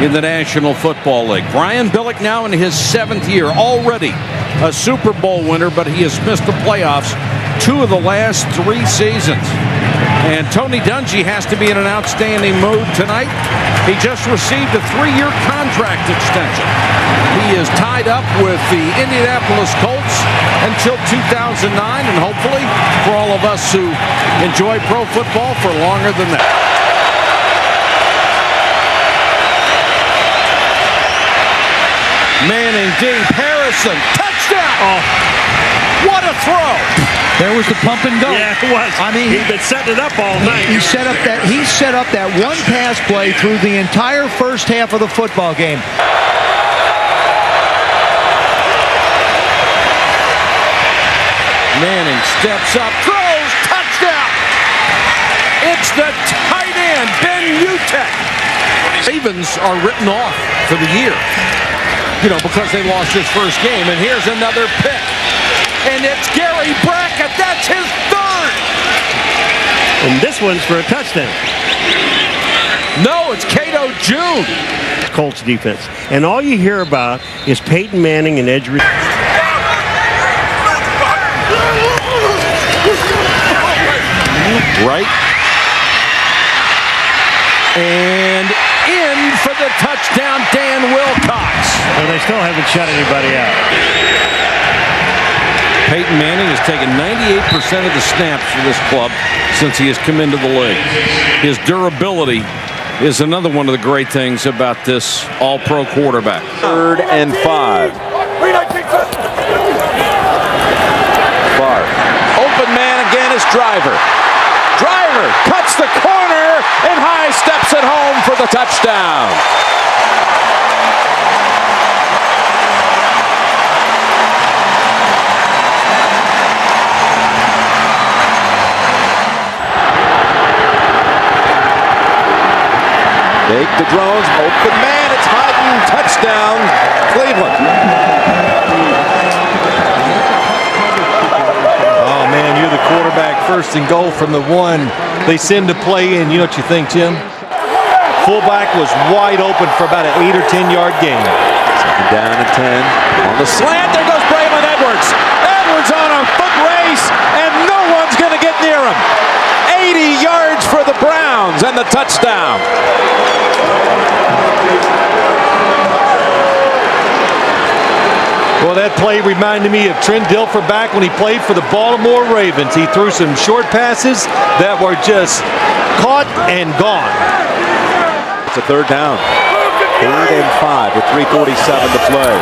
in the National Football League. Brian Billick now in his 7th year, already a Super Bowl winner, but he has missed the playoffs 2 of the last 3 seasons. And Tony Dungy has to be in an outstanding mood tonight. He just received a 3-year contract extension. He is tied up with the Indianapolis Colts until 2009, and hopefully for all of us who enjoy pro football for longer than that. Manning deep, Harrison, touchdown! Oh. What a throw! There was the pump and go. Yeah, it was. I mean, he'd been setting it up all night. He set up that one pass play through the entire first half of the football game. Manning steps up, throws, touchdown! It's the tight end, Ben Utek. Ravens are written off for the year, because they lost his first game. And here's another pick. And it's Gary Brackett. That's his 3rd. And this one's for a touchdown. No, it's Cato June. Colts defense. And all you hear about is Peyton Manning and edge. Right. And in for the touchdown, Dan Wilcox. Well, they still haven't shut anybody out. Peyton Manning has taken 98% of the snaps for this club since he has come into the league. His durability is another one of the great things about this all-pro quarterback. 3rd and 5. Favre. Open man again is Driver. Driver cuts the corner and high steps it home for the touchdown. Take the drones, open man, it's Hyden, touchdown, Cleveland. Oh man, you're the quarterback, 1st and goal from the 1. They send the play in. You know what you think, Jim? Fullback was wide open for about an 8 or 10 yard gain. 2nd down and 10. On the slant, there goes Braylon Edwards. Edwards on a foot race, and no one's going to get near him. 80 yards for the Browns and the touchdown. Well, that play reminded me of Trent Dilfer back when he played for the Baltimore Ravens. He threw some short passes that were just caught and gone. It's a 3rd down. 3rd and 5 with 3:47 to play.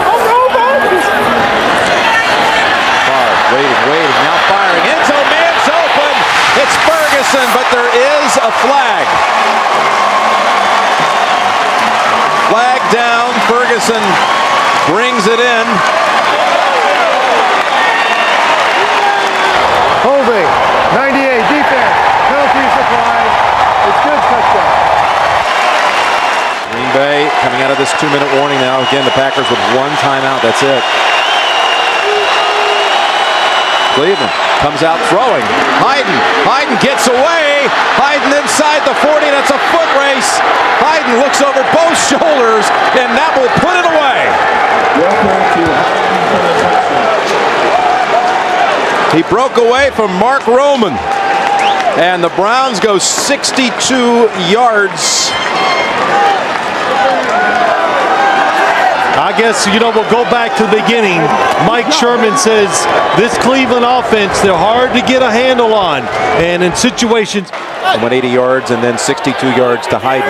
Favre waiting, now firing. End zone, man's open. It's Ferguson, but there is a flag. Flag down. Ferguson brings it in. Holding, 98, defense, penalties applied. It's good, touchdown. Green Bay coming out of this 2-minute warning now. Again, the Packers with 1 timeout. That's it. Cleveland comes out throwing. Hyden gets away. Hyden inside the 40. That's a foot race. Hyden looks over both shoulders, and that will put it away. He broke away from Mark Roman, and the Browns go 62 yards. I guess, we'll go back to the beginning. Mike Sherman says this Cleveland offense, they're hard to get a handle on. And in situations... He went 80 yards and then 62 yards to Hyden.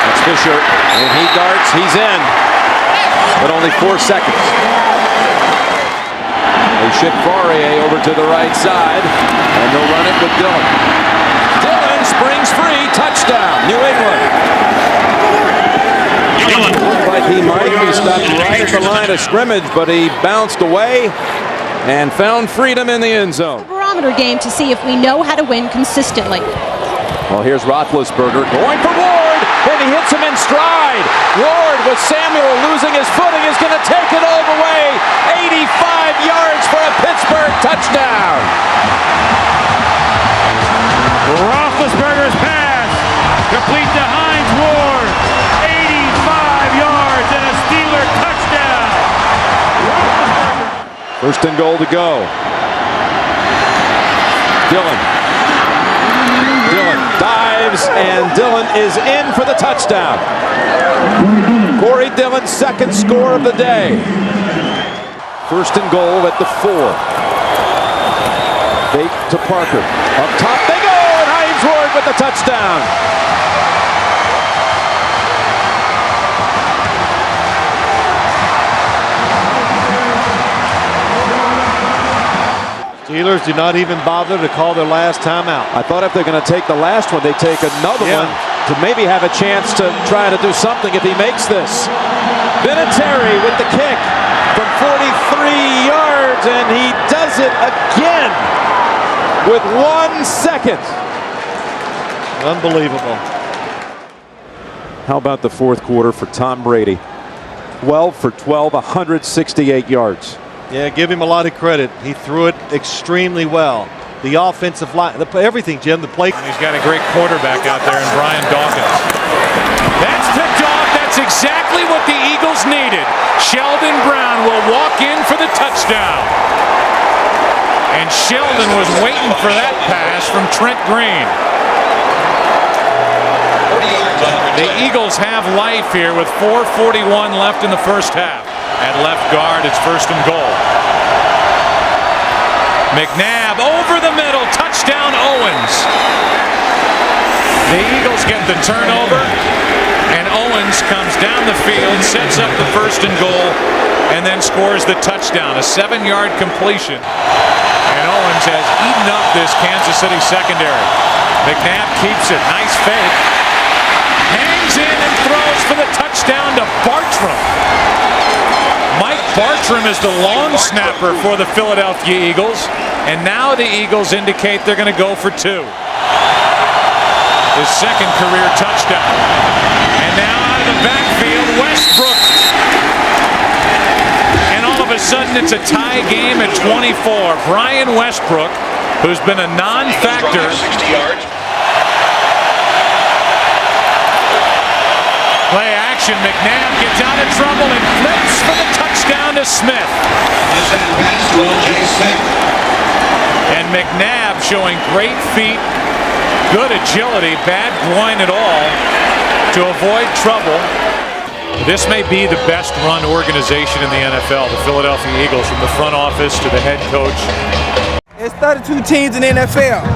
That's Fisher, and he darts, he's in. But only 4 seconds. They ship Fourier over to the right side, and they'll run it with Dillon. Dillon springs free, touchdown, New England. Looked like he might be stopped right at the line of scrimmage, but he bounced away and found freedom in the end zone. Barometer game to see if we know how to win consistently. Well, here's Roethlisberger going for Ward, and he hits him in stride. Ward, with Samuel losing his footing, is going to take it all the way. 85 yards for a Pittsburgh touchdown. First and goal to go. Dillon dives, and Dillon is in for the touchdown. Corey Dillon's second score of the day. First and goal at the 4. Fake to Parker. Up top they go, and Hines Ward with the touchdown. Steelers do not even bother to call their last timeout. I thought if they're going to take the last one, they take another one to maybe have a chance to try to do something if he makes this. Vinatieri with the kick from 43 yards, and he does it again with 1 second. Unbelievable. How about the fourth quarter for Tom Brady? 12 for 12, 168 yards. Yeah, give him a lot of credit. He threw it extremely well. The offensive line, everything, Jim, the play. And he's got a great quarterback out there in Brian Dawkins. That's picked off. That's exactly what the Eagles needed. Sheldon Brown will walk in for the touchdown. And Sheldon was waiting for that pass from Trent Green. The Eagles have life here with 4:41 left in the first half. At left guard, it's first and goal. McNabb over the middle, touchdown Owens. The Eagles get the turnover, and Owens comes down the field, sets up the first and goal, and then scores the touchdown, a 7-yard completion. And Owens has eaten up this Kansas City secondary. McNabb keeps it, nice fake. Hangs in and throws for the touchdown to Bartram. Mike Bartram is the long snapper for the Philadelphia Eagles, and now the Eagles indicate they're going to go for 2. His second career touchdown. And now out of the backfield, Westbrook. And all of a sudden it's a tie game at 24. Brian Westbrook, who's been a non-factor. Play action, McNabb gets out of trouble and flips for the touchdown to Smith. And McNabb showing great feet, good agility, bad groin at all to avoid trouble. This may be the best run organization in the NFL, the Philadelphia Eagles, from the front office to the head coach. It's 32 teams in the NFL.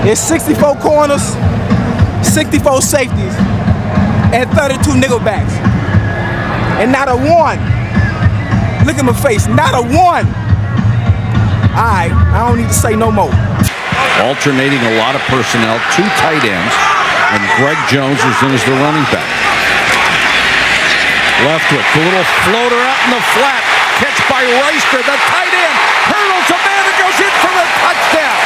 It's 64 corners, 64 safeties, and 32 nickelbacks. And not a one. Look at my face, not a one. All right, I don't need to say no more. Alternating a lot of personnel, 2 tight ends, and Greg Jones is in as the running back. Leftwich, a little floater out in the flat. Catch by Reister, the tight end. Hurdles a man and goes in for the touchdown.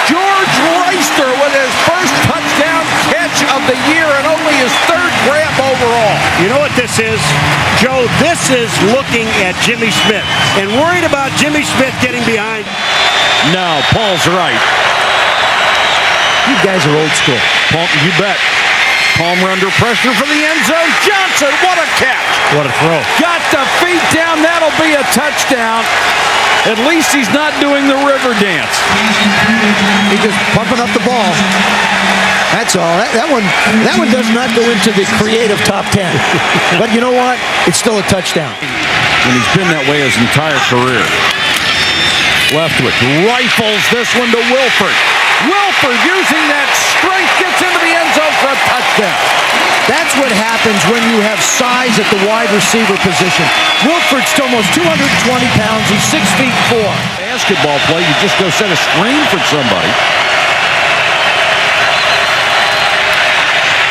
George Reister with his first touchdown catch of the year and only his 3rd grab overall. You know what this is, Joe? This is looking at Jimmy Smith and worried about Jimmy Smith getting behind. No, Paul's right. You guys are old school. Paul, you bet. Palmer under pressure for the end zone. Johnson, what a catch. What a throw. Got the feet down. That'll be a touchdown. At least he's not doing the river dance. He's just pumping up the ball. That's all. That one does not go into the creative top 10. But you know what? It's still a touchdown. And he's been that way his entire career. Leftwich rifles this one to Wilford. Wilford using that strength gets into the end zone for a touchdown. That's what happens when you have size at the wide receiver position. Wilford's almost 220 pounds. He's 6'4". Basketball play, you just go set a screen for somebody.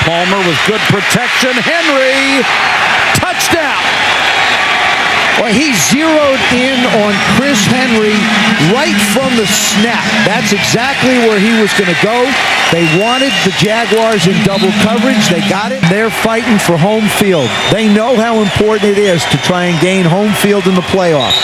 Palmer with good protection. Henry, touchdown. Well, he zeroed in on Chris Henry right from the snap. That's exactly where he was going to go. They wanted the Jaguars in double coverage. They got it. They're fighting for home field. They know how important it is to try and gain home field in the playoffs.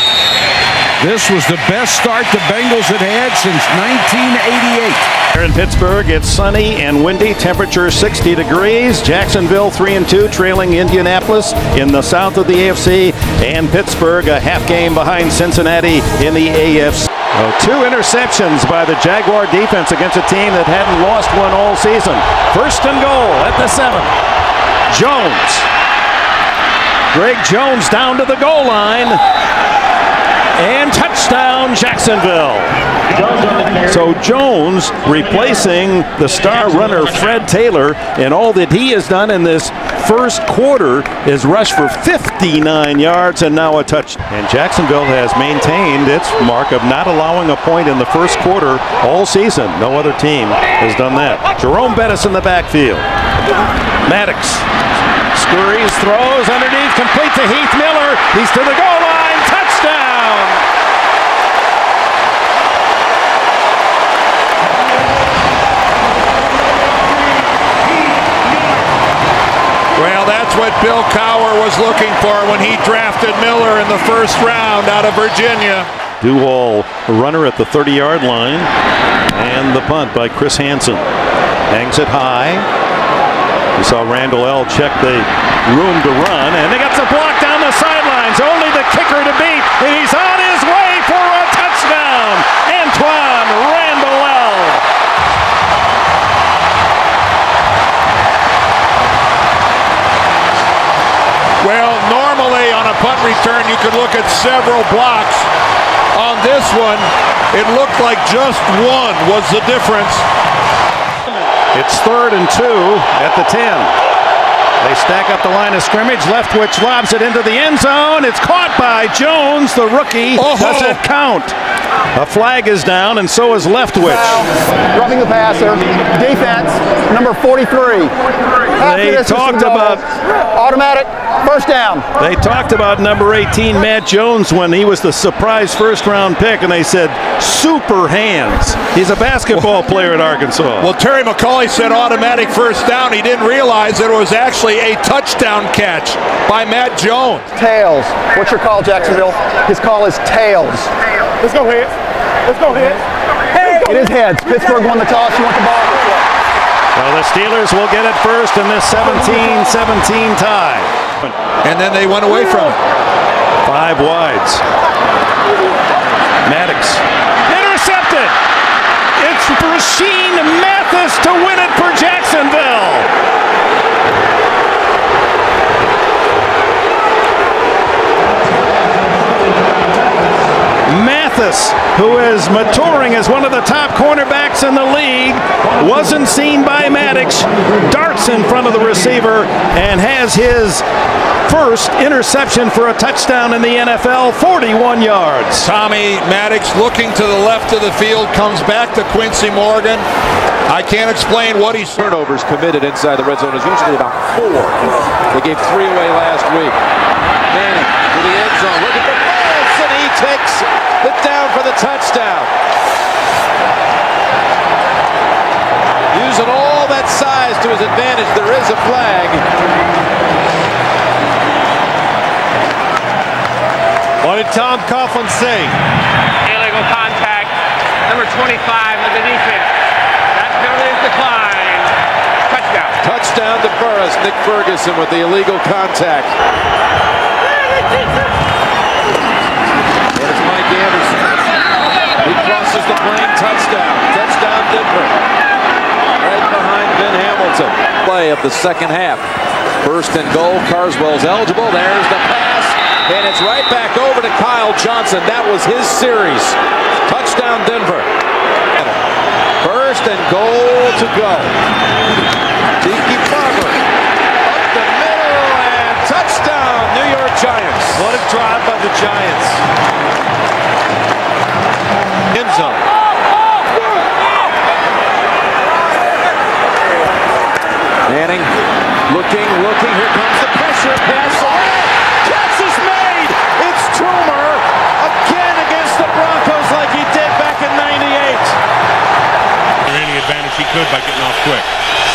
This was the best start the Bengals had had since 1988. Here in Pittsburgh, it's sunny and windy, temperature 60 degrees. Jacksonville 3-2, trailing Indianapolis in the south of the AFC, and Pittsburgh a half game behind Cincinnati in the AFC. Oh, 2 interceptions by the Jaguar defense against a team that hadn't lost one all season. First and goal at the 7. Jones. Greg Jones down to the goal line. And touchdown, Jacksonville. So Jones replacing the star runner Fred Taylor, and all that he has done in this first quarter is rush for 59 yards and now a touch. And Jacksonville has maintained its mark of not allowing a point in the first quarter all season. No other team has done that. Jerome Bettis in the backfield. Maddox scurries, throws underneath, complete to Heath Miller. He's to the goal line. Touchdown! Well, that's what Bill Cowher was looking for when he drafted Miller in the first round out of Virginia. Duhall, runner at the 30-yard line, and the punt by Chris Hansen. Hangs it high. You saw Randall L. check the room to run, and they got the block down the sidelines. Only the kicker to beat, and he's on his way for a touchdown. Antoine Randall L. Well, normally on a punt return, you could look at several blocks. On this one, it looked like just one was the difference. It's 3rd and 2 at the 10. They stack up the line of scrimmage. Leftwich lobs it into the end zone. It's caught by Jones, the rookie. Does it count? A flag is down, and so is Leftwich. Roughing the passer. Defense, number 43. They talked about automatic first down. They talked about number 18, Matt Jones, when he was the surprise first-round pick, and they said super hands. He's a basketball player at Arkansas. Well, Terry McCauley said automatic first down. He didn't realize that it was actually a touchdown catch by Matt Jones. Tails. What's your call, Jacksonville? His call is tails. Let's go heads. Let's go heads. It is heads. Pittsburgh won the toss. You want the ball? Well, the Steelers will get it first in this 17-17 tie. And then they went away from it. 5 wides. Maddox. Intercepted. It's Rashean Mathis to win it for Jacksonville. Mathis, who is maturing as one of the top cornerbacks in the league, wasn't seen by Maddox, darts in front of the receiver, and has his first interception for a touchdown in the NFL, 41 yards. Tommy Maddox looking to the left of the field, comes back to Quincy Morgan. I can't explain what he's... Turnovers committed inside the red zone is usually about 4. They gave 3 away last week. Manning to the end zone, looking for balls, and he takes it down for the touchdown. Using all that size to his advantage, there is a flag. What did Tom Coughlin say? Illegal contact, number 25 of the defense. That penalty is declined. Touchdown. Touchdown to Burris. Nick Ferguson with the illegal contact. There's Mike Anderson. He crosses the plane. Touchdown. Touchdown Denver. Right behind Ben Hamilton. Play of the second half. First and goal. Carswell's eligible. There's the pass. And it's right back over to Kyle Johnson. That was his series. Touchdown Denver. First and goal to go. Tiki Barber up the middle and touchdown New York Giants. What a drive by the Giants. End zone. Manning looking. Here comes the pressure. Pass. Catch is made. It's Toomer again against the Broncos like he did back in '98. Any advantage he could by getting off quick.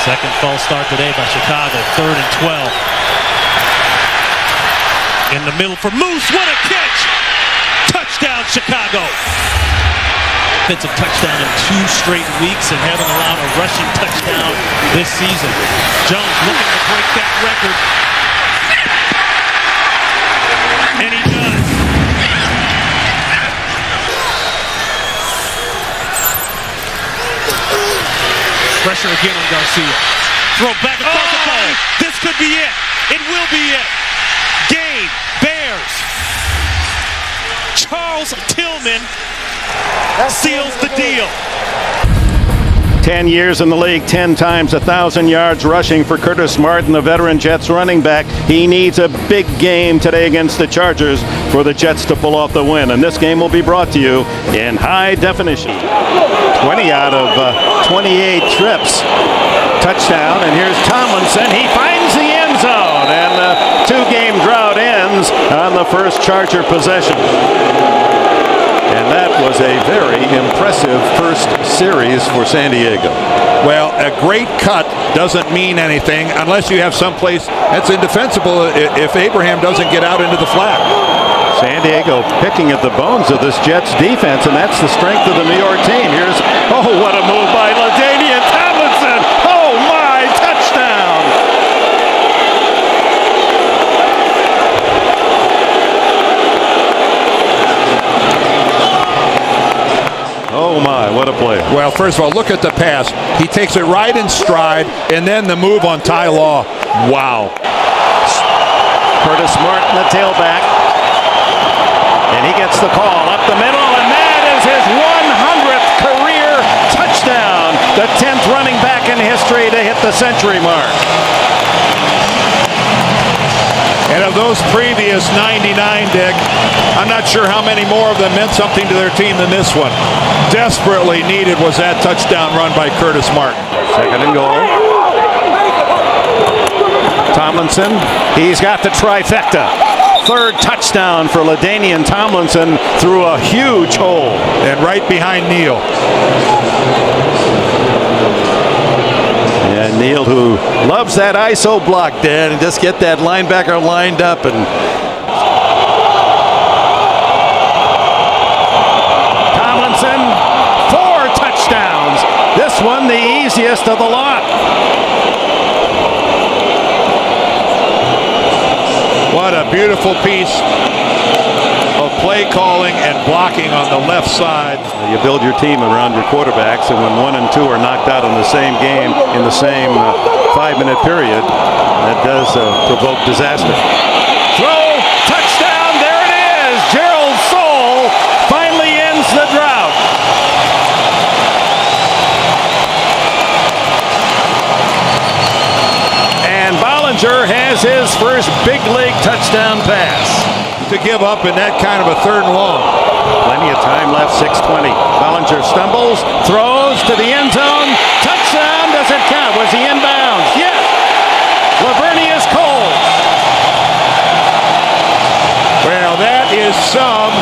Second false start today by Chicago. 3rd and 12. In the middle for Moose. What a catch! Touchdown, Chicago. offensive touchdown in 2 straight weeks and haven't allowed a rushing touchdown this season. Jones looking to break that record. And he does. Pressure again on Garcia. Throw back across the body. This could be it. It will be it. Game, Bears. Charles Tillman seals the deal. 10 years in the league, 10 times 1,000 yards rushing for Curtis Martin, the veteran Jets running back. He needs a big game today against the Chargers for the Jets to pull off the win. And this game will be brought to you in high definition. 20 out of 28 trips. Touchdown, and here's Tomlinson. He finds the end zone, and the 2-game drought ends on the first Charger possession. And that was a very impressive first series for San Diego. Well, a great cut doesn't mean anything unless you have someplace that's indefensible if Abraham doesn't get out into the flat. San Diego picking at the bones of this Jets defense, and that's the strength of the New York team. Here's, oh, what a move by LaDainian Tomlinson. Oh, my, touchdown. Oh, my, what a play. Well, first of all, look at the pass. He takes it right in stride, and then the move on Ty Law. Wow. Curtis Martin, the tailback. And he gets the call up the middle, and that is his 100th career touchdown. The 10th running back in history to hit the century mark. And of those previous 99, Dick, I'm not sure how many more of them meant something to their team than this one. Desperately needed was that touchdown run by Curtis Martin. Second and goal. Tomlinson, he's got the trifecta. Third touchdown for LaDainian Tomlinson through a huge hole. And right behind Neal. And Neal, who loves that ISO block, Dan, and just get that linebacker lined up. And Tomlinson, 4 touchdowns. This one the easiest of the lot. What a beautiful piece of play calling and blocking on the left side. You build your team around your quarterbacks, and when 1 and 2 are knocked out in the same game in the same 5-minute period, that does provoke disaster. Throw, touchdown, there it is. Gerald Soule finally ends the drought. And Bollinger has his first big league touchdown pass. To give up in that kind of a 3rd and long. Plenty of time left, 6:20. Bollinger stumbles, throws to the end zone. Touchdown, does it count? Was he inbounds? Yes. Lavernius Coles. Well, that is some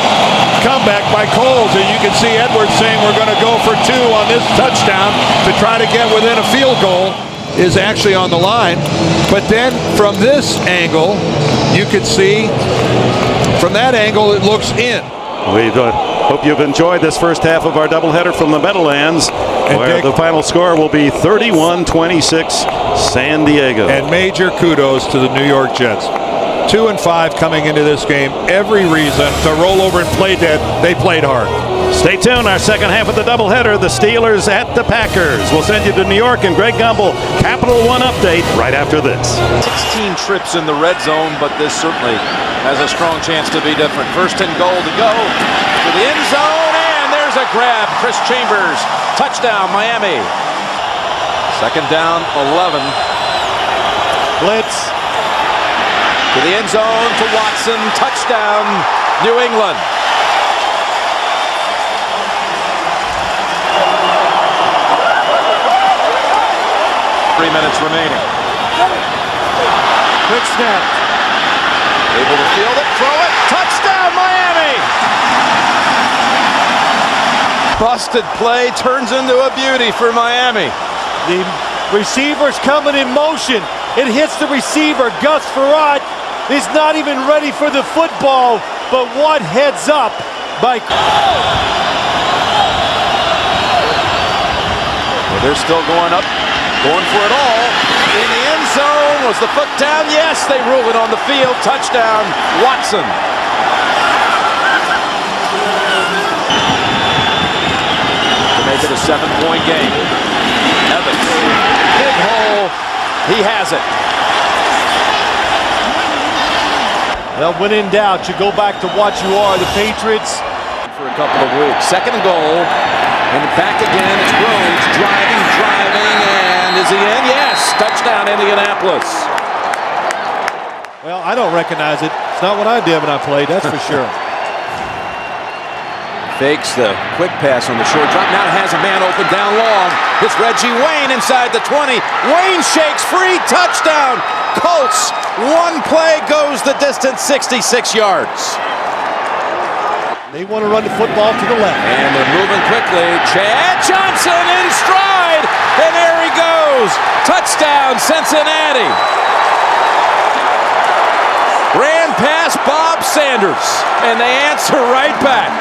comeback by Coles. And you can see Edwards saying we're going to go for 2 on this touchdown to try to get within a field goal is actually on the line. But then from this angle, you could see from that angle it looks in. We hope you've enjoyed this first half of our doubleheader from the Meadowlands, where the final score will be 31-26 San Diego. And major kudos to the New York Jets. 2-5 coming into this game. Every reason to roll over and play dead. They played hard. Stay tuned. Our second half of the doubleheader, the Steelers at the Packers. We'll send you to New York, and Greg Gumbel, Capital One update right after this. 16 trips in the red zone, but this certainly has a strong chance to be different. 1st and goal to go to the end zone, and there's a grab. Chris Chambers, touchdown, Miami. 2nd down, 11. Blitz to the end zone to Watson, touchdown, New England. Minutes remaining. Quick snap. Able to field it, throw it, touchdown Miami! Busted play turns into a beauty for Miami. The receiver's coming in motion. It hits the receiver, Gus Frerotte. He's not even ready for the football, but what heads up by... Well, they're still going up, going for it all. In the end zone, was the foot down? Yes, they rule it on the field. Touchdown, Watson. To make it a 7-point game. Evans, big hole, he has it. Well, when in doubt, you go back to what you are, the Patriots. For a couple of weeks. Second and goal. And back again. It's Rhodes driving, and is he in? Yes. Touchdown, Indianapolis. Well, I don't recognize it. It's not what I did when I played, that's for sure. Fakes the quick pass on the short drop. Now it has a man open down long. It's Reggie Wayne inside the 20. Wayne shakes free. Touchdown. Colts. One play goes the distance, 66 yards. They want to run the football to the left. And they're moving quickly. Chad Johnson in stride. And there he goes. Touchdown, Cincinnati. Ran past Bob Sanders. And they answer right back.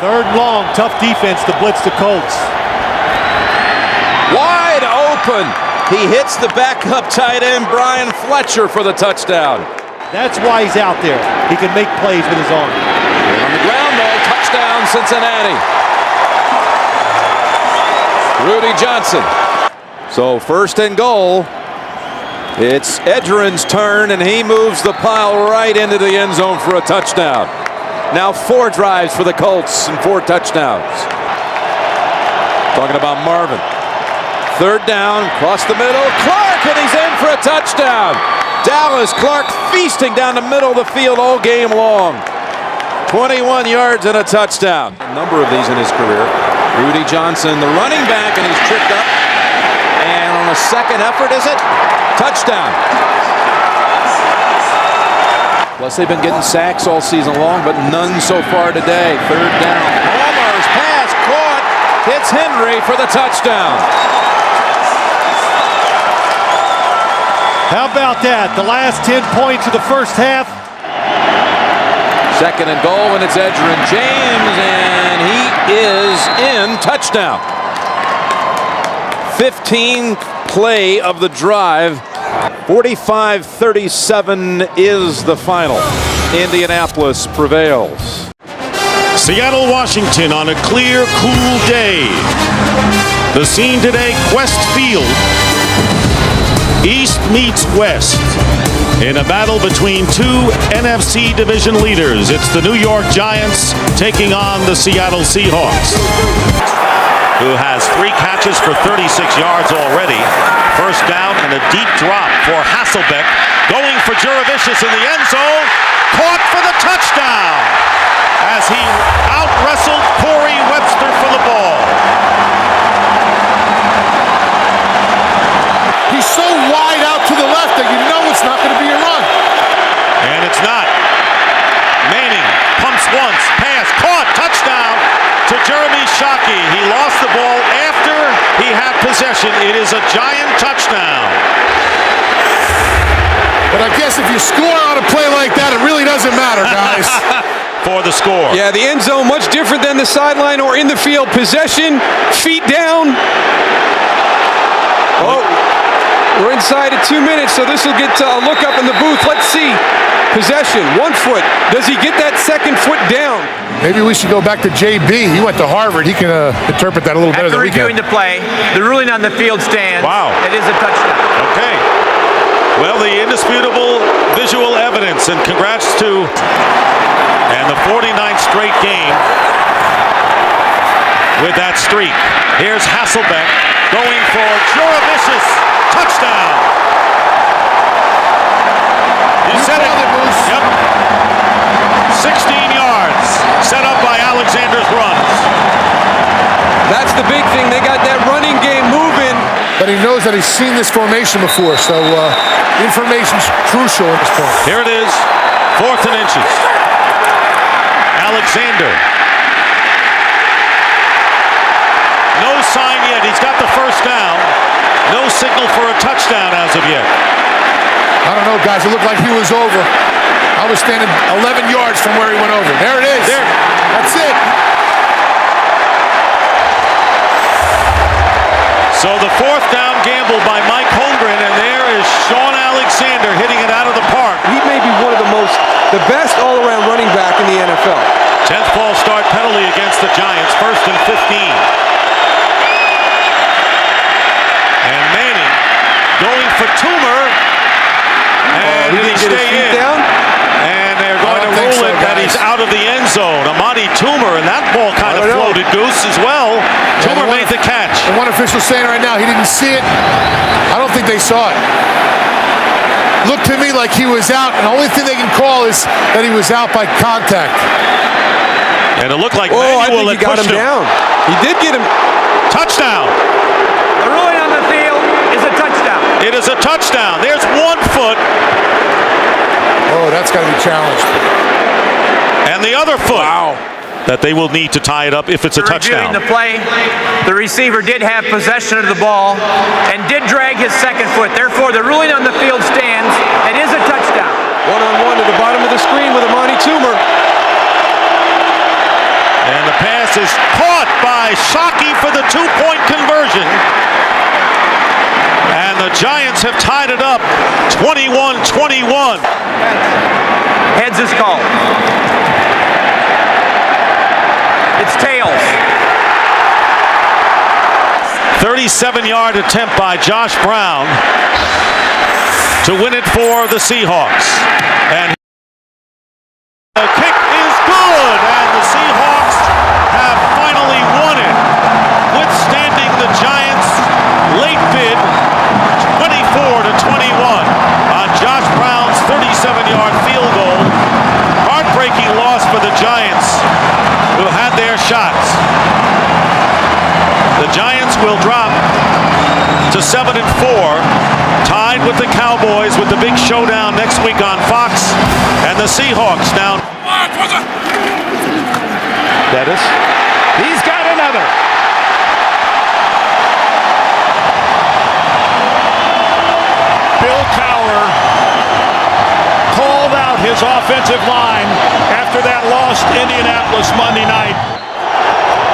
Third and long, tough defense to blitz the Colts. Wide open. He hits the backup tight end, Brian Fletcher, for the touchdown. That's why he's out there. He can make plays with his arm. On the ground, though, touchdown, Cincinnati. Rudy Johnson. So first and goal. It's Edgerrin's turn, and he moves the pile right into the end zone for a touchdown. Now 4 drives for the Colts and 4 touchdowns. Talking about Marvin. Third down, across the middle. Clark, and he's in for a touchdown. Dallas Clark feasting down the middle of the field all game long. 21 yards and a touchdown. A number of these in his career. Rudy Johnson, the running back, and he's tripped up. And on a second effort, is it? Touchdown. Plus, they've been getting sacks all season long, but none so far today. Third down. Palmer's pass caught. Hits Henry for the touchdown. How about that? The last 10 points of the first half. Second and goal, and it's Edgerrin James, and he is in. Touchdown. 15th play of the drive. 45-37 is the final. Indianapolis prevails. Seattle, Washington on a clear, cool day. The scene today, Quest Field. East meets West in a battle between 2 NFC division leaders. It's the New York Giants taking on the Seattle Seahawks, who has 3 catches for 36 yards already. First down and a deep drop for Hasselbeck. Going for Jurevicius in the end zone. Caught for the touchdown as he out-wrestled Corey Webster for the ball. He's so wide out to the left that you know it's not going to be a run. And it's not. Manning pumps once, pass, caught, touchdown to Jeremy Shockey. He lost the ball after he had possession. It is a Giant touchdown. But I guess if you score on a play like that, it really doesn't matter, guys. For the score. Yeah, the end zone much different than the sideline or in the field. Possession, feet down. Oh, we're inside of 2 minutes, so this will get a look up in the booth. Let's see. Possession, 1 foot. Does he get that second foot down? Maybe we should go back to JB. He went to Harvard. He can interpret that a little better than we can. After reviewing the play, the ruling on the field stands. Wow. It is a touchdown. Okay. Well, the indisputable visual evidence, and congrats to and the 49th straight game with that streak. Here's Hasselbeck going for Jurevicius. Touchdown. You said it. Yep. 16 yards set up by Alexander's runs. That's the big thing. They got that running game moving. But he knows that he's seen this formation before, so information's crucial at this point. Here it is, 4th and inches. Alexander. No sign yet. He's got the first down. No signal for a touchdown as of yet. I don't know, guys. It looked like he was over. I was standing 11 yards from where he went over. There it is. There. That's it. 10th false start penalty against the Giants. 1st and 15. And Manning going for Toomer. And he didn't get his feet down? And they're going to rule it that he's out of the end zone. Amani Toomer, and that ball kind of floated, Goose, as well. Toomer made the catch. And one official saying right now he didn't see it. I don't think they saw it. Looked to me like he was out, and the only thing they can call is that he was out by contact. And it looked like I Manuel think he got him down. He did get him. Touchdown. The ruling on the field is a touchdown. It is a touchdown. There's 1 foot. Oh, that's got to be challenged. And the other foot. Wow. That they will need to tie it up if it's a touchdown. Reviewing the play, the receiver did have possession of the ball and did drag his second foot. Therefore, the ruling on the field stands. It is a touchdown. One-on-one to the bottom of the screen with Amani Toomer. And the pass is caught by Shockey for the 2-point conversion. And the Giants have tied it up 21-21. Heads is called. It's tails. 37-yard attempt by Josh Brown to win it for the Seahawks. And the kick is good, and the Seahawks have finally won it, withstanding the Giants' late bid, 24-21 on Josh Brown's 37-yard field goal. Heartbreaking loss for the Giants, who had their shots. The Giants will drop to 7-4, tied with the Cowboys with the big showdown next week on Fox, and the Seahawks now. Bettis, he's got another. Bill Cowher called out his offensive line after that loss to Indianapolis Monday night.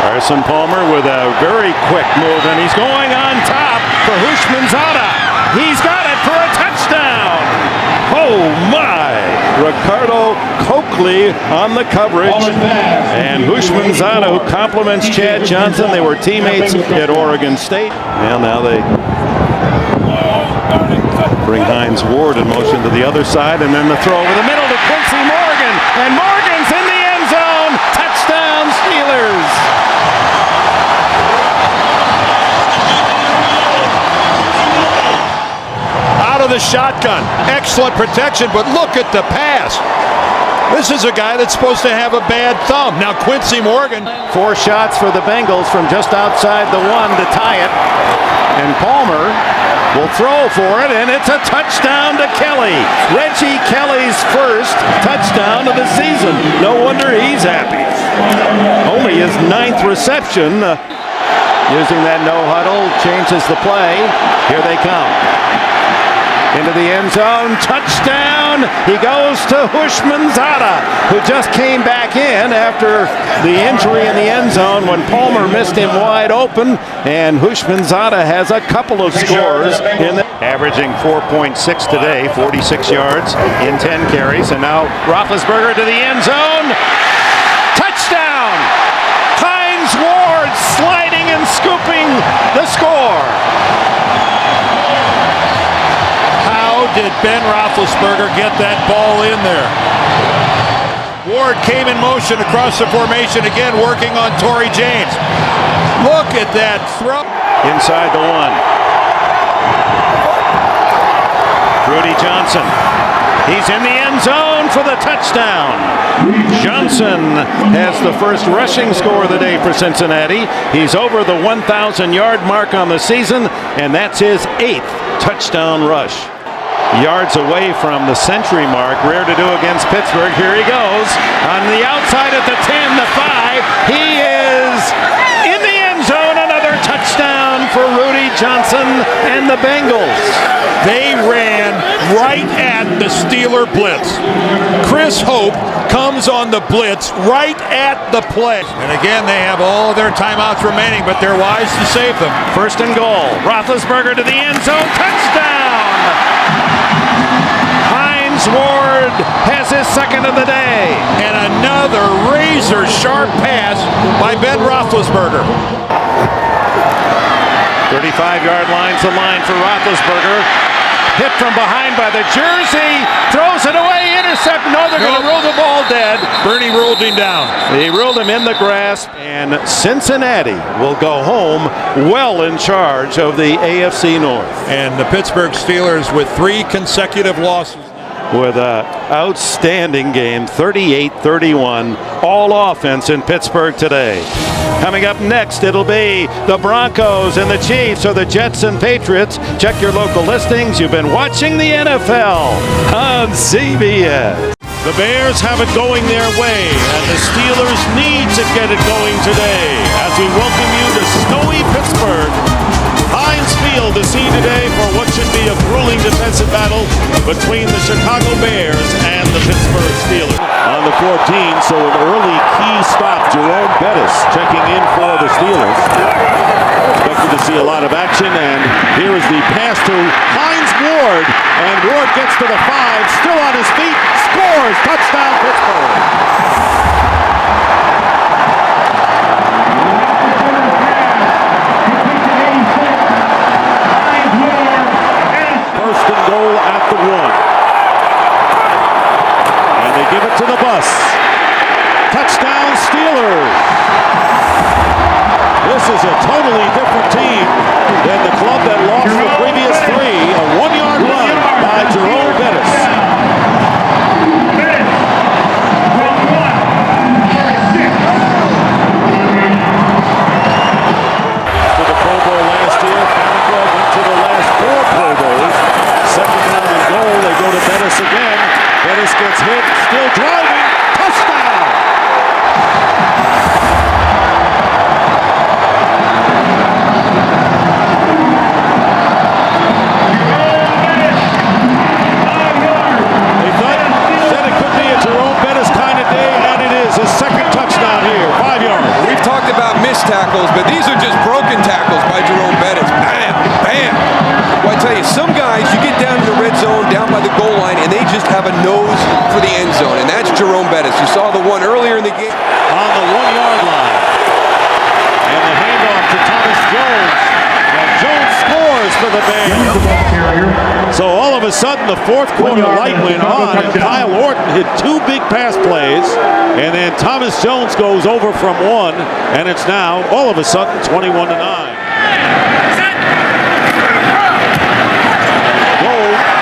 Carson Palmer with a very quick move, and he's going on top for Hushmanzada. He's got it for a touchdown. Oh my! Ricardo Coakley on the coverage, and Hushmanzada, who compliments Chad Johnson. They were teammates at Oregon State. And now they bring Hines Ward in motion to the other side, and then the throw over the middle to Quincy Morgan, and Morgan's in the end zone. Touchdown Steelers. Out of the shotgun. Excellent protection, but look at the pass. This is a guy that's supposed to have a bad thumb. Now Quincy Morgan. 4 shots for the Bengals from just outside the 1 to tie it. And Palmer will throw for it, and it's a touchdown to Kelly. Reggie Kelly's first touchdown of the season. No wonder he's happy. Only his 9th reception. Using that no huddle, changes the play. Here they come. Into the end zone, touchdown! He goes to Hushmanzada, who just came back in after the injury in the end zone when Palmer missed him wide open, and Hushmanzada has a couple of scores in the averaging 4.6 today, 46 yards in 10 carries, and now Roethlisberger to the end zone. Touchdown! Hines Ward sliding and scooping the score. Did Ben Roethlisberger get that ball in there? Ward came in motion across the formation again, working on Torrey James. Look at that throw. Inside the 1. Rudy Johnson. He's in the end zone for the touchdown. Johnson has the first rushing score of the day for Cincinnati. He's over the 1,000-yard mark on the season, and that's his 8th touchdown rush. Yards away from the century mark. Rare to do against Pittsburgh. Here he goes. On the outside at the 10, the 5. He is in the end zone. Another touchdown for Rudy Johnson and the Bengals. They ran right at the Steeler blitz. Chris Hope comes on the blitz right at the play. And again, they have all their timeouts remaining, but they're wise to save them. 1st and goal. Roethlisberger to the end zone. Touchdown! Hines Ward has his second of the day. And another razor-sharp pass by Ben Roethlisberger. 35-yard line's the line for Roethlisberger. Hit from behind by the jersey. Throws it away. Intercept. No, they're going to rule the ball dead. Bernie ruled him down. He ruled him in the grass. And Cincinnati will go home well in charge of the AFC North. And the Pittsburgh Steelers with 3 consecutive losses. With an outstanding game, 38-31, all offense in Pittsburgh today. Coming up next, it'll be the Broncos and the Chiefs, or the Jets and Patriots. Check your local listings. You've been watching the NFL on CBS. The Bears have it going their way, and the Steelers need to get it going today as we welcome you to snowy Pittsburgh. Heinz Field to see today for what should be a grueling defensive battle between the Chicago Bears and the Pittsburgh Steelers. On the 14, so an early key stop, Jerome Bettis checking in for the Steelers. Expected to see a lot of action, and here is the pass to Hines Ward, and Ward gets to the 5, still on his feet, scores, touchdown Pittsburgh. Goal at the 1. And they give it to the bus. Touchdown Steelers. This is a totally different team than the club that lost the previous 3. A 1-yard run by Jerome Bettis. To the Pro Bowl last year, Farrakhan went to the last 4 Pro Bowls. Second down and goal, they go to Bettis again. Bettis gets hit, still driving, touchdown! They said it could be a Jerome Bettis kind of day, and it is. His second touchdown here, 5 yards. We've talked about missed tackles, but these are just broken tackles by Jerome Bettis. Bam, bam. Well, I tell you, some guys, you get down to the red zone, down by the goal line, and they just have a nose for the end zone, and that's Jerome Bettis. You saw the one earlier in the game. On the 1-yard line. And the handoff to Thomas Jones. And Jones scores for the Bears. So all of a sudden, the fourth quarter light went on, and Kyle Orton hit 2 big pass plays, and then Thomas Jones goes over from 1, and it's now, all of a sudden, 21-9.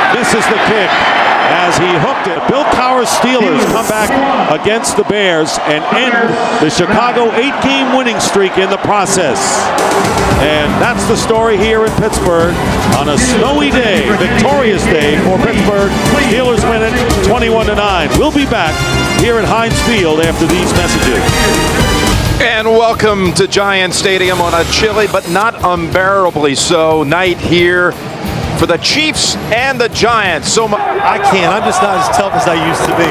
Misses the kick as he hooked it. Bill Cowher's Steelers come back against the Bears and end the Chicago 8-game winning streak in the process. And that's the story here in Pittsburgh on a snowy day, victorious day for Pittsburgh. Steelers win it 21-9. We'll be back here at Heinz Field after these messages. And welcome to Giant Stadium on a chilly but not unbearably so night here for the Chiefs and the Giants. I can't. I'm just not as tough as I used to be.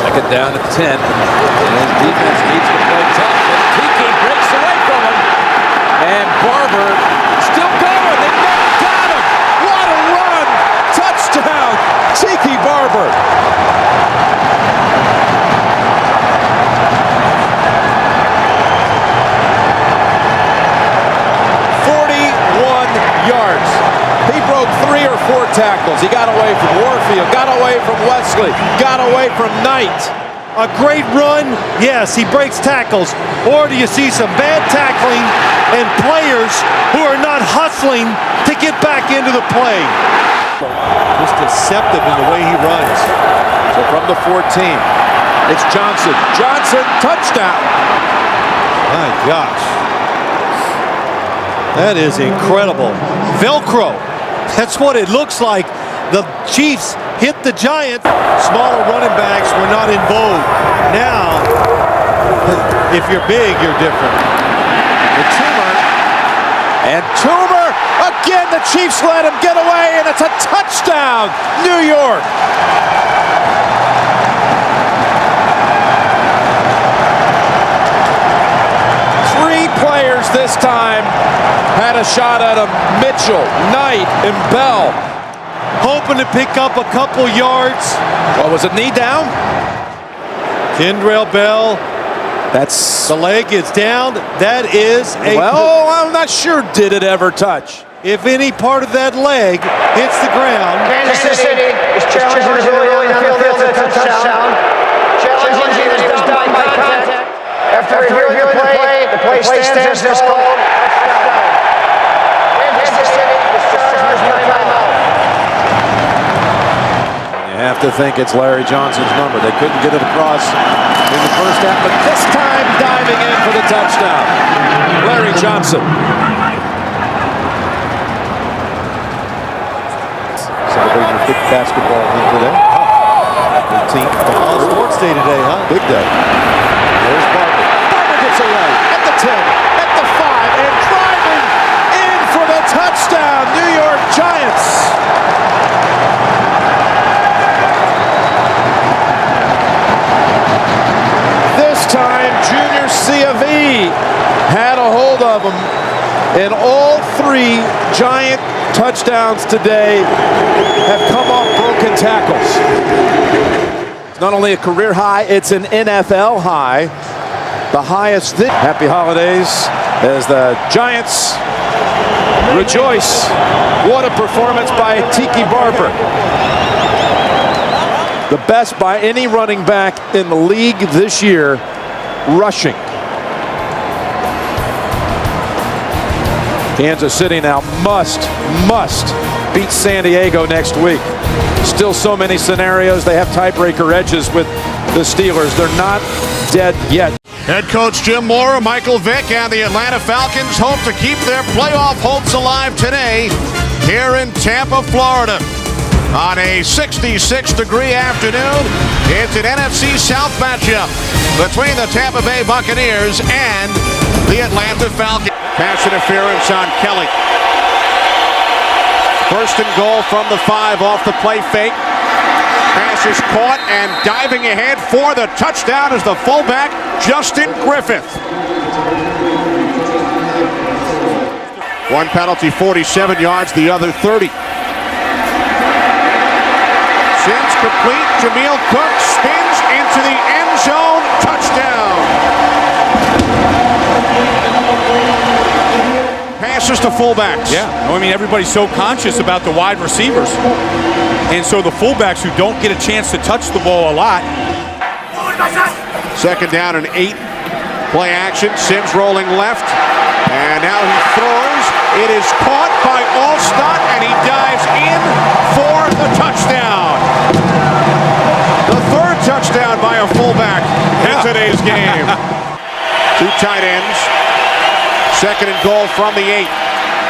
Second down at 10. And his defense needs to play tough. But Tiki breaks away from him. And Barber still going. They never got him. What a run. Touchdown. Tiki Barber. Yards. He broke 3 or 4 tackles. He got away from Warfield, got away from Wesley, got away from Knight. A great run, yes, he breaks tackles. Or do you see some bad tackling and players who are not hustling to get back into the play? Just deceptive in the way he runs. So from the 14, it's Johnson. Johnson, touchdown. My gosh. That is incredible. Velcro. That's what it looks like. The Chiefs hit the Giants. Smaller running backs were not in vogue. Now, if you're big, you're different. The Toomer. And Toomer, again, the Chiefs let him get away, and it's a touchdown, New York. Players this time had a shot at him. Mitchell, Knight, and Bell. hoping to pick up a couple yards. What was it, knee down? Kendrell Bell. That's the leg is down. That is a. Well, I'm not sure. Did it ever touch? If any part of that leg hits the ground. Kansas City is challenging the goalie on the field. It's a touchdown. Challenging is done by contact. After reviewing the play stands is called. Kansas City is charged by timeout. You have to think it's Larry Johnson's number. They couldn't get it across in the first half, but this time diving in for the touchdown. Larry Johnson. Celebrating a big basketball win today. 18th. Sports day today, huh? Big day. There's Barber. Barber gets away at the 10, at the 5, and driving in for the touchdown. New York Giants. This time, Junior C of E had a hold of him, and all 3 Giant touchdowns today have come off broken tackles. It's not only a career high, it's an NFL high. The highest. Happy holidays as the Giants rejoice. What a performance by Tiki Barber. The best by any running back in the league this year, rushing. Kansas City now must beat San Diego next week. Still so many scenarios. They have tiebreaker edges with the Steelers. They're not dead yet. Head coach Jim Mora, Michael Vick, and the Atlanta Falcons hope to keep their playoff hopes alive today here in Tampa, Florida. On a 66-degree afternoon, it's an NFC South matchup between the Tampa Bay Buccaneers and the Atlanta Falcons. Pass interference on Kelly. First and goal from the 5 off the play fake. Pass is caught and diving ahead for the touchdown is the fullback, Justin Griffith. One penalty, 47 yards, the other 30. Sims complete. Jameel Cook spins into the end zone. Touchdown. Passes to fullbacks. Yeah, I mean, everybody's so conscious about the wide receivers. And so the fullbacks who don't get a chance to touch the ball a lot. Second down and 8. Play action. Sims rolling left. And now he throws. It is caught by Alstott, and he dives in for the touchdown. The third touchdown by a fullback in today's game. 2 tight ends. Second and goal from the 8.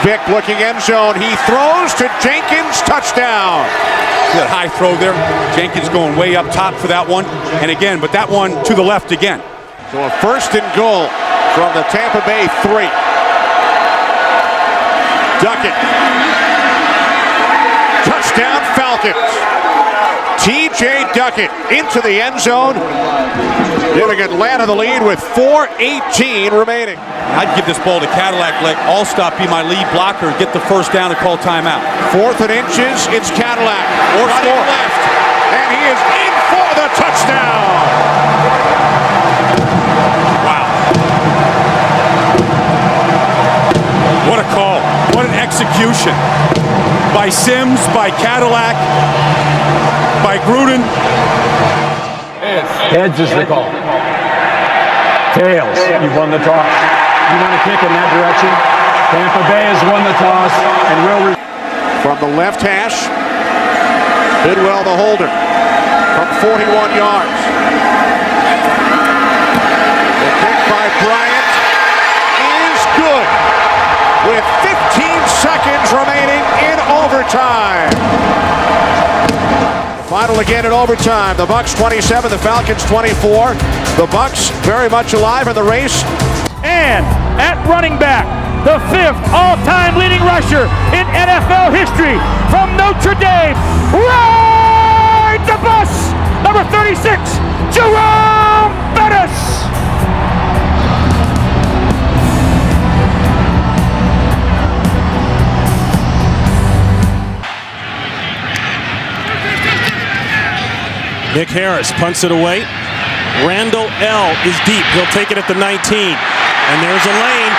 Vick looking end zone. He throws to Jenkins. Touchdown. That high throw there. Jenkins going way up top for that one. And again, but that one to the left again. So a first and goal from the Tampa Bay 3. Duckett. Touchdown Falcons. T.J. Duckett into the end zone, giving Atlanta the lead with 4:18 remaining. I'd give this ball to Cadillac, let Alstott be my lead blocker, get the first down and call timeout. 4th and inches, it's Cadillac. Or running left, and he is in for the touchdown. Wow. What a call. What an execution. By Sims, by Cadillac, by Gruden. Heads is the call. Tails, you've won the toss. You want to kick in that direction? Tampa Bay has won the toss and will. From the left hash, Bidwell the holder from 41 yards. The kick by Bryant is good with 15 seconds remaining in overtime. Final again in overtime. The Bucs 27, the Falcons 24. The Bucs very much alive in the race. And at running back, the 5th all-time leading rusher in NFL history from Notre Dame, ride the bus, number 36, Jerome Bettis. Nick Harris punts it away. Randall L. is deep. He'll take it at the 19. And there's a lane.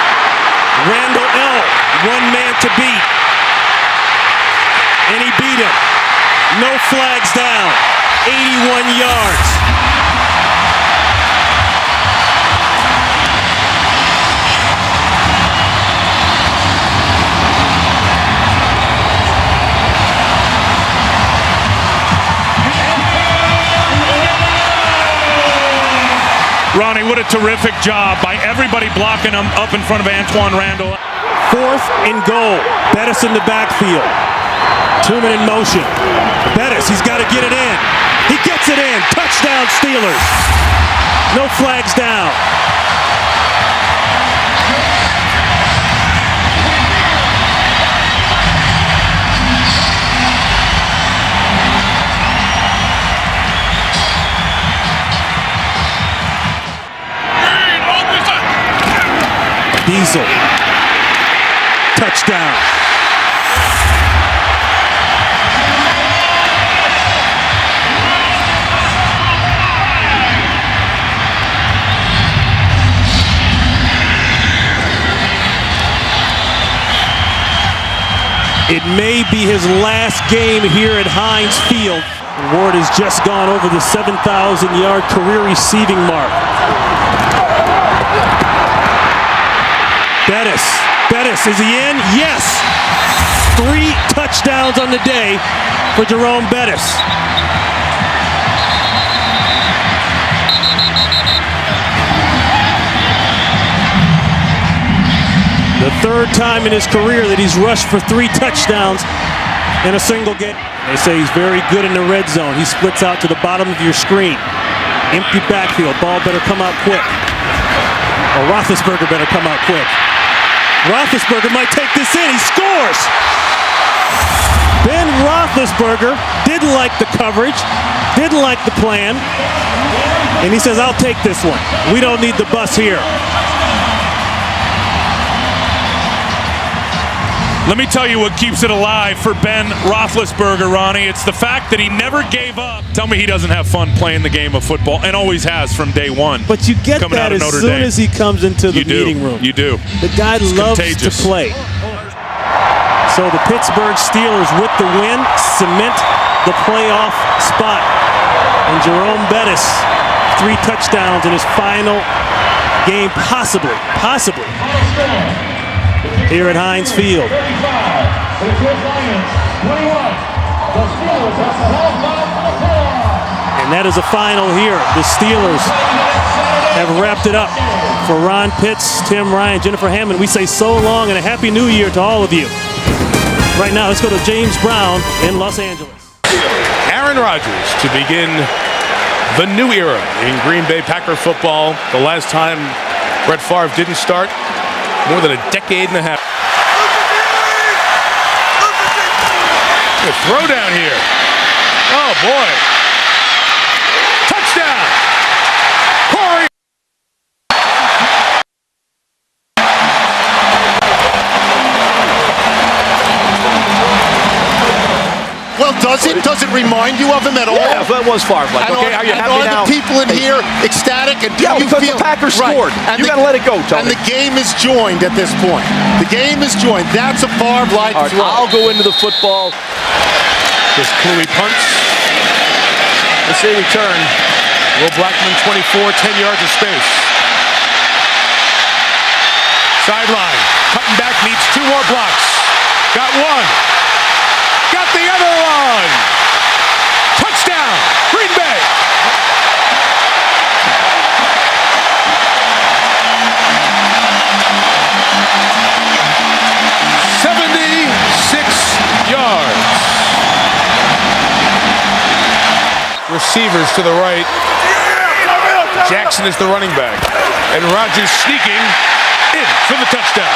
Randall L. one man to beat. And he beat him. No flags down. 81 yards. Ronnie, what a terrific job by everybody blocking him up in front of Antoine Randall. 4th and goal. Bettis in the backfield. 2-man in motion. Bettis, he's got to get it in. He gets it in. Touchdown Steelers. No flags down. Diesel. Touchdown. It may be his last game here at Heinz Field. Ward has just gone over the 7,000-yard career receiving mark. Bettis, is he in? Yes! 3 touchdowns on the day for Jerome Bettis. The 3rd time in his career that he's rushed for 3 touchdowns in a single game. They say he's very good in the red zone. He splits out to the bottom of your screen. Empty backfield. Ball better come out quick. Or Roethlisberger better come out quick. Roethlisberger might take this in. He scores! Ben Roethlisberger didn't like the coverage, didn't like the plan, and he says, I'll take this one. We don't need the bus here. Let me tell you what keeps it alive for Ben Roethlisberger, Ronnie. It's the fact that he never gave up. Tell me he doesn't have fun playing the game of football, and always has from day one. But you get that as soon as he comes into the meeting room. You do. The guy loves to play. So the Pittsburgh Steelers, with the win, cement the playoff spot. And Jerome Bettis, 3 touchdowns in his final game, possibly. Here at Heinz Field. And that is a final here. The Steelers have wrapped it up. For Ron Pitts, Tim Ryan, Jennifer Hammond, we say so long and a happy new year to all of you. Right now, let's go to James Brown in Los Angeles. Aaron Rodgers to begin the new era in Green Bay Packer football. The last time Brett Favre didn't start, more than a decade and a half. A throw down here. Oh boy. Touchdown. Corey. Well, does it remind you of him at all? Yeah, that was Favre-like. Okay, are you happy now? Are the people in here ecstatic? And do you because feel, the Packers scored. And You got to let it go, Tony. And the game is joined at this point. The game is joined. That's a Favre-like throw. I'll go into the football. This Clooney punts. Let's say return. Will Blackman 24, 10 yards of space. Sideline. Cutting back, needs 2 more blocks. Got 1. Got the other one. Touchdown, Green Bay. Yards. Receivers to the right. Jackson is the running back. And Rodgers sneaking in for the touchdown.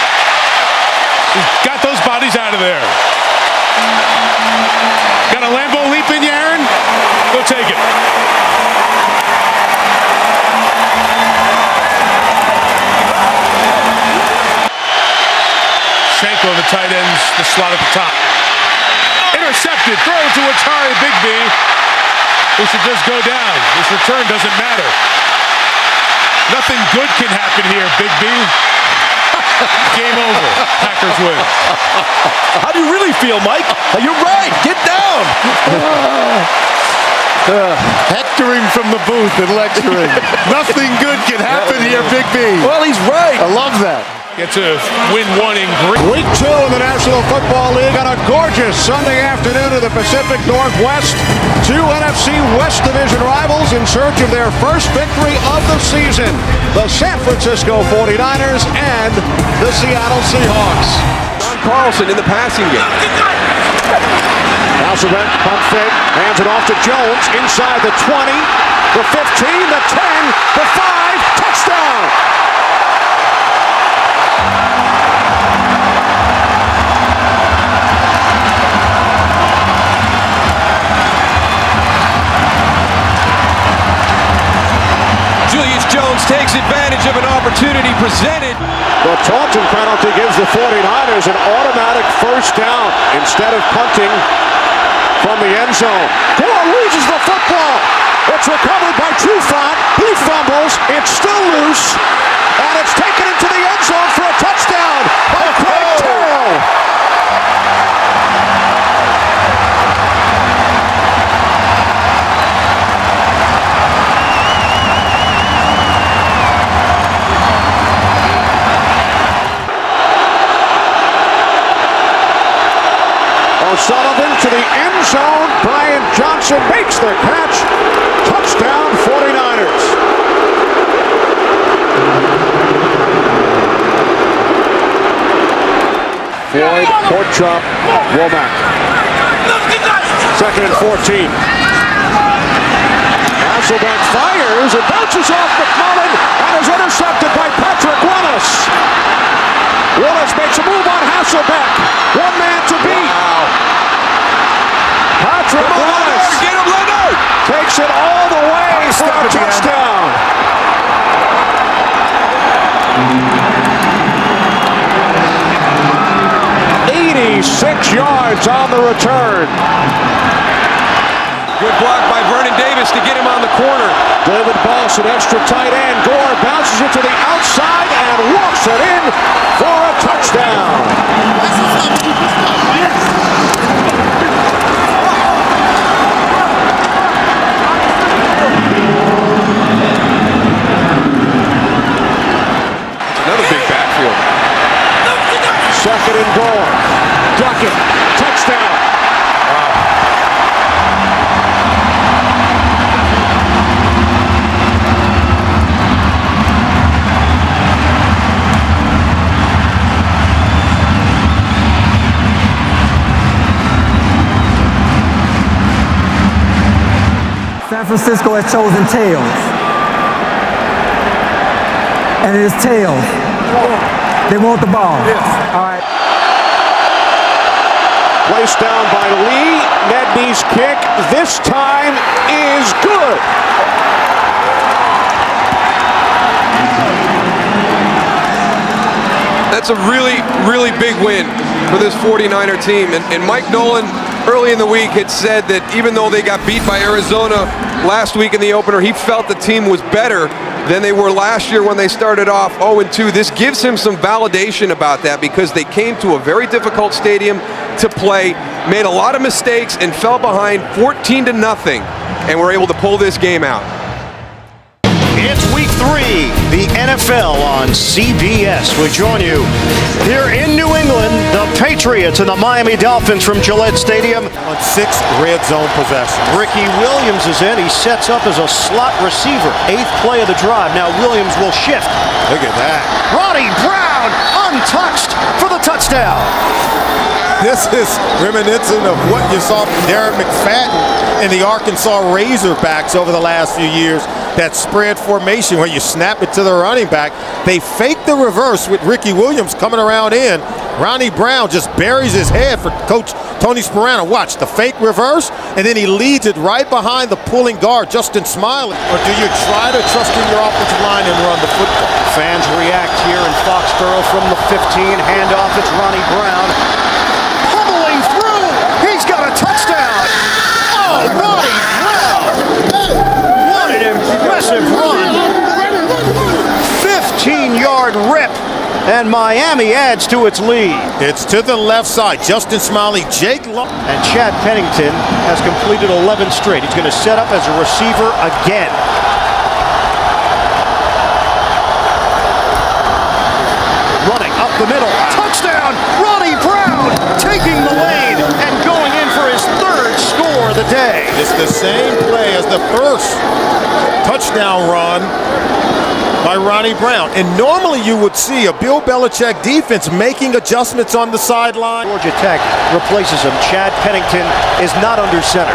He's got those bodies out of there. Got a Lambeau leap in you, Aaron? Go take it. Shanko, the tight ends, the slot at the top. Intercepted, throw to Atari Bigby. He should just go down. This return doesn't matter. Nothing good can happen here, Big B. Game over. Packers win. How do you really feel, Mike? You're right. Get down. Hectoring from the booth and lecturing. Nothing good can happen here, Big B. Well, he's right. I love that. Get to win one in green. Week 2 in the National Football League on a gorgeous Sunday afternoon in the Pacific Northwest. 2 NFC West Division rivals in search of their first victory of the season. The San Francisco 49ers and the Seattle Seahawks. John Carlson in the passing game. Hasselbeck, pump fake, hands it off to Jones, inside the 20, the 15, the 10, the 5, touchdown! Julius Jones takes advantage of an opportunity presented. The Taunton penalty gives the 49ers an automatic first down instead of punting from the end zone. Gore loses the football. It's recovered by Trufant. He fumbles. It's still loose. And it's taken into the end zone for a touchdown by Craig Terrell. O'Sullivan to the end zone. Brian Johnson makes the catch. Touchdown 49ers. Floyd, pork chop, Womack. 2nd and 14. Hasselbeck fires. It bounces off McMullen and is intercepted by Patrick Willis. Willis makes a move on Hasselbeck. One man to beat. Patrick Willis Get him, Leonard! takes it all the way for a touchdown. 86 yards on the return. Good block by Vernon Davis to get him on the corner. David Boss, an extra tight end. Gore bounces it to the outside and walks it in for a touchdown. Another big backfield. 2nd and goal. Duckett, touchdown. San Francisco has chosen tails. And it is tails. They want the ball. All right. Placed down by Lee. Nedney's kick this time is good. That's a really, really big win for this 49er team. And Mike Nolan early in the week had said that even though they got beat by Arizona last week in the opener, he felt the team was better than they were last year when they started off 0-2. This gives him some validation about that because they came to a very difficult stadium to play, made a lot of mistakes, and fell behind 14-0, and were able to pull this game out. It's week 3, the NFL on CBS. We join you here in New England, the Patriots and the Miami Dolphins from Gillette Stadium. On 6 red zone possessions. Ricky Williams is in. He sets up as a slot receiver. 8th play of the drive. Now Williams will shift. Look at that. Ronnie Brown untouched for the touchdown. This is reminiscent of what you saw from Darren McFadden in the Arkansas Razorbacks over the last few years. That spread formation where you snap it to the running back. They fake the reverse with Ricky Williams coming around in. Ronnie Brown just buries his head for Coach Tony Sparano. Watch the fake reverse, and then he leads it right behind the pulling guard, Justin Smiley. Or do you try to trust in your offensive line and run the football? Fans react here in Foxborough from the 15. Handoff, it's Ronnie Brown. Pummeling through. He's got a touchdown. Oh, Ronnie Brown. rip, and Miami adds to its lead. It's to the left side. Justin Smiley, Jake Long. And Chad Pennington has completed 11 straight. He's going to set up as a receiver again. Running up the middle. Touchdown! Ronnie Brown taking the lead and going in for his third score of the day. It's the same play as the first touchdown run by Ronnie Brown. And normally you would see a Bill Belichick defense making adjustments on the sideline. Georgia Tech replaces him. Chad Pennington is not under center.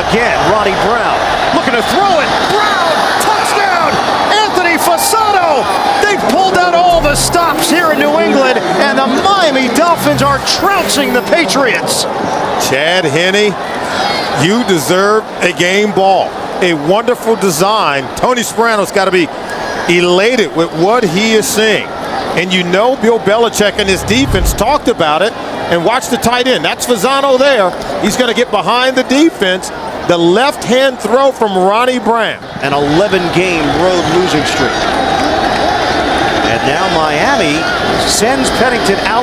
Again, Ronnie Brown looking to throw it. Brown, touchdown! Anthony Fasano! They've pulled out all the stops here in New England, and the Miami Dolphins are trouncing the Patriots. Chad Henne, you deserve a game ball. A wonderful design. Tony Sparano's got to be elated with what he is seeing. And you know Bill Belichick and his defense talked about it. And watch the tight end. That's Fasano there. He's going to get behind the defense. The left-hand throw from Ronnie Brown. An 11-game road losing streak. And now Miami sends Pennington out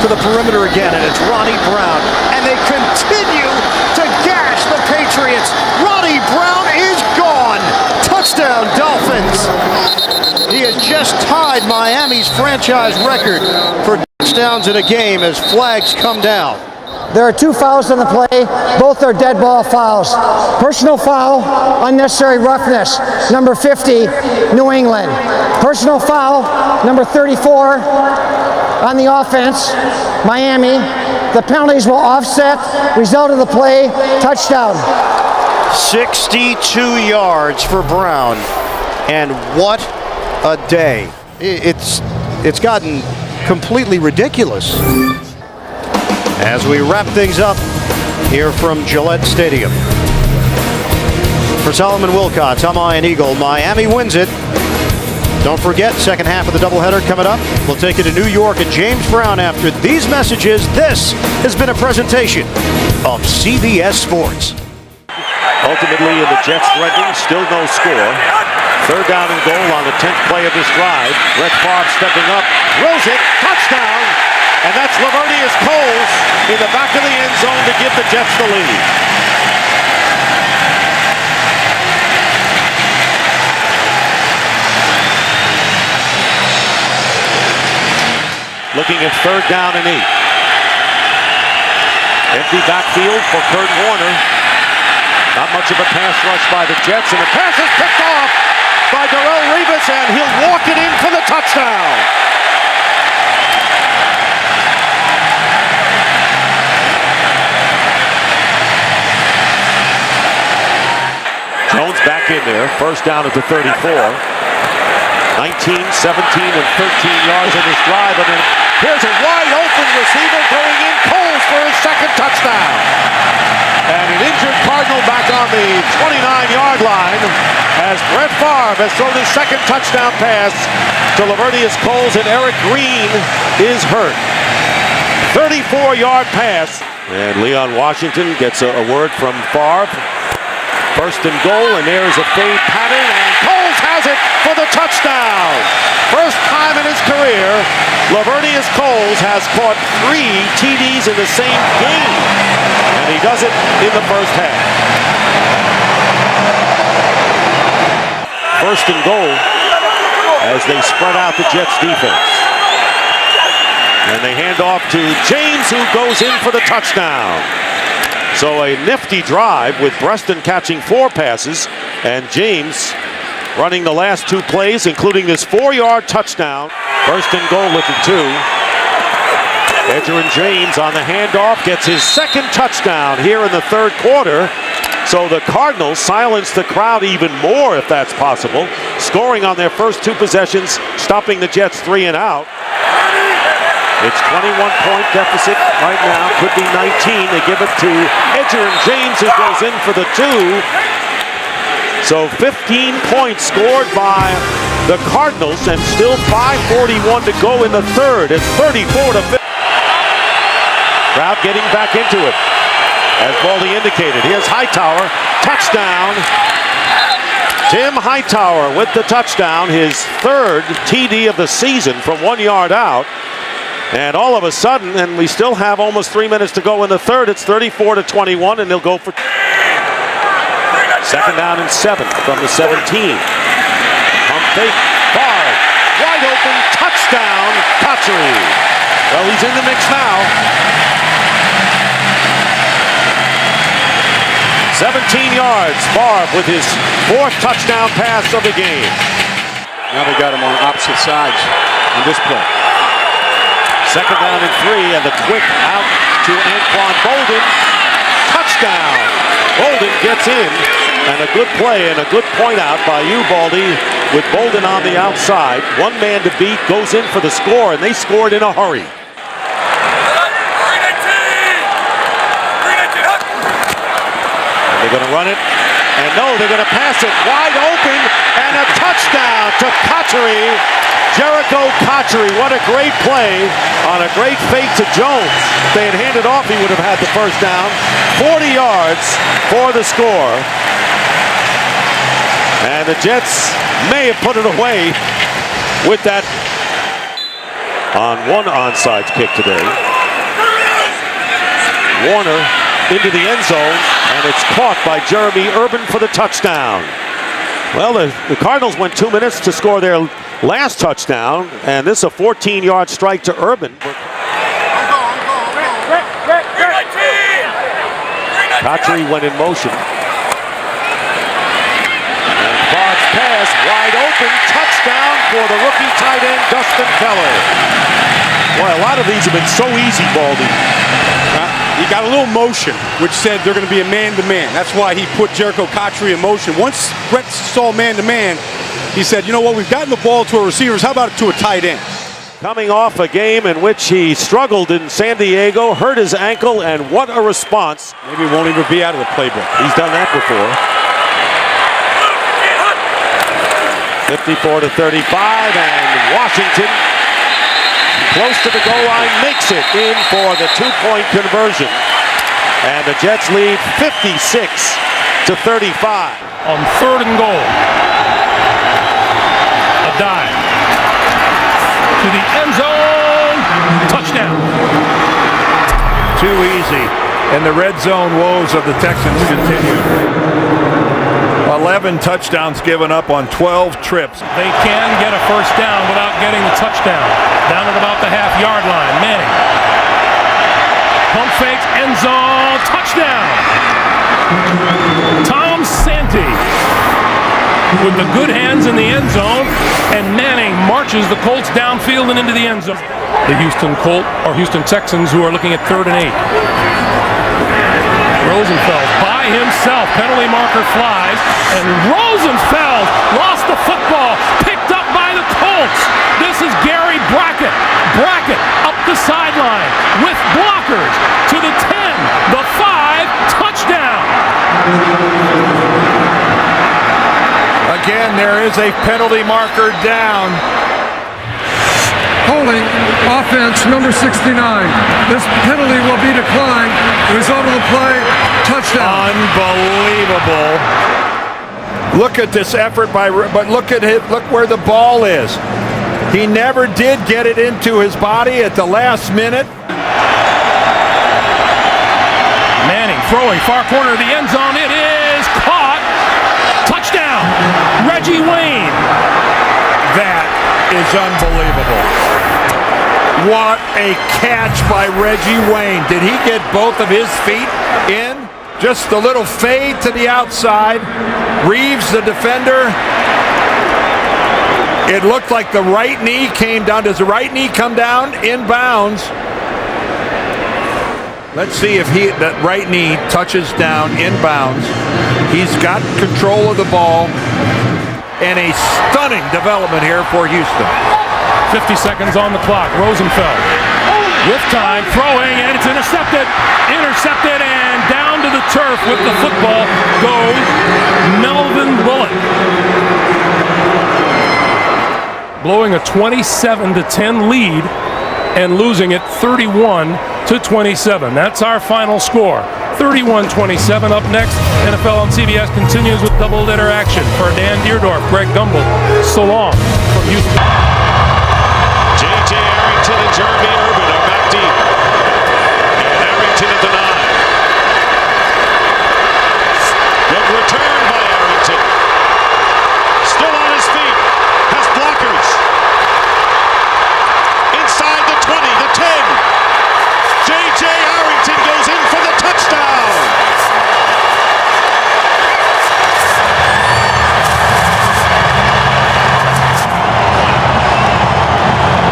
to the perimeter again, and it's Ronnie Brown. And they continue to gash the Patriots. Ronnie Brown is gone. Touchdown, Dolphins. He has just tied Miami's franchise record for touchdowns in a game as flags come down. There are 2 fouls on the play. Both are dead ball fouls. Personal foul, unnecessary roughness, number 50, New England. Personal foul, number 34, on the offense, Miami. The penalties will offset. Result of the play, touchdown. 62 yards for Brown. And what a day. It's gotten completely ridiculous. As we wrap things up here from Gillette Stadium. For Solomon Wilcots, I'm Ian Eagle. Miami wins it. Don't forget, second half of the doubleheader coming up. We'll take you to New York and James Brown after these messages. This has been a presentation of CBS Sports. Ultimately, in the Jets threatening, still no score. Third down and goal on the 10th play of this drive. Brett Favre stepping up, throws it, touchdown! And that's Lavernius Coles in the back of the end zone to give the Jets the lead. Looking at third down and 8. Empty backfield for Kurt Warner. Not much of a pass rush by the Jets, and the pass is picked off by Darrelle Revis, and he'll walk it in for the touchdown. Jones back in there, first down at the 34. 19, 17, and 13 yards in this drive, and then here's a wide open receiver going in, Coles for his second touchdown. And an injured Cardinal back on the 29-yard line as Brett Favre has thrown his second touchdown pass to Lavernius Coles, and Eric Green is hurt. 34-yard pass. And Leon Washington gets a word from Favre. First and goal, and there's a fade pattern, and Coles has it for the touchdown. First time in his career, Lavernius Coles has caught 3 TDs in the same game, and he does it in the first half. First and goal as they spread out the Jets defense. And they hand off to James, who goes in for the touchdown. So a nifty drive with Preston catching 4 passes and James running the last 2 plays, including this 4-yard touchdown. First and goal at the 2. Edgerrin James on the handoff gets his second touchdown here in the third quarter. So the Cardinals silence the crowd even more, if that's possible, scoring on their first 2 possessions, stopping the Jets 3 and out. It's 21-point deficit right now. Could be 19. They give it to Edgerrin James, who goes in for the 2. So 15 points scored by the Cardinals, and still 5:41 to go in the third. It's 34-50. Crowd getting back into it, as Baldy indicated. Here's Hightower. Touchdown to Tim Hightower with the touchdown, his third TD of the season from 1 yard out. And all of a sudden, and we still have almost 3 minutes to go in the third, it's 34-21, and they'll go for second down and 7 from the 17. Pump fake, far, wide open, touchdown, Kotchery. Well, he's in the mix now. 17 yards, Favre with his 4th touchdown pass of the game. Now they got him on opposite sides on this play. Second down and 3, and the quick out to Anquan Bolden. Touchdown! Bolden gets in, and a good play and a good point out by Ubaldi with Bolden on the outside. One man to beat, goes in for the score, and they scored in a hurry. They're going to run it, and no, they're going to pass it wide open, and a touchdown to Kotchery. Jericho Kotchery, what a great play on a great fake to Jones. If they had handed off, he would have had the first down. 40 yards for the score. And the Jets may have put it away with that on one onside kick today. Warner into the end zone, and it's caught by Jeremy Urban for the touchdown. Well, the Cardinals went 2 minutes to score their last touchdown, and this is a 14-yard strike to Urban. Kotchery went in motion. And Favre's pass, wide open, touchdown for the rookie tight end, Dustin Keller. Boy, a lot of these have been so easy, Baldy. He got a little motion, which said they're going to be a man-to-man. That's why he put Jericho Kotchery in motion. Once Brett saw man-to-man, he said, you know what, we've gotten the ball to our receivers. How about to a tight end? Coming off a game in which he struggled in San Diego, hurt his ankle, and what a response. Maybe he won't even be out of the playbook. He's done that before. 54-35, and Washington, close to the goal line, makes it in for the 2-point conversion. And the Jets lead 56-35. On 3rd and goal. A dive. To the end zone. Touchdown. Too easy. And the red zone woes of the Texans continue. 11 touchdowns given up on 12 trips. They can get a first down without getting the touchdown. Down at about the half-yard line. Manning. Pump fake, end zone, touchdown. Tom Santee with the good hands in the end zone, and Manning marches the Colts downfield and into the end zone. The Houston Texans, who are looking at 3rd and 8. Rosenfeld by himself, penalty marker flies, and Rosenfeld lost the football, picked up by the Colts. This is Gary Brackett. Brackett up the sideline with blockers to the 10, the 5, touchdown. Again, there is a penalty marker down. Holding offense number 69. This penalty will be declined. The result of the play, touchdown. Unbelievable. Look at this effort but look at it. Look where the ball is. He never did get it into his body at the last minute. Manning throwing far corner of the end zone. It is caught. Touchdown. Reggie Wayne. That is unbelievable. What a catch by Reggie Wayne. Did he get both of his feet in? Just a little fade to the outside. Reeves, the defender. It looked like the right knee came down. Does the right knee come down inbounds? Let's see if that right knee touches down inbounds. He's got control of the ball. And a stunning development here for Houston. 50 seconds on the clock. Rosenfeld with time, throwing, and it's intercepted. Intercepted, and down to the turf with the football goes Melvin Bullock. Blowing a 27-10 lead and losing it 31-27. That's our final score. 31-27 up next. NFL on CBS continues with double interaction for Dan Deerdorf, Greg Gumbel. So long from Houston. J.J. Arrington and Jeremy Urban are back deep. And Arrington at the 9. Good return by Arrington. Still on his feet. Has blockers. Inside the 20, the 10. J.J. Arrington goes in for the touchdown.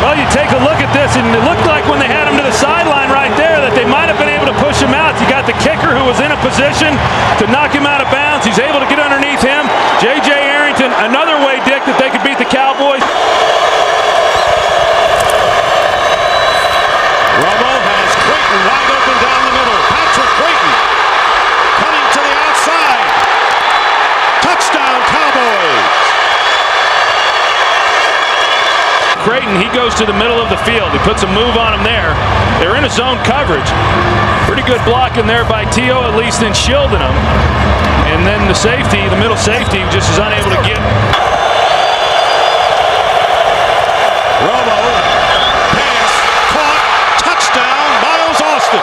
Well, you take a look at this, and it looked like when they had him to the sideline right there that they might have been able to push him out. You got the kicker who was in a position to knock him out of bounds. He's able to get underneath him. J.J. Arrington, another way, Dick, that they could beat the Cowboys. Romo has Creighton wide open down the middle. Patrick Creighton cutting to the outside. Touchdown, Cowboys. Creighton, he goes to the middle of the field. He puts a move on him there. They're in a zone coverage. Pretty good blocking there by T.O., at least, in shielding him. And then the safety, the middle safety, just is unable to get. Romo, pass, caught, touchdown, Miles Austin.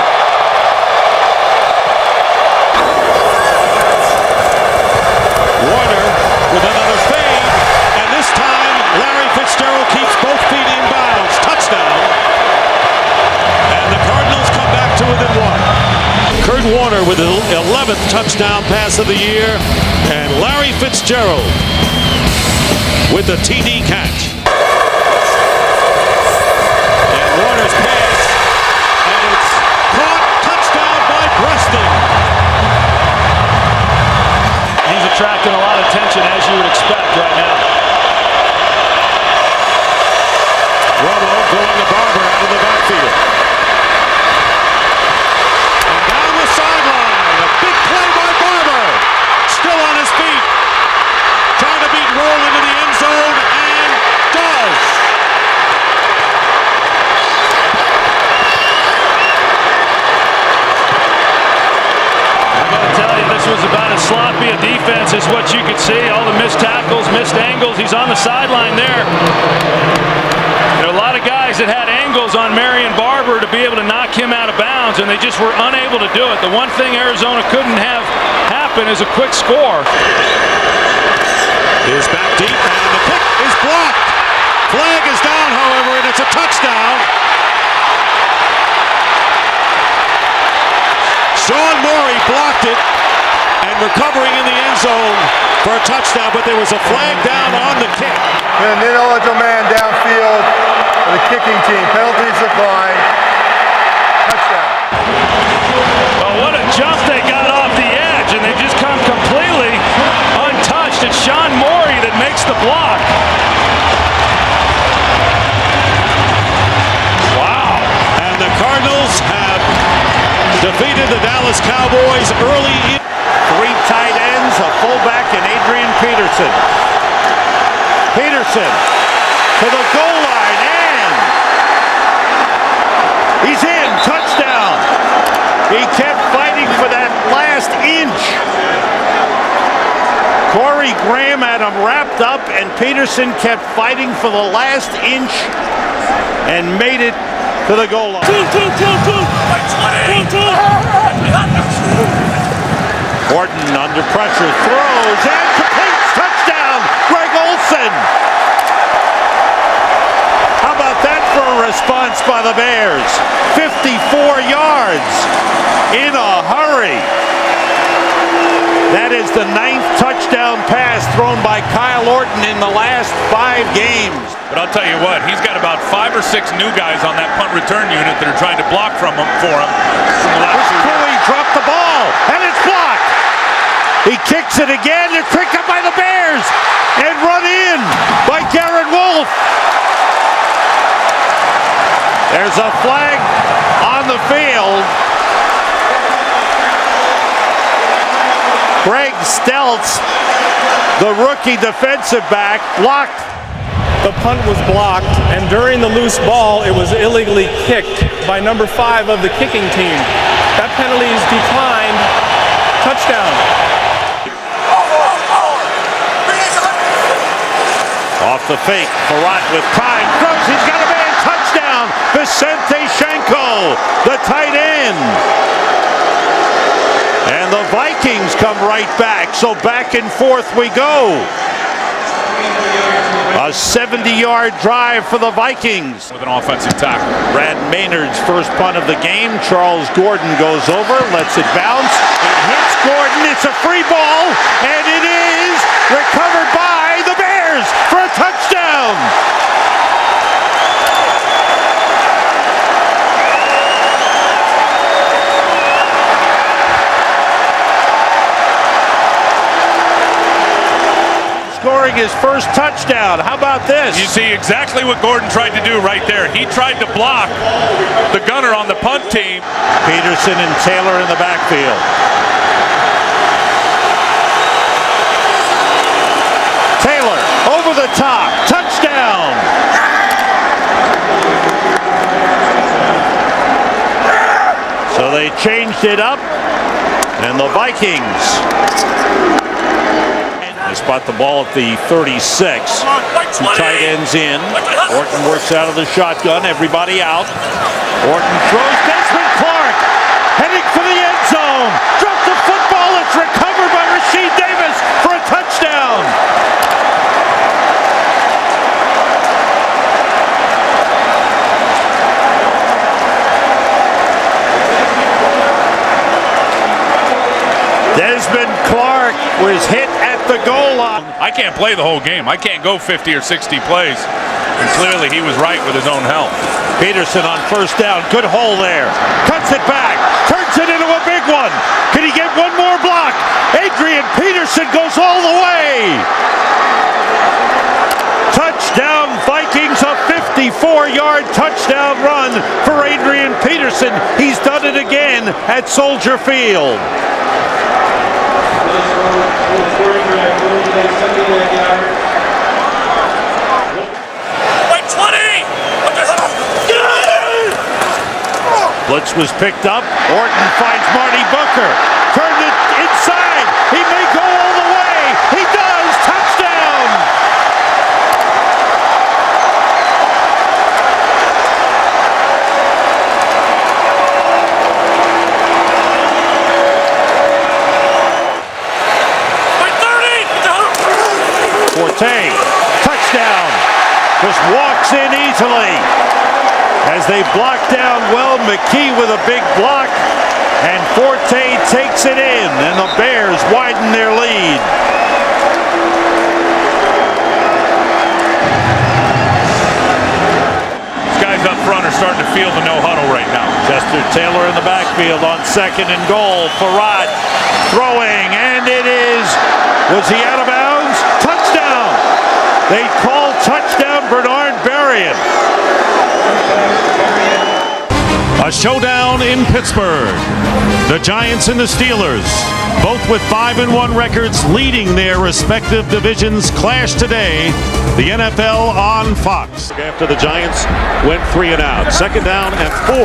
Warner with another fade, and this time Larry Fitzgerald keeps both feet in bounds. Touchdown. And the Cardinals come back to within 1. Kurt Warner with the 11th touchdown pass of the year, and Larry Fitzgerald with the TD catch. And Warner's pass, and it's caught, touchdown by Preston. He's attracting a lot of attention, as you would expect right now. Romo going to Barber out of the backfield. And down the sideline, a big play by Barber. Still on his feet. Trying to beat Roll into the end zone, and does. I gotta tell you, this was about as sloppy a defense as what you could see. All the missed tackles, missed angles. He's on the sideline there. There are a lot of guys that had angles on Marion Barber to be able to knock him out of bounds, and they just were unable to do it. The one thing Arizona couldn't have happen is a quick score. Is back deep, and the kick is blocked. Flag is down, however, and it's a touchdown. Sean Morey blocked it, and recovering in the end zone for a touchdown, but there was a flag down on the kick. And an ineligible man downfield for the kicking team. Penalties decline. Touchdown. Well, what a jump they got off the edge, and they just come completely untouched. It's Sean Morey that makes the block. Wow. And the Cardinals have defeated the Dallas Cowboys early in. 3 tight ends, a fullback, and Adrian Peterson. Peterson to the goal line, and he's in. Touchdown. He kept fighting for that last inch. Corey Graham had him wrapped up, and Peterson kept fighting for the last inch and made it to the goal line. Horton under pressure, throws, and completes. Touchdown, Greg Olsen. How about that for a response by the Bears? 54 yards in a hurry. That is the 9th touchdown pass thrown by Kyle Orton in the last 5 games. But I'll tell you what, he's got about 5 or 6 new guys on that punt return unit that are trying to block for him. Cooley dropped the ball, and it's blocked. He kicks it again. They're picked up by the Bears and run in by Garrett Wolf. There's a flag on the field. Greg Stelz, the rookie defensive back, blocked. The punt was blocked, and during the loose ball, it was illegally kicked by number 5 of the kicking team. That penalty is declined. behind. Touchdown. Off the fake, Farad with time, throws, he's got a man, touchdown, Vicente Shenko, the tight end. And the Vikings come right back, so back and forth we go. A 70-yard drive for the Vikings. With an offensive tackle. Brad Maynard's first punt of the game. Charles Gordon goes over, lets it bounce. It hits Gordon, it's a free ball, and it is recovered by the Bears for a touchdown. Scoring his first touchdown. How about this? You see exactly what Gordon tried to do right there. He tried to block the gunner on the punt team. Peterson and Taylor in the backfield. Taylor over the top. Touchdown. So they changed it up, and the Vikings, they spot the ball at the 36. Two tight ends in. Orton works out of the shotgun. Everybody out. Orton throws. Desmond Clark heading for the end zone. Dropped the football. It's recovered by Rasheed Davis for a touchdown. Desmond Clark was hit at the goal line. I can't play the whole game. I can't go 50 or 60 plays. And clearly he was right with his own health. Peterson on first down. Good hole there. Cuts it back. Turns it into a big one. Can he get one more block? Adrian Peterson goes all the way. Touchdown Vikings, a 54-yard touchdown run for Adrian Peterson. He's done it again at Soldier Field. Blitz was picked up. Orton finds Marty Booker. Turned it inside. He may go all the way. He does. Touchdown. Forte, touchdown, just walks in easily as they block down McKee with a big block, and Forte takes it in, and the Bears widen their lead. These guys up front are starting to feel the no huddle right now. Chester Taylor in the backfield on second and goal. Farad throwing, and it is, was he out of bounds? Touchdown! They call touchdown Bernard Berrien. A showdown in Pittsburgh. The Giants and the Steelers, both with 5-1 records leading their respective divisions, clash today. The NFL on Fox. After the Giants went 3 and out. Second down and 4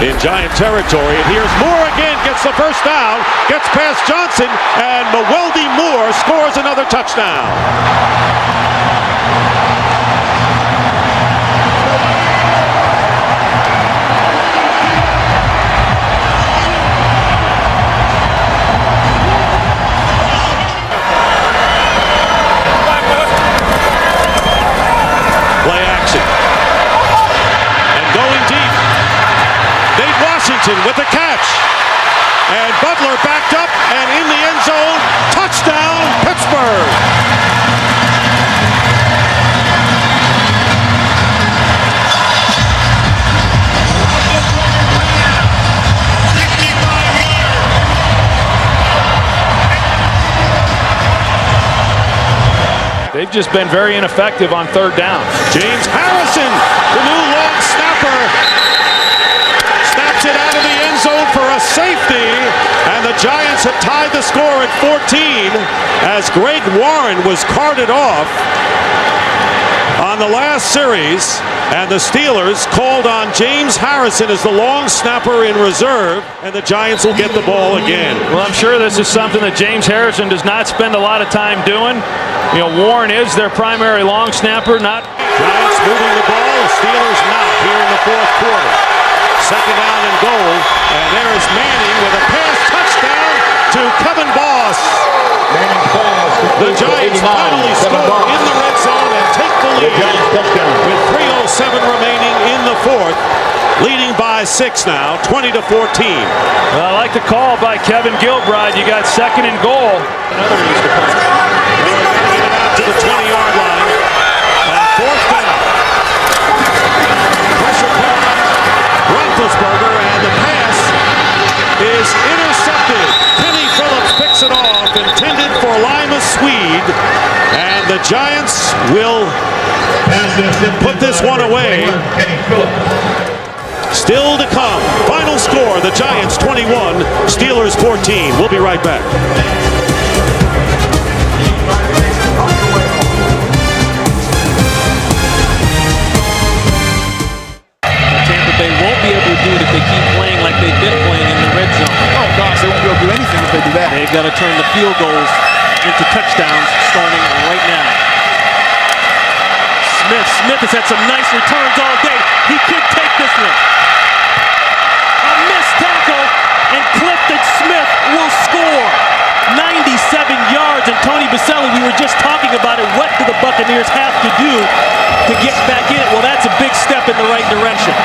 in Giant territory. And here's Moore again, gets the first down, gets past Johnson, and Mewelde Moore scores another touchdown. With the catch, and Butler backed up and in the end zone. Touchdown Pittsburgh. They've just been very ineffective on third down. James Harrison, the new long snapper, snaps it out of the end zone for a safety, and the Giants have tied the score at 14 as Greg Warren was carted off on on the last series, and the Steelers called on James Harrison as the long snapper in reserve, and the Giants will get the ball again. Well, I'm sure this is something that James Harrison does not spend a lot of time doing. You know, Warren is their primary long snapper, not... Giants moving the ball, the Steelers not here in the fourth quarter. Second down and goal, and there's Manning with a pass touchdown to Kevin Boss. The Giants finally score in the red zone and take the lead with 3:07 remaining in the fourth, leading by 6 now, 20-14. Well, I like the call by Kevin Gilbride. You got second and goal. Another Easter punt. Out to the 20-yard line. And fourth down. Pressure put on Roethlisberger, and the pass is intercepted. Kenny Phillips picks it off, intended for Lima Swede, and the Giants will put this one away. Still to come. Final score, the Giants 21, Steelers 14. We'll be right back. Tampa Bay won't be able to do it if they keep playing like they've been playing in the red zone. Oh, gosh, they won't be able to do anything if they do that. They've got to turn the field goals into touchdowns starting right now. Smith has had some nice returns all day. He could take this one. A missed tackle, and Clifton Smith will score. 97 yards, and Tony Baselli, we were just talking about it. What do the Buccaneers have to do to get back in it? Well, that's a big step in the right direction.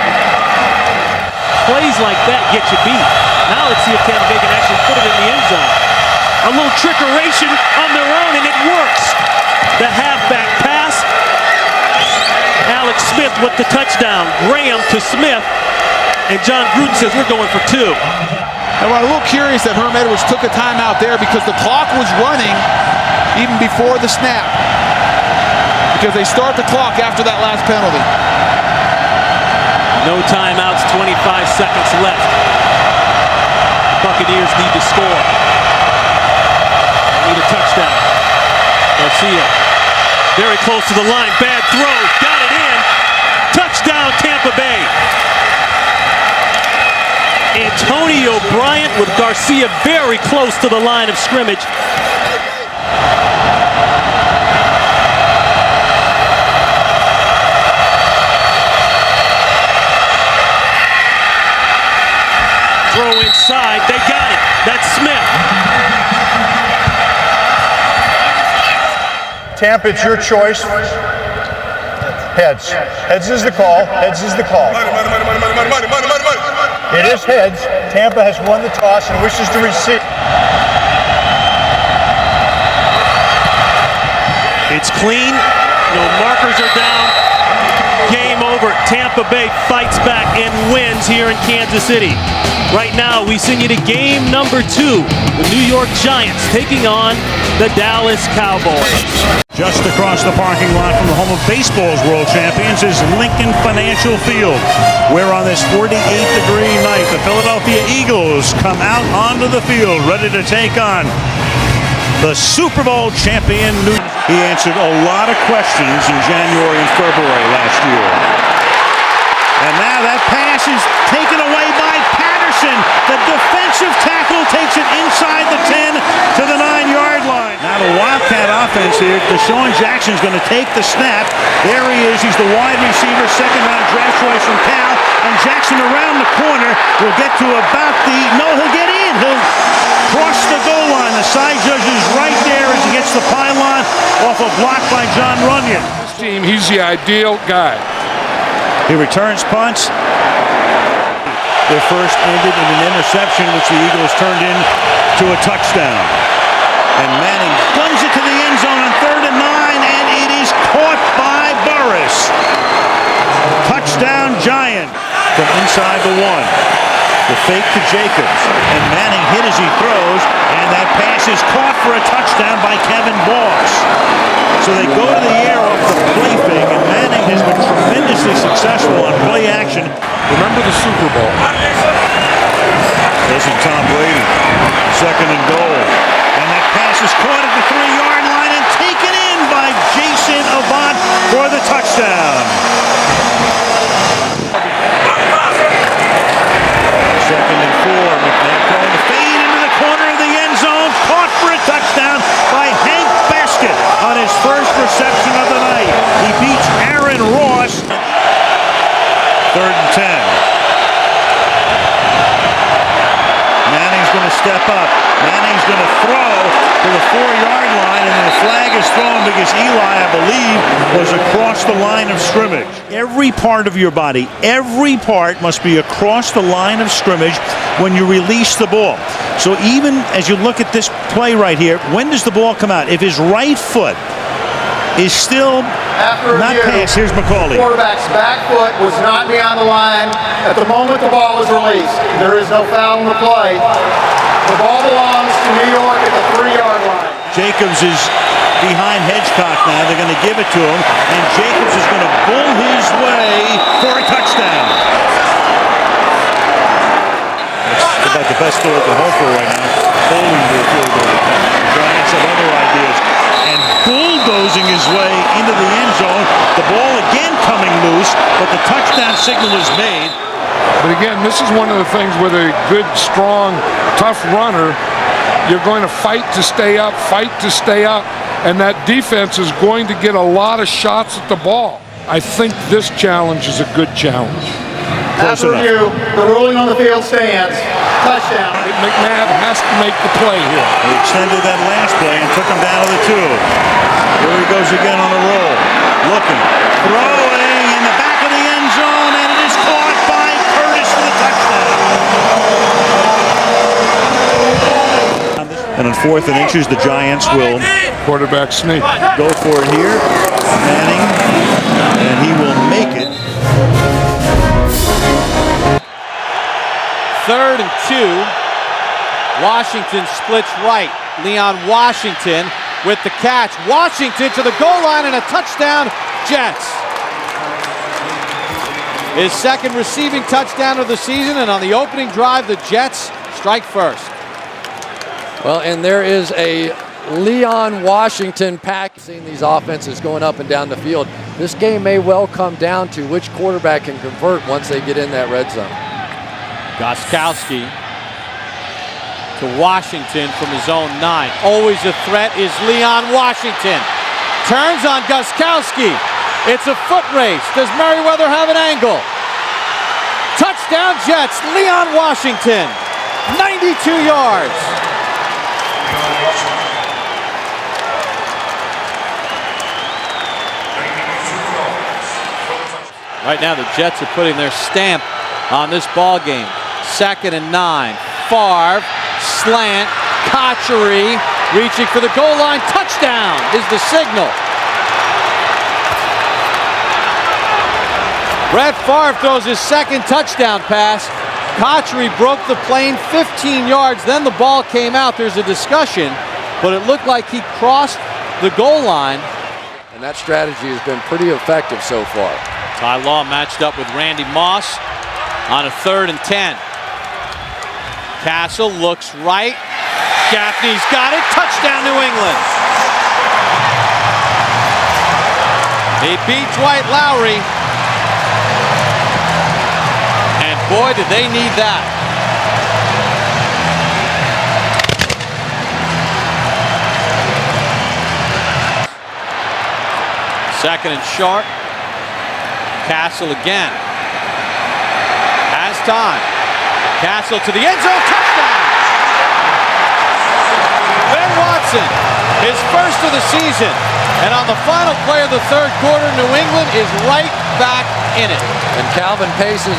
Plays like that get you beat. Now let's see if Tampa Bay can actually put it in the end zone. A little trickeration on their own, and it works. The halfback pass. Alex Smith with the touchdown. Graham to Smith. And John Gruden says we're going for 2. And I'm a little curious that Herm Edwards took a timeout there because the clock was running even before the snap. Because they start the clock after that last penalty. No timeouts, 25 seconds left. Buccaneers need to score. Need a touchdown. Garcia, very close to the line. Bad throw, got it in. Touchdown, Tampa Bay. Antonio Bryant with Garcia very close to the line of scrimmage. Throw inside, they got it. That's Smith. Tampa, it's your choice. Heads. Heads is the call. Heads is the call. It is heads. Tampa has won the toss and wishes to receive. It's clean. No markers are down. Game over. Tampa Bay fights back and wins here in Kansas City. Right now, we send you to game number 2. The New York Giants taking on the Dallas Cowboys. Just across the parking lot from the home of baseball's world champions is Lincoln Financial Field, where on this 48-degree night, the Philadelphia Eagles come out onto the field ready to take on the Super Bowl champion. He answered a lot of questions in January and February last year. And now that pass is taken away by Patterson. The defensive tackle takes it inside the 10 to the 9-yard line. Now the Wildcat offense here. Deshaun Jackson's going to take the snap. There he is. He's the wide receiver, second-round draft choice from Cal. And Jackson around the corner will get to about the... No, he'll get in. He'll cross the goal line. The side judge is right there as he gets the pylon off a block by John Runyon. This team, he's the ideal guy. He returns punts. Their first ended in an interception, which the Eagles turned into a touchdown. And Manning guns it to the end zone on 3rd and 9, and it is caught by Burris. Touchdown Giant from inside the 1. The fake to Jacobs, and Manning hit as he throws, and that pass is caught for a touchdown by Kevin Boss. So they go to the air off the play fake, and Manning has been tremendously successful on play action. Remember the Super Bowl. This is Tom Brady, second and goal. And that pass is caught at the 3-yard line and taken in by Jason Avant for the touchdown. reception of the night. He beats Aaron Ross. 3rd and 10. Manning's going to step up. Manning's going to throw to the 4-yard line, and then the flag is thrown because Eli, I believe, was across the line of scrimmage. Every part of your body, every part must be across the line of scrimmage when you release the ball. So even as you look at this play right here, when does the ball come out? If his right foot is still not passed, here's McCauley. The quarterback's back foot was not beyond the line at the moment the ball was released. There is no foul in the play. The ball belongs to New York at the 3-yard line. Jacobs is behind Hedgecock now. They're going to give it to him, and Jacobs is going to bull his way for a touchdown. That's about the best throw at the hole for right now. Bowling to a field goal. The Giants have other ideas. And bulldozing his way into the end zone. The ball again coming loose, but the touchdown signal is made. But again, this is one of the things with a good, strong, tough runner. You're going to fight to stay up, and that defense is going to get a lot of shots at the ball. I think this challenge is a good challenge. After review, the ruling on the field stands. Touchdown. McNabb has to make the play here. He extended that last play and took him down to the 2. Here he goes again on a roll. Looking, throwing in the back of the end zone, and it is caught by Curtis for the touchdown. And on 4th and inches, the Giants will quarterback sneak. Go for it here. Manning, and he will make it. 3rd and 2. Washington splits right. Leon Washington with the catch. Washington to the goal line and a touchdown, Jets. His 2nd receiving touchdown of the season, and on the opening drive, the Jets strike first. Well, and there is a Leon Washington pack. Seeing these offenses going up and down the field, this game may well come down to which quarterback can convert once they get in that red zone. Gostkowski to Washington from his own 9. Always a threat is Leon Washington. Turns on Gostkowski. It's a foot race. Does Merriweather have an angle? Touchdown Jets. Leon Washington. 92 yards. Right now the Jets are putting their stamp on this ball game. 2nd and 9. Favre, slant, Cotchery, reaching for the goal line. Touchdown is the signal. Brett Favre throws his 2nd touchdown pass. Cotchery broke the plane 15 yards. Then the ball came out. There's a discussion, but it looked like he crossed the goal line. And that strategy has been pretty effective so far. Ty Law matched up with Randy Moss on a 3rd and 10. Castle looks right. Gaffney's got it. Touchdown, New England. He beat Dwight Lowry. And boy, did they need that. Second and short. Castle again. Has time. Castle to the end zone. Touchdown! Ben Watson, his first of the season. And on the final play of the 3rd quarter, New England is right back in it. And Calvin Pace's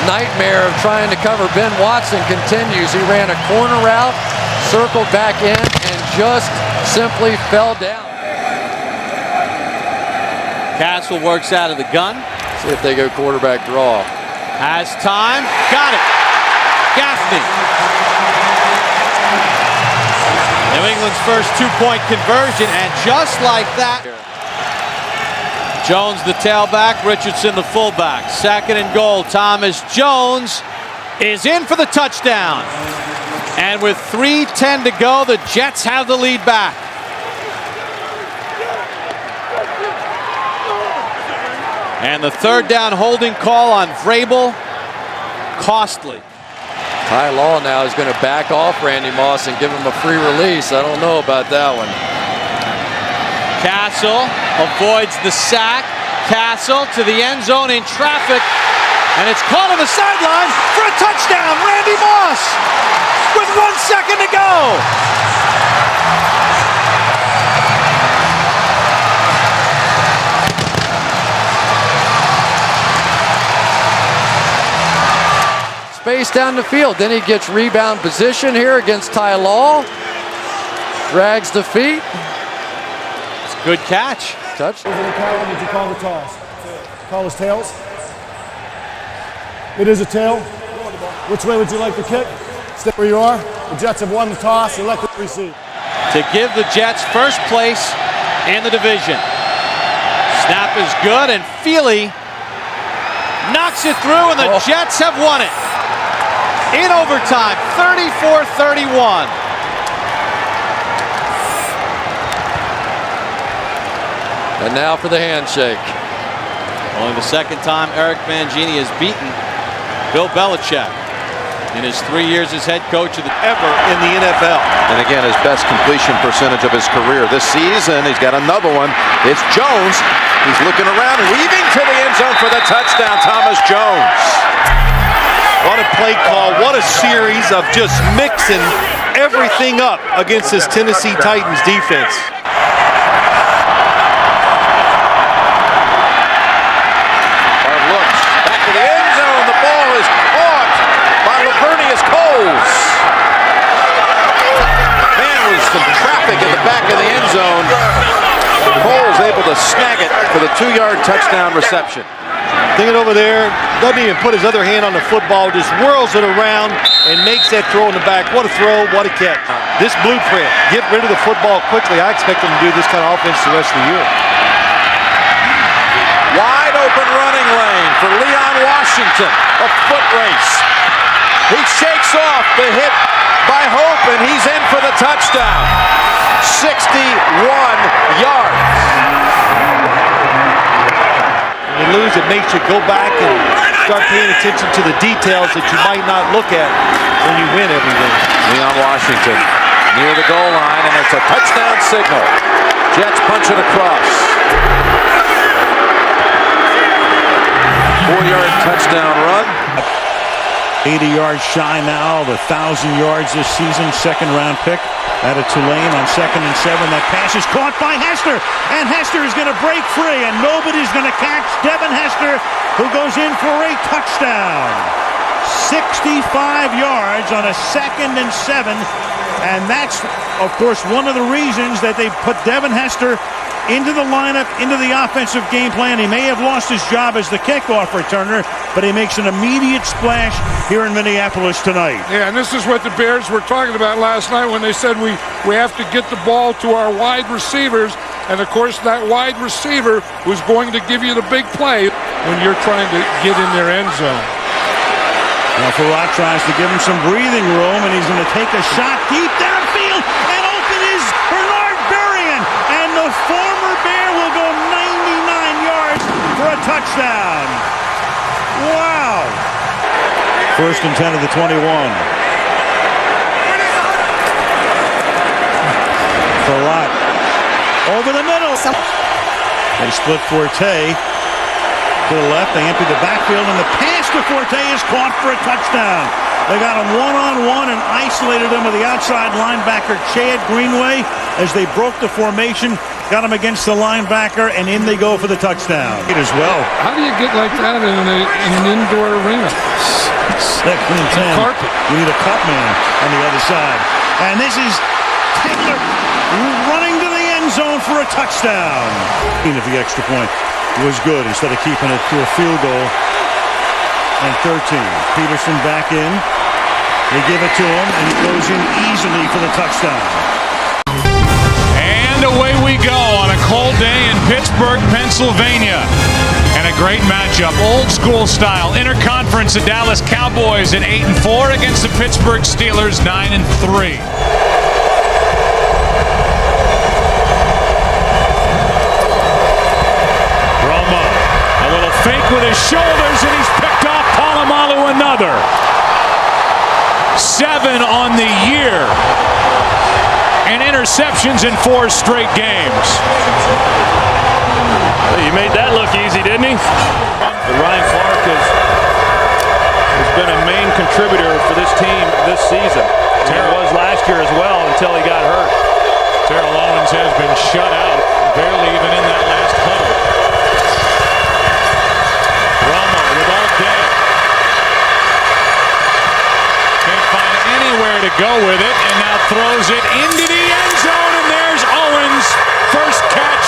nightmare of trying to cover Ben Watson continues. He ran a corner route, circled back in, and just simply fell down. Castle works out of the gun. See if they go quarterback draw. Has time. Got it. Gaffney. New England's first 2-point conversion, and just like that. Jones the tailback, Richardson the fullback. 2nd and goal. Thomas Jones is in for the touchdown. And with 3:10 to go, the Jets have the lead back. And the 3rd down holding call on Vrabel, costly. Ty Law now is going to back off Randy Moss and give him a free release. I don't know about that one. Castle avoids the sack. Castle to the end zone in traffic, and it's caught on the sideline for a touchdown. Randy Moss with 1 second to go. Space down the field. Then he gets rebound position here against Ty Law. Drags the feet. It's a good catch. Touch. Did you call the toss? Call us tails? It is a tail. Which way would you like to kick? Stay where you are. The Jets have won the toss. Elect to receive. To give the Jets first place in the division. Snap is good, and Feely knocks it through, and the Jets have won it. In overtime, 34-31. And now for the handshake. Only the second time Eric Mangini has beaten Bill Belichick in his 3 years as head coach ever in the NFL. And again, his best completion percentage of his career this season. He's got another one. It's Jones. He's looking around, weaving to the end zone for the touchdown. Thomas Jones. What a play call. What a series of just mixing everything up against this Tennessee Titans defense. Traffic in the back of the end zone. Cole's able to snag it for the 2-yard touchdown reception. Thinking over there, doesn't even put his other hand on the football, just whirls it around and makes that throw in the back. What a throw, what a catch. This blueprint, get rid of the football quickly. I expect him to do this kind of offense the rest of the year. Wide open running lane for Leon Washington. A foot race. He shakes off the hit by Hope, and he's in for the touchdown. 61 yards. When you lose, it makes you go back and start paying attention to the details that you might not look at when you win everything. Leon Washington near the goal line, and it's a touchdown signal. Jets punch it across. 4-yard touchdown run. 80 yards shy now of 1,000 yards this season. Second-round pick out of Tulane on 2nd and 7. That pass is caught by Hester, and Hester is going to break free, and nobody's going to catch Devin Hester, who goes in for a touchdown. 65 yards on a 2nd and 7, and that's, of course, one of the reasons that they put Devin Hester into the lineup, into the offensive game plan. He may have lost his job as the kickoff returner, but he makes an immediate splash here in Minneapolis tonight. Yeah, and this is what the Bears were talking about last night when they said we have to get the ball to our wide receivers, and of course that wide receiver was going to give you the big play when you're trying to get in their end zone. Now Farad tries to give him some breathing room, and he's going to take a shot deep downfield, and open is Bernard Berrien, and the former Bear will go 99 yards for a touchdown. Wow. 1st and 10 of the 21. Farad over the middle. They split Forte to the left. They empty the backfield, and the pass to Forte is caught for a touchdown. They got him one-on-one and isolated him with the outside linebacker, Chad Greenway, as they broke the formation, got him against the linebacker, and in they go for the touchdown. It as well. How do you get like that in an indoor arena? 2nd and 10. Carpet. We need a cut man on the other side. And this is Taylor running to the end zone for a touchdown. If the extra point was good instead of keeping it to a field goal. And 13. Peterson back in. They give it to him, and he goes in easily for the touchdown. And away we go on a cold day in Pittsburgh, Pennsylvania. And a great matchup, old school style. Interconference, the Dallas Cowboys at 8-4 against the Pittsburgh Steelers 9-3. Romo, a little fake with his shoulders, and he's picked off. Polamalu another. 7 on the year. and interceptions in 4 straight games. He made that look easy, didn't he? But Ryan Clark has been a main contributor for this team this season. He was last year as well until he got hurt. Terrell Owens has been shut out, barely even in that last huddle. Romo with all day. Can't find anywhere to go with it, and now throws it into the end zone, and there's Owens. First catch,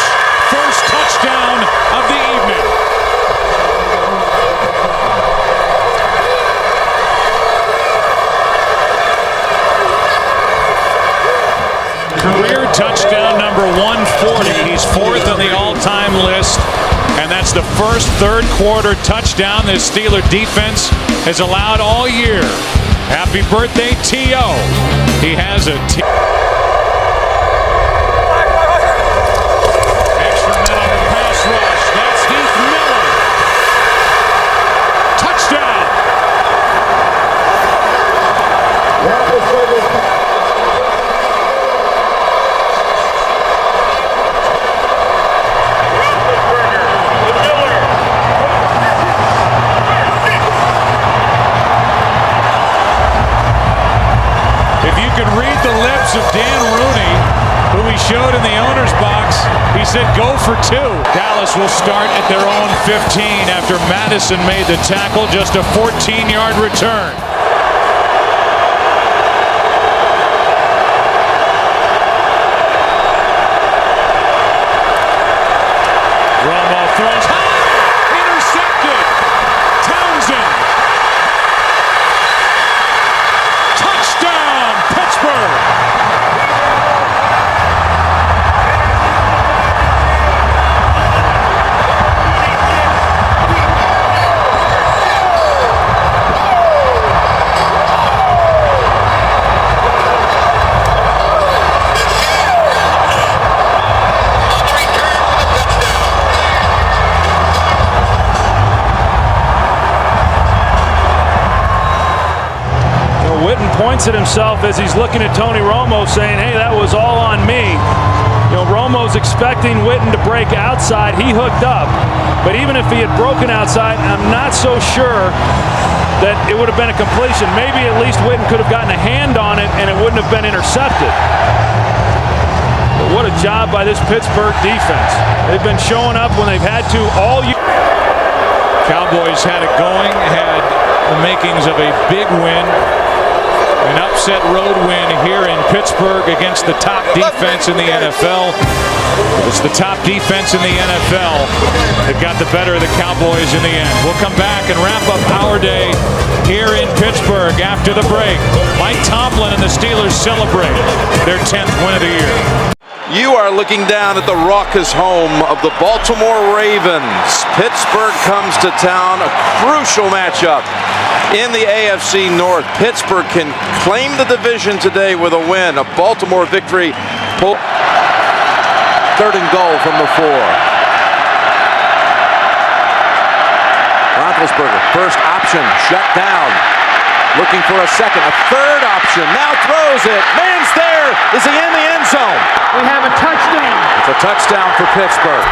first touchdown of the evening. Career touchdown number 140. He's 4th on the all-time list. And that's the first third-quarter touchdown this Steeler defense has allowed all year. Happy birthday, T.O. He has a extra men on the pass rush. That's Heath Miller. Touchdown. The lips of Dan Rooney, who he showed in the owner's box. He said, go for 2. Dallas will start at their own 15 after Madison made the tackle. Just a 14-yard return. Romo throws high, intercepted. Townsend. Touchdown, Pittsburgh. Points at himself as he's looking at Tony Romo saying, hey, that was all on me. You know, Romo's expecting Witten to break outside. He hooked up. But even if he had broken outside, I'm not so sure that it would have been a completion. Maybe at least Witten could have gotten a hand on it and it wouldn't have been intercepted. But what a job by this Pittsburgh defense. They've been showing up when they've had to all year. Cowboys had it going, had the makings of a big win. An upset road win here in Pittsburgh against the top defense in the NFL. It's the top defense in the NFL that got the better of the Cowboys in the end. We'll come back and wrap up our day here in Pittsburgh after the break. Mike Tomlin and the Steelers celebrate their 10th win of the year. You are looking down at the raucous home of the Baltimore Ravens. Pittsburgh comes to town, a crucial matchup in the AFC North. Pittsburgh can claim the division today with a win. A Baltimore victory. 3rd and goal from the 4. Roethlisberger, first option, shut down. Looking for a second, a 3rd option, now throws it. Man's there. Is he in the end zone? We have a touchdown. It's a touchdown for Pittsburgh.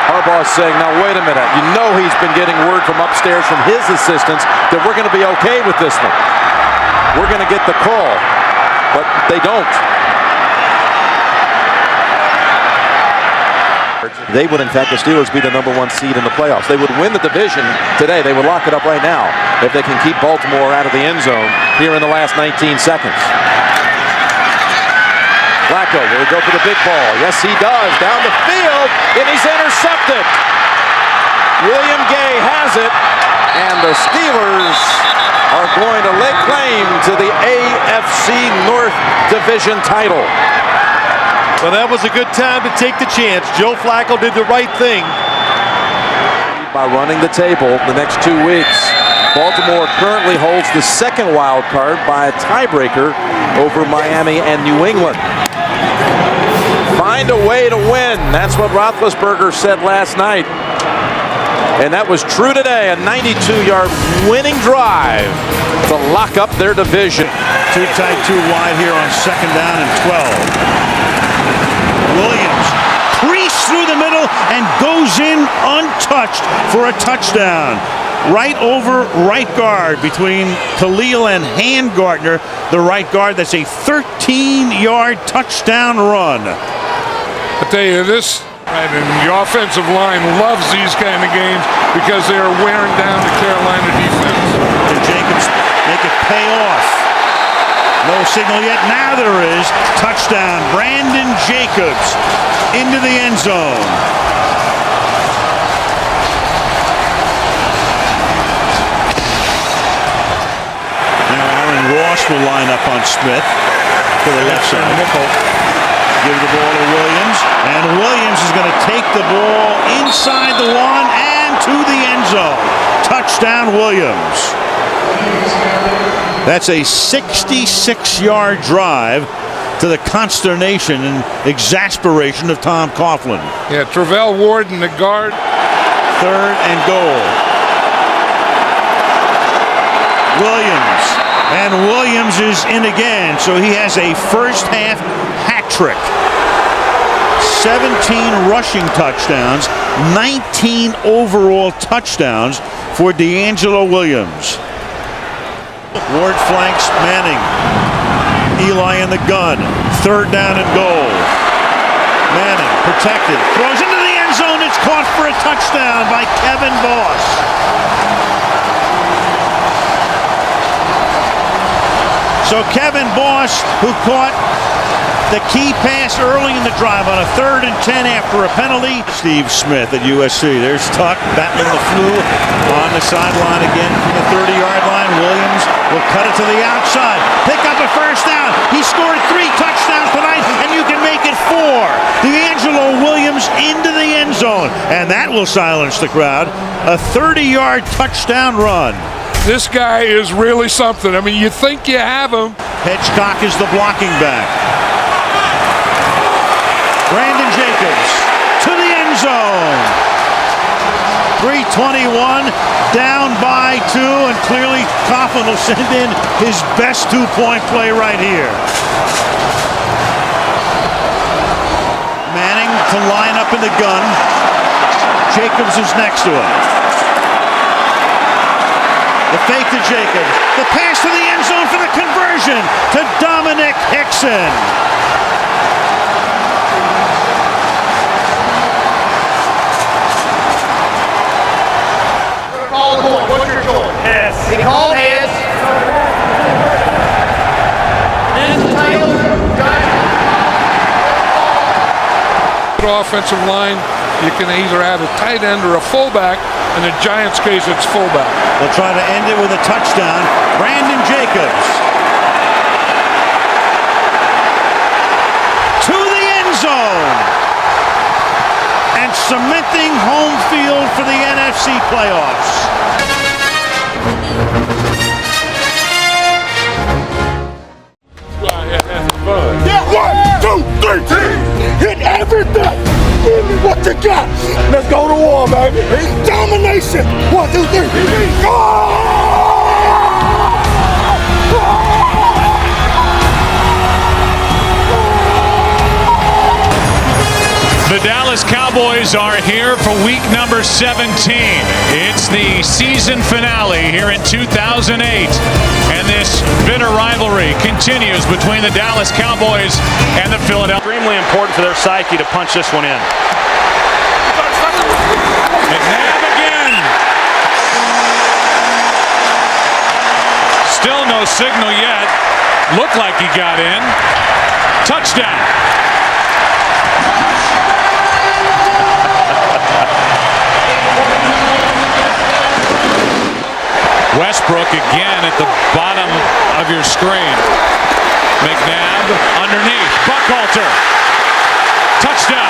Harbaugh's saying, now wait a minute. You know he's been getting word from upstairs from his assistants that we're going to be okay with this one. We're going to get the call, but they don't. They would, in fact, the Steelers be the #1 seed in the playoffs. They would win the division today. They would lock it up right now if they can keep Baltimore out of the end zone here in the last 19 seconds. Flacco, will he go for the big ball? Yes, he does. Down the field, and he's intercepted. William Gay has it, and the Steelers are going to lay claim to the AFC North Division title. Well, that was a good time to take the chance. Joe Flacco did the right thing. By running the table the next 2 weeks. Baltimore currently holds the 2nd wild card by a tiebreaker over Miami and New England. Find a way to win. That's what Roethlisberger said last night. And that was true today, a 92-yard winning drive to lock up their division. Too tight, too wide here on 2nd down and 12. Williams creased through the middle and goes in untouched for a touchdown. Right over right guard between Khalil and Handgartner, the right guard. That's a 13-yard touchdown run. I tell you this, and the offensive line loves these kind of games because they are wearing down the Carolina defense. Can Jacobs make it pay off? No signal yet. Now there is. Touchdown. Brandon Jacobs into the end zone. Ross will line up on Smith to the left side. Give the ball to Williams, and Williams is going to take the ball inside the 1 and to the end zone. Touchdown, Williams. That's a 66-yard drive to the consternation and exasperation of Tom Coughlin. Yeah, Travell Ward in the guard. 3rd and goal. Williams. And Williams is in again, so he has a first half hat trick. 17 rushing touchdowns, 19 overall touchdowns for D'Angelo Williams. Ward flanks Manning. Eli in the gun. 3rd down and goal. Manning protected. Throws into the end zone. It's caught for a touchdown by Kevin Boss. So Kevin Boss, who caught the key pass early in the drive on a 3rd and 10 after a penalty. Steve Smith at USC. There's Tuck battling the flu on the sideline again from the 30-yard line. Williams will cut it to the outside. Pick up a first down. He scored 3 touchdowns tonight, and you can make it 4. D'Angelo Williams into the end zone, and that will silence the crowd. A 30-yard touchdown run. This guy is really something. I mean, you think you have him. Hitchcock is the blocking back. Brandon Jacobs to the end zone. 3:21, down by 2, and clearly Coughlin will send in his best 2-point play right here. Manning to line up in the gun. Jacobs is next to him. The fake to Jacobs. The pass to the end zone for the conversion to Dominic Hickson. Call the goal. What's your goal? Yes. He called hands. Offensive line, you can either have a tight end or a fullback. In the Giants' case, it's fullback. They'll try to end it with a touchdown. Brandon Jacobs to the end zone and cementing home field for the NFC playoffs. Yeah, 1, 2, 3, hit everything. Give me what you got. Let's go to war, baby. Domination. 1, 2, 3. Go! The Dallas Cowboys are here for week number 17. It's the season finale here in 2008. And this bitter rivalry continues between the Dallas Cowboys and the Philadelphia. Extremely important for their psyche to punch this one in. McNabb again. Still no signal yet. Looked like he got in. Touchdown. Westbrook again at the bottom of your screen. McNabb underneath. Buckhalter. Touchdown.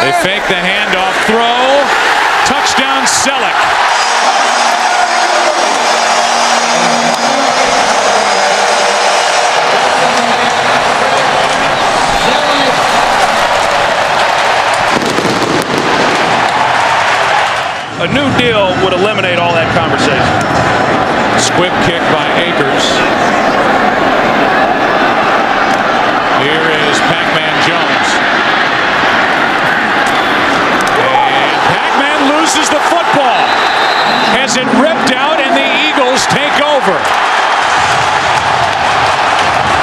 They fake the handoff throw. Touchdown Selleck. A new deal would eliminate all that conversation. Squib kick by Akers. Here is Pac-Man Jones. And Pac-Man loses the football. Has it ripped out and the Eagles take over.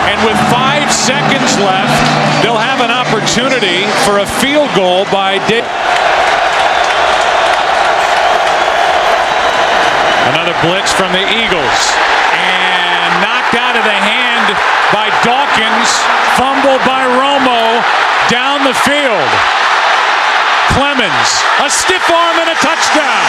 And with 5 seconds left, they'll have an opportunity for a field goal by Dick. Another blitz from the Eagles. And knocked out of the hand by Dawkins. Fumbled by Romo down the field. Clemens, a stiff arm and a touchdown.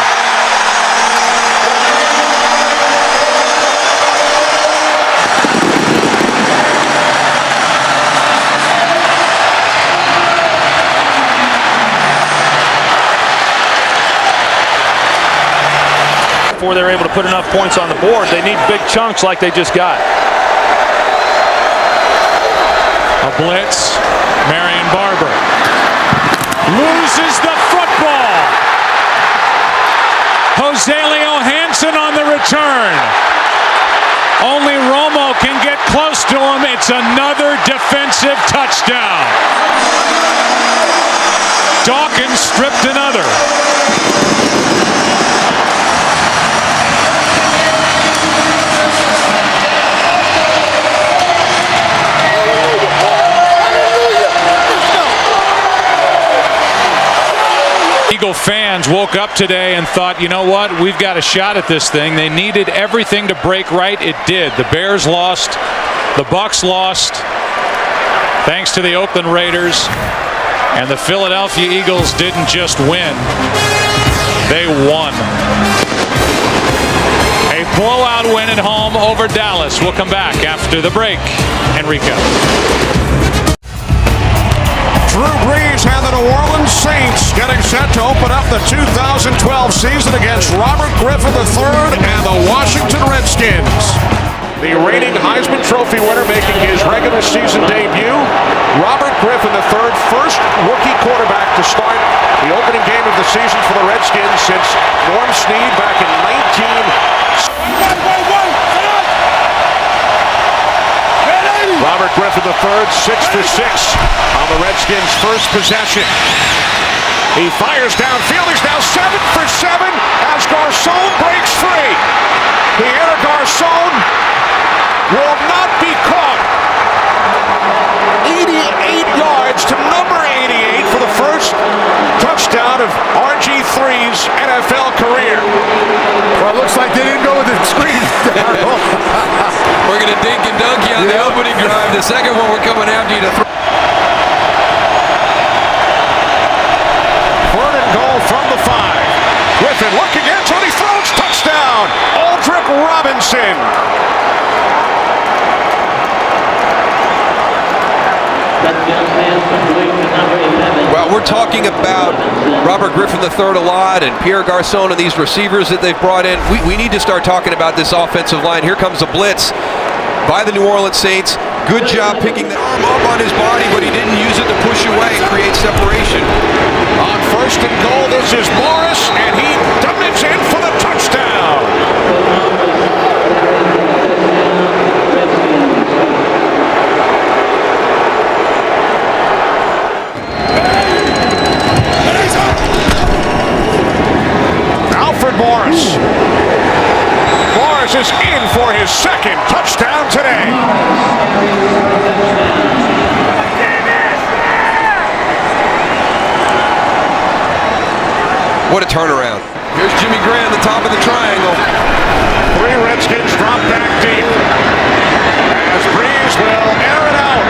Before they're able to put enough points on the board, they need big chunks like they just got. A blitz. Marion Barber loses the football. Joselio Hansen on the return. Only Romo can get close to him. It's another defensive touchdown. Dawkins stripped another. Eagle fans woke up today and thought, you know what, we've got a shot at this thing. They needed everything to break right. It did. The Bears lost. The Bucs lost. Thanks to the Oakland Raiders. And the Philadelphia Eagles didn't just win. They won. A blowout win at home over Dallas. We'll come back after the break and recap. Drew Brees and the New Orleans Saints getting set to open up the 2012 season against Robert Griffin III and the Washington Redskins. The reigning Heisman Trophy winner making his regular season debut, Robert Griffin III, first rookie quarterback to start the opening game of the season for the Redskins since Norm Snead back in 19... Robert Griffin III, 6 for 6 on the Redskins' first possession. He fires downfield. He's now 7 for 7 as Garcon breaks free. Pierre Garcon will not be caught. 88 yards to number 88 for the first touchdown of RG3's NFL career. Well, it looks like they didn't go with the screen. We're going to dink and dunk you on the opening drive. The second one, we're coming after you to throw. Third and goal from the 5. Griffin looking in, Tony throws, touchdown! Aldrick Robinson. Well, we're talking about Robert Griffin III a lot and Pierre Garcon and these receivers that they've brought in. We need to start talking about this offensive line. Here comes a blitz by the New Orleans Saints. Good job picking the arm up on his body, but he didn't use it to push away and create separation. On first and goal, this is Morris, and he dives in for the touchdown. Morris. Morris is in for his second touchdown today. What a turnaround. Here's Jimmy Graham, the top of the triangle. 3 Redskins drop back deep. As Brees will air it out.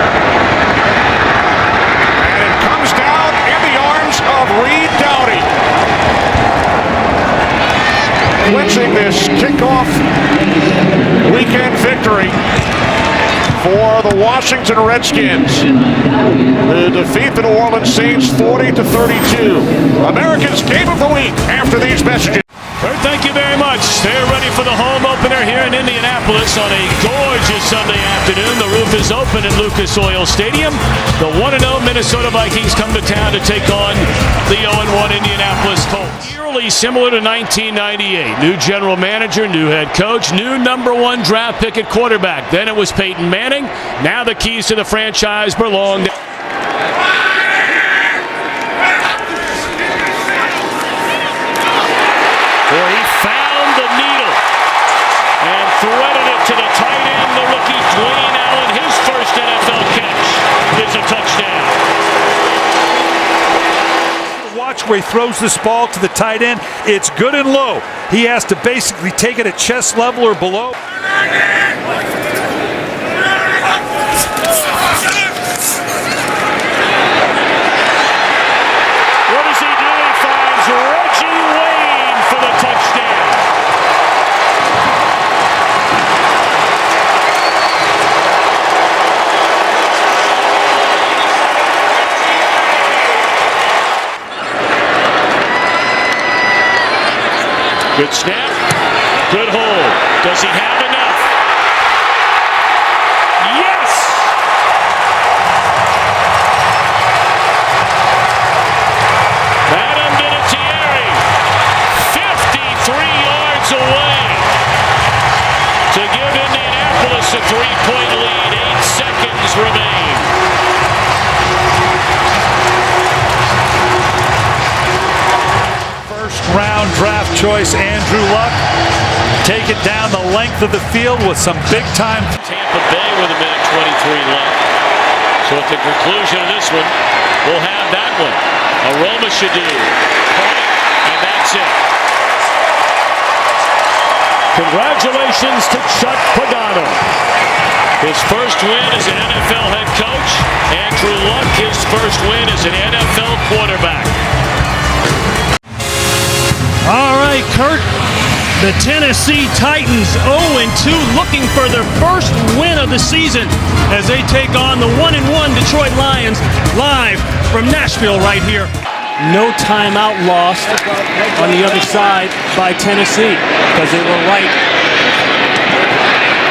And it comes down in the arms of Reed Doughty. Clinching this kickoff weekend victory for the Washington Redskins. They defeat the New Orleans Saints 40-32. America's Game of the Week after these messages. Kurt, thank you very much. They're ready for the home opener here in Indianapolis on a gorgeous Sunday afternoon. The roof is open at Lucas Oil Stadium. The 1-0 Minnesota Vikings come to town to take on the 0-1 Indianapolis Colts. Literally similar to 1998. New general manager, new head coach, new #1 draft pick at quarterback. Then it was Peyton Manning. Now the keys to the franchise belong to... Boy, he found the needle and threaded it to the tight end, the rookie Dwayne Allen. His first NFL catch is a touchdown. Watch where he throws this ball to the tight end. It's good and low. He has to basically take it at chest level or below. What does he do? He finds Reggie Wayne for the touchdown. Good snap, good hold. Does he have enough? Yes! Madame Vinatieri, 53 yards away to give Indianapolis a 3-point lead. 8 seconds remain. First-round draft choice Andrew Luck. Take it down the length of the field with some big-time. Tampa Bay with a minute 23 left. So at the conclusion of this one, we'll have that one. Aroma should do. And that's it. Congratulations to Chuck Pagano. His first win as an NFL head coach. Andrew Luck, his first win as an NFL quarterback. All right, Kurt. The Tennessee Titans 0-2, looking for their first win of the season as they take on the 1-1 Detroit Lions live from Nashville right here. No timeout lost on the other side by Tennessee because they were right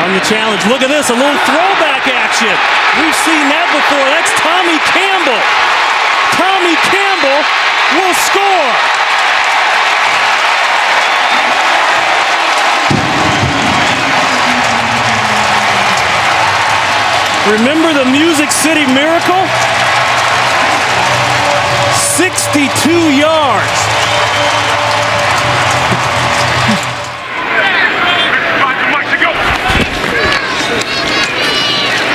on the challenge. Look at this, a little throwback action. We've seen that before. That's Tommy Campbell. Tommy Campbell will score. Remember the Music City Miracle? 62 yards.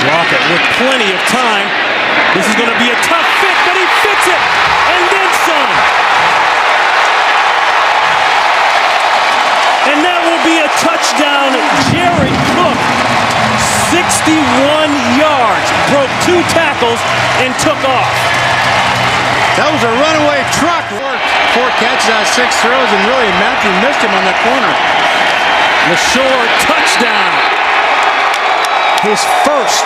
Lockett with plenty of time. This is going to be a tough fit, but he fits it, and then some. And that will be a touchdown. Jared Cook, 61 yards, broke 2 tackles, and took off. That was a runaway truck. 4 catches out of 6 throws, and really Matthew missed him on that corner. LaShore, touchdown. His first.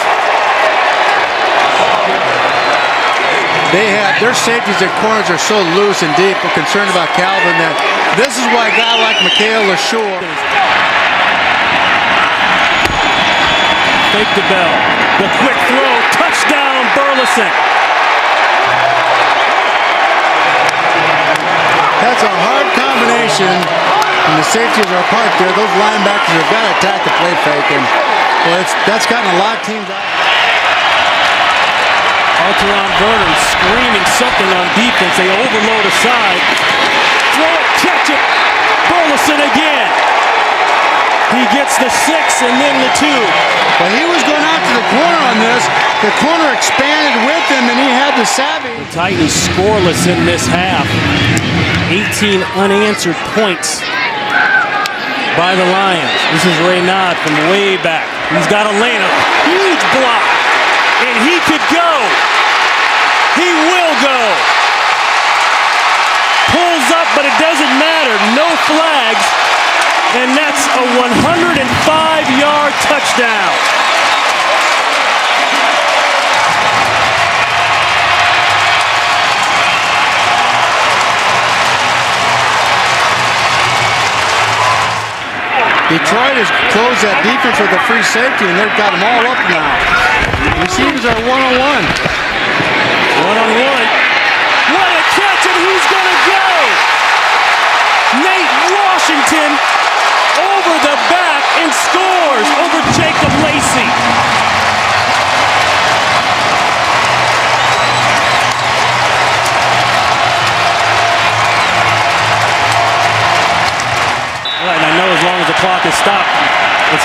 Their safeties and corners are so loose and deep. We're concerned about Calvin that this is why a guy like Mikhail LaShore. Fake the bell. The quick throw. Touchdown, Burleson. That's a hard combination. When the safeties are apart there, those linebackers have got to attack the play fake. And well, that's gotten a lot of teams out. Alteron Vernon screaming something on defense. They overload aside. Throw it, catch it. Burleson again. He gets the 6 and then the 2. But he was going out to the corner on this. The corner expanded with him, and he had the savvy. The Titans scoreless in this half. 18 unanswered points by the Lions. This is Raynaud from way back. He's got a lane, a huge block, and he could go. He will go. Pulls up, but it doesn't matter. No flags. And that's a 105-yard touchdown. Detroit has closed that defense with a free safety, and they've got them all up now. Receivers are one-on-one. One-on-one. What a catch, and he's going to go.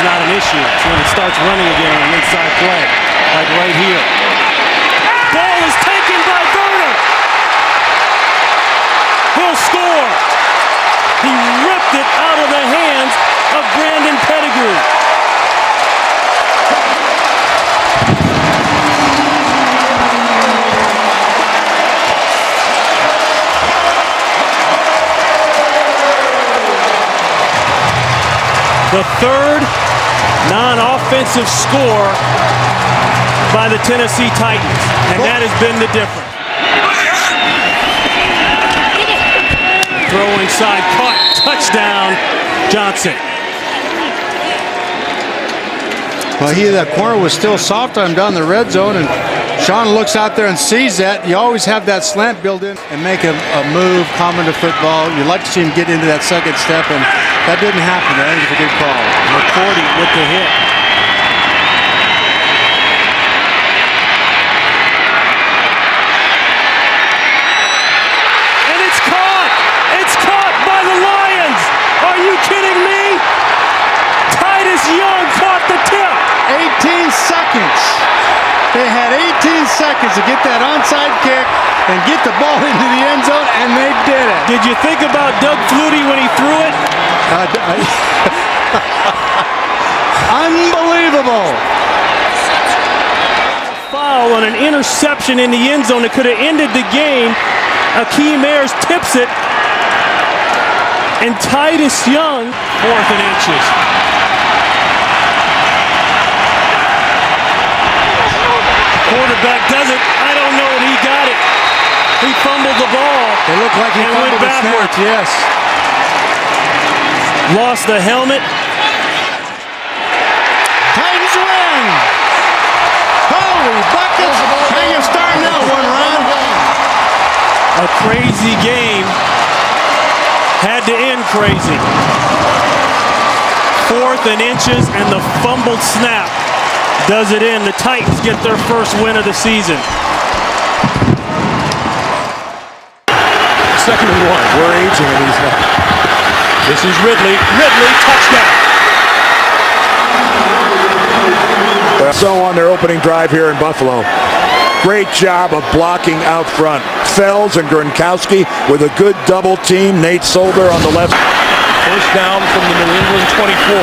it's not an issue. It's when it starts running again on an inside play, like right here. Ball is taken by Werner. He'll score. He ripped it out of the hands of Brandon Pettigrew. The third non-offensive score by the Tennessee Titans, and that has been the difference. Throwing side, caught, touchdown, Johnson. Well, that corner was still soft on him down the red zone, and Sean looks out there and sees that. You always have that slant built in and make a move common to football. You'd like to see him get into that second step, and that didn't happen. I think it's a good call. McCourty with the hit. And it's caught! It's caught by the Lions! Are you kidding me? Titus Young caught the tip! 18 seconds. They had 18 seconds to get that onside kick and get the ball into the end zone, and they did it. Did you think about Doug Flutie when he threw it? Unbelievable. Foul on an interception in the end zone that could have ended the game. Akeem Ayers tips it. And Titus Young, 4th and inches. Quarterback does it. I don't know if he got it. He fumbled the ball. It looked like he fumbled the snap, yes. Lost the helmet. Titans win. Holy buckets. How you starting out one round? A crazy game. Had to end crazy. 4th and inches and the fumbled snap does it in. The Titans get their first win of the season. 2nd and 1. We're aging in these now. This is Ridley. Ridley, touchdown. So on their opening drive here in Buffalo. Great job of blocking out front. Fells and Gronkowski with a good double team. Nate Solder on the left. First down from the New England 24.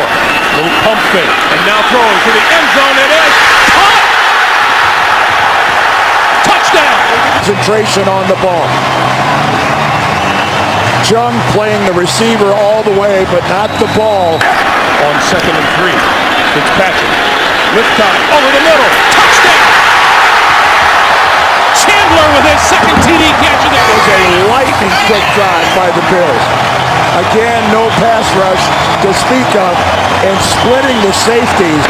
Little pump fake. And now throwing to the end zone. It is caught! Touchdown! Concentration on the ball. Jung playing the receiver all the way, but not the ball. On 2nd and 3. Fitzpatrick. Lift time. Over the middle. Touchdown! Chandler with his second TD catch of the game. It was a lightning quick drive by the Bills. Again, no pass rush to speak of, and splitting the safeties.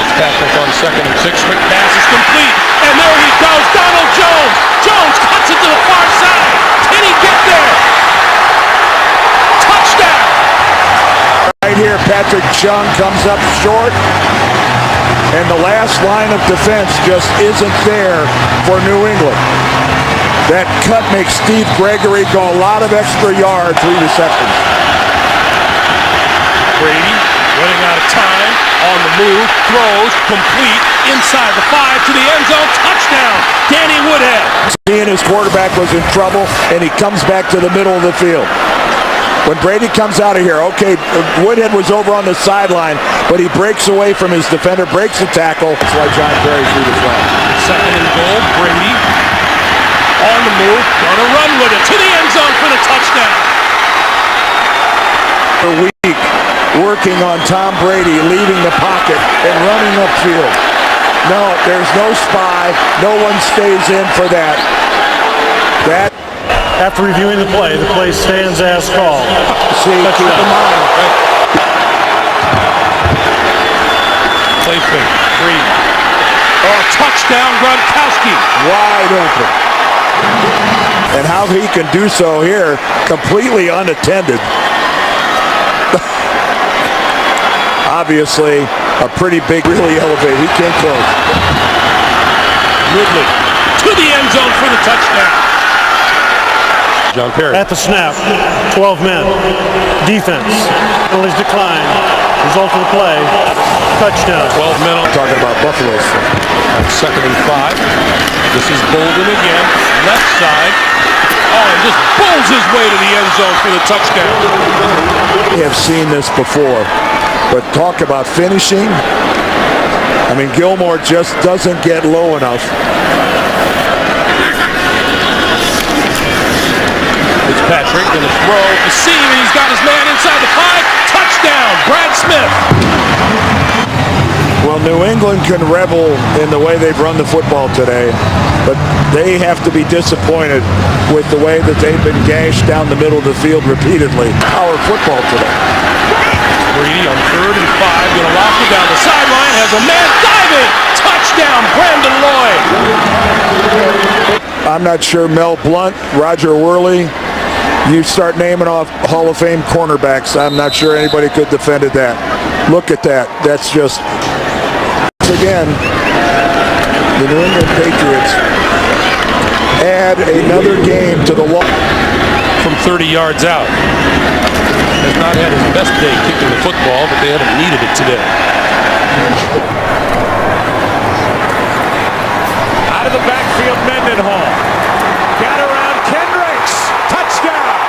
Fitzpatrick on 2nd and 6. Quick pass is complete. And there he goes. Donald Jones. Jones cuts it to the far side. Can he get there? Touchdown! Right here, Patrick Chung comes up short. And the last line of defense just isn't there for New England. That cut makes Steve Gregory go a lot of extra yards, 3 receptions. Brady running out of time, on the move, throws, complete, inside the 5 to the end zone, touchdown, Danny Woodhead. Seeing his quarterback was in trouble, and he comes back to the middle of the field. When Brady comes out of here, okay, Woodhead was over on the sideline, but he breaks away from his defender, breaks the tackle. That's why John Perry threw the flag. 2nd and goal, Brady on the move, gonna run with it to the end zone for the touchdown. For a week, working on Tom Brady, leaving the pocket and running upfield. No, there's no spy. No one stays in for that. After reviewing the play stands as called. See, keep in mind. Play fake, Brady. Oh, touchdown, Gronkowski. Wide open. And how he can do so here, completely unattended. Obviously, a pretty big, really elevated. He came close. Ridley to the end zone for the touchdown. John Perry. At the snap, 12 men. Defense. Penalties decline. Result of the play, touchdown. 12 men. Talking about Buffalo. Second and 5. This is Bolden again. Left side. Oh, and just bowls his way to the end zone for the touchdown. We have seen this before, but talk about finishing. I mean, Gilmore just doesn't get low enough. Fitzpatrick going to throw the seam, and he's got his man inside the 5. Touchdown, Brad Smith. Well, New England can revel in the way they've run the football today, but they have to be disappointed with the way that they've been gashed down the middle of the field repeatedly. Our football today. Brady on 3rd and 5, going to lock it down the sideline, has a man diving. Touchdown, Brandon Lloyd. I'm not sure Mel Blount, Roger Worley, you start naming off Hall of Fame cornerbacks, I'm not sure anybody could defend that. Look at that. That's just, again, the New England Patriots add another game to the law. From 30 yards out. Has not had his best day kicking the football, but they haven't needed it today. Out of the backfield, Mendenhall. Got around Kendricks. Touchdown.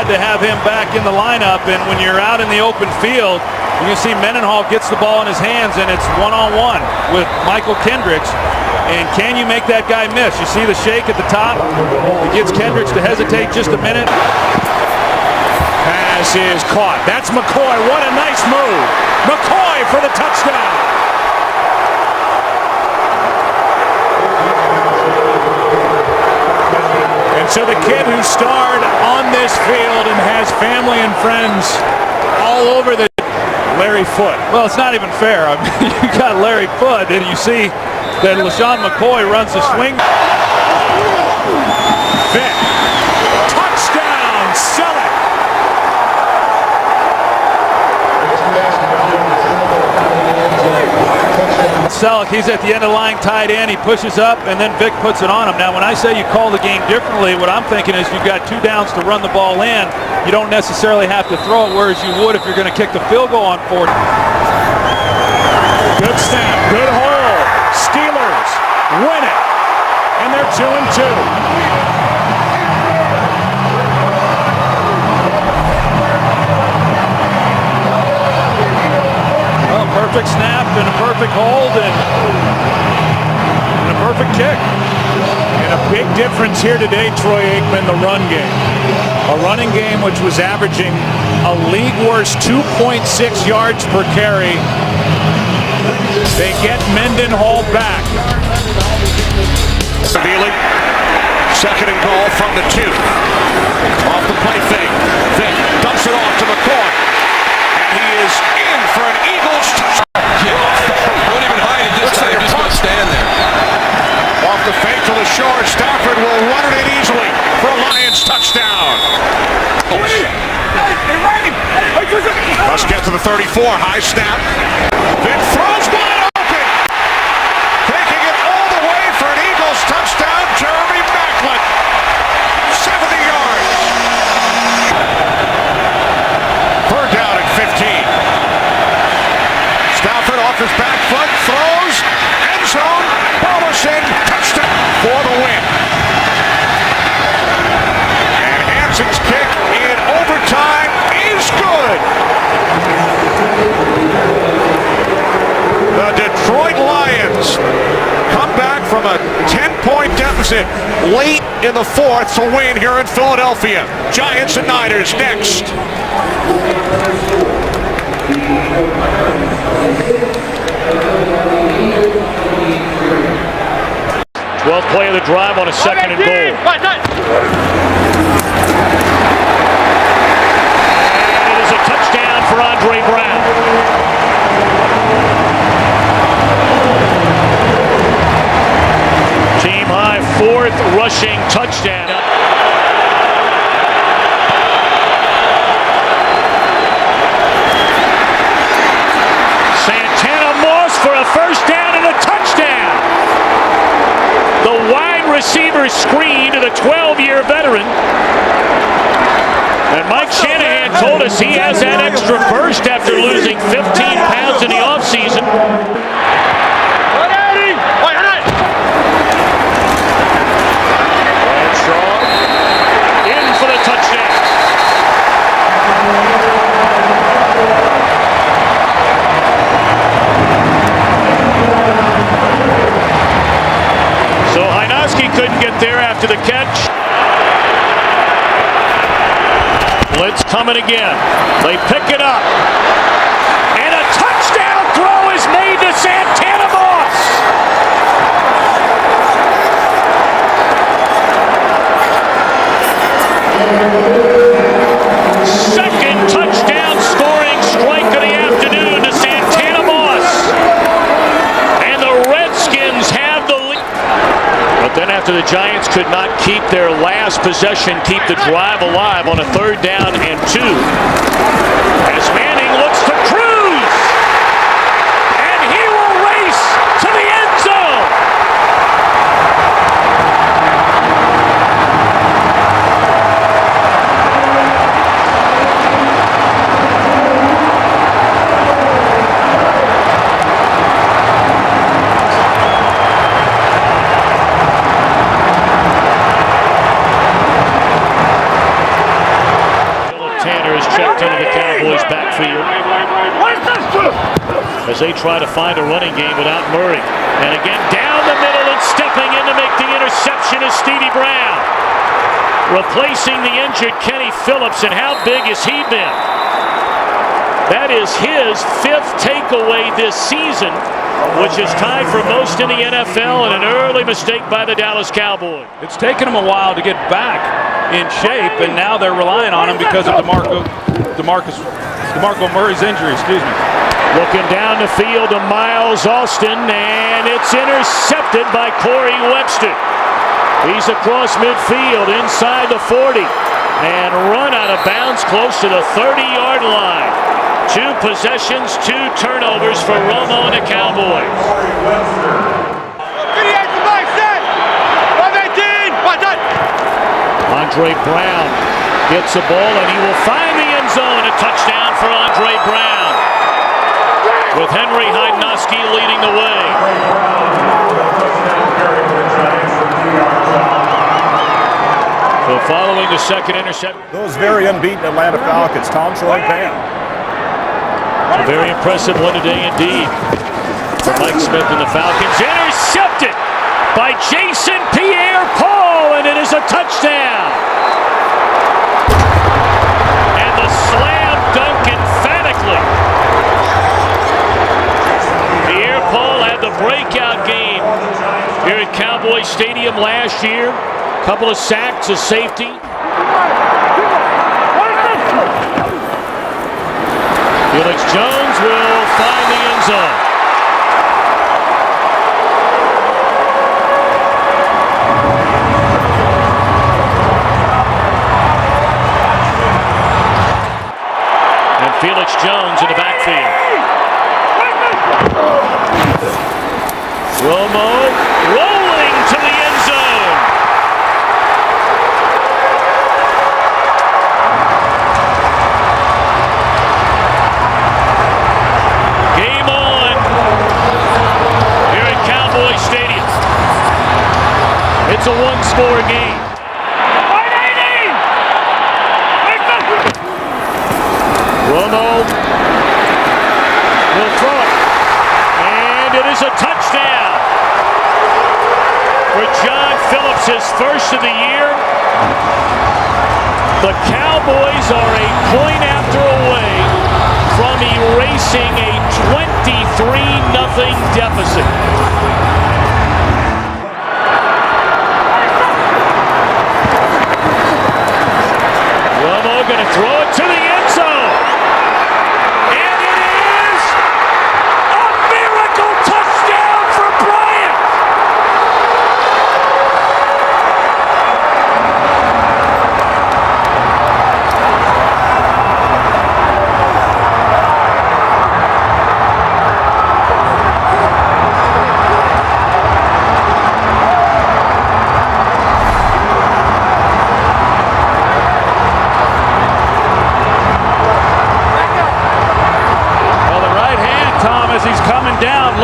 To have him back in the lineup, and when you're out in the open field, you can see Mendenhall gets the ball in his hands, and it's one-on-one with Michael Kendricks. And can you make that guy miss? You see the shake at the top? It gets Kendricks to hesitate just a minute. Pass is caught. That's McCoy. What a nice move. McCoy for the touchdown. And so the kid who starred on this field and has family and friends all over the Larry Foote. Well, it's not even fair. I mean, you got Larry Foote, and you see that LaShawn McCoy runs the swing. Vick. Touchdown, Selleck. Selleck, he's at the end of the line, tight end. He pushes up, and then Vick puts it on him. Now, when I say you call the game differently, what I'm thinking is you've got 2 downs to run the ball in. You don't necessarily have to throw it, whereas you would if you're going to kick the field goal on 4. Good snap, good hold. Steelers win it, and they're 2-2. Well, perfect snap and a perfect hold and a perfect kick. And a big difference here today, Troy Aikman, the run game. A running game which was averaging a league worst 2.6 yards per carry. They get Mendenhall back. Severely. 2nd and goal from the 2. Off the play fake. Vick dumps it off to McCoy. And he is in for an Eagles touchdown. Don't even hide it. Just like he's going to stand there. Off the fake to the short. Stafford will run it in easily for a Lions touchdown. Let's get to the 34. High snap. Vick throws wide open. Taking it all the way for an Eagles touchdown. Jeremy Maclin. 70 yards. 3rd down at 15. Stafford off his back foot. Throws. End zone. Bollison. Touchdown for the win. And Hanson's kick in overtime is good. The Detroit Lions come back from a 10-point deficit late in the 4th to win here in Philadelphia. Giants and Niners next. 12th play of the drive on a 2nd and goal. And it is a touchdown for Andre Brown. Team high 4th rushing touchdown. Santana Moss for a first the 12-year veteran. And Mike Shanahan told us he has that extra burst after losing 15 pounds in the offseason. Bradshaw in for the touchdown. So Hynoski couldn't get there after the catch. Blitz coming again. They pick it up. And a touchdown throw is made to Santana Moss. Second touchdown scoring strike of the afternoon to Santana Moss. And the Redskins have the lead. But then after the Giants could not keep their last possession, keep the drive alive on a 3rd down and 2. As Manning looks to cruise. And he will race to the end zone. Checked into the Cowboys' backfield as they try to find a running game without Murray. And again, down the middle and stepping in to make the interception is Stevie Brown, replacing the injured Kenny Phillips. And how big has he been? That is his 5th takeaway this season, which is tied for most in the NFL, and an early mistake by the Dallas Cowboys. It's taken them a while to get back in shape, and now they're relying on him because of DeMarco Murray's injury. Excuse me. Looking down the field to Miles Austin, and it's intercepted by Corey Webster. He's across midfield inside the 40 and run out of bounds close to the 30-yard line. 2 possessions, 2 turnovers for Romo and the Cowboys. Andre Brown gets the ball and he will find the end zone. A touchdown for Andre Brown, with Henry Hynoski leading the way. So following the second interception. Those very unbeaten Atlanta Falcons, Tom, Troy, Pam. A very impressive one today indeed for Mike Smith and the Falcons. Intercepted by Jason Pierre-Paul, and it is a touchdown. And the slam dunk emphatically. Pierre-Paul had the breakout game here at Cowboy Stadium last year. A couple of sacks, a safety. Felix Jones will find the end zone. And Felix Jones in the backfield. Romo rolling to the end zone. Game on here at Cowboy Stadium. It's a 1-score game. Romo will throw it. And it is a touchdown for John Phillips, his first of the year. The Cowboys are a point after away from erasing a 23-0 deficit. Romo going to throw it to the end zone. And it is a miracle touchdown for Bryant.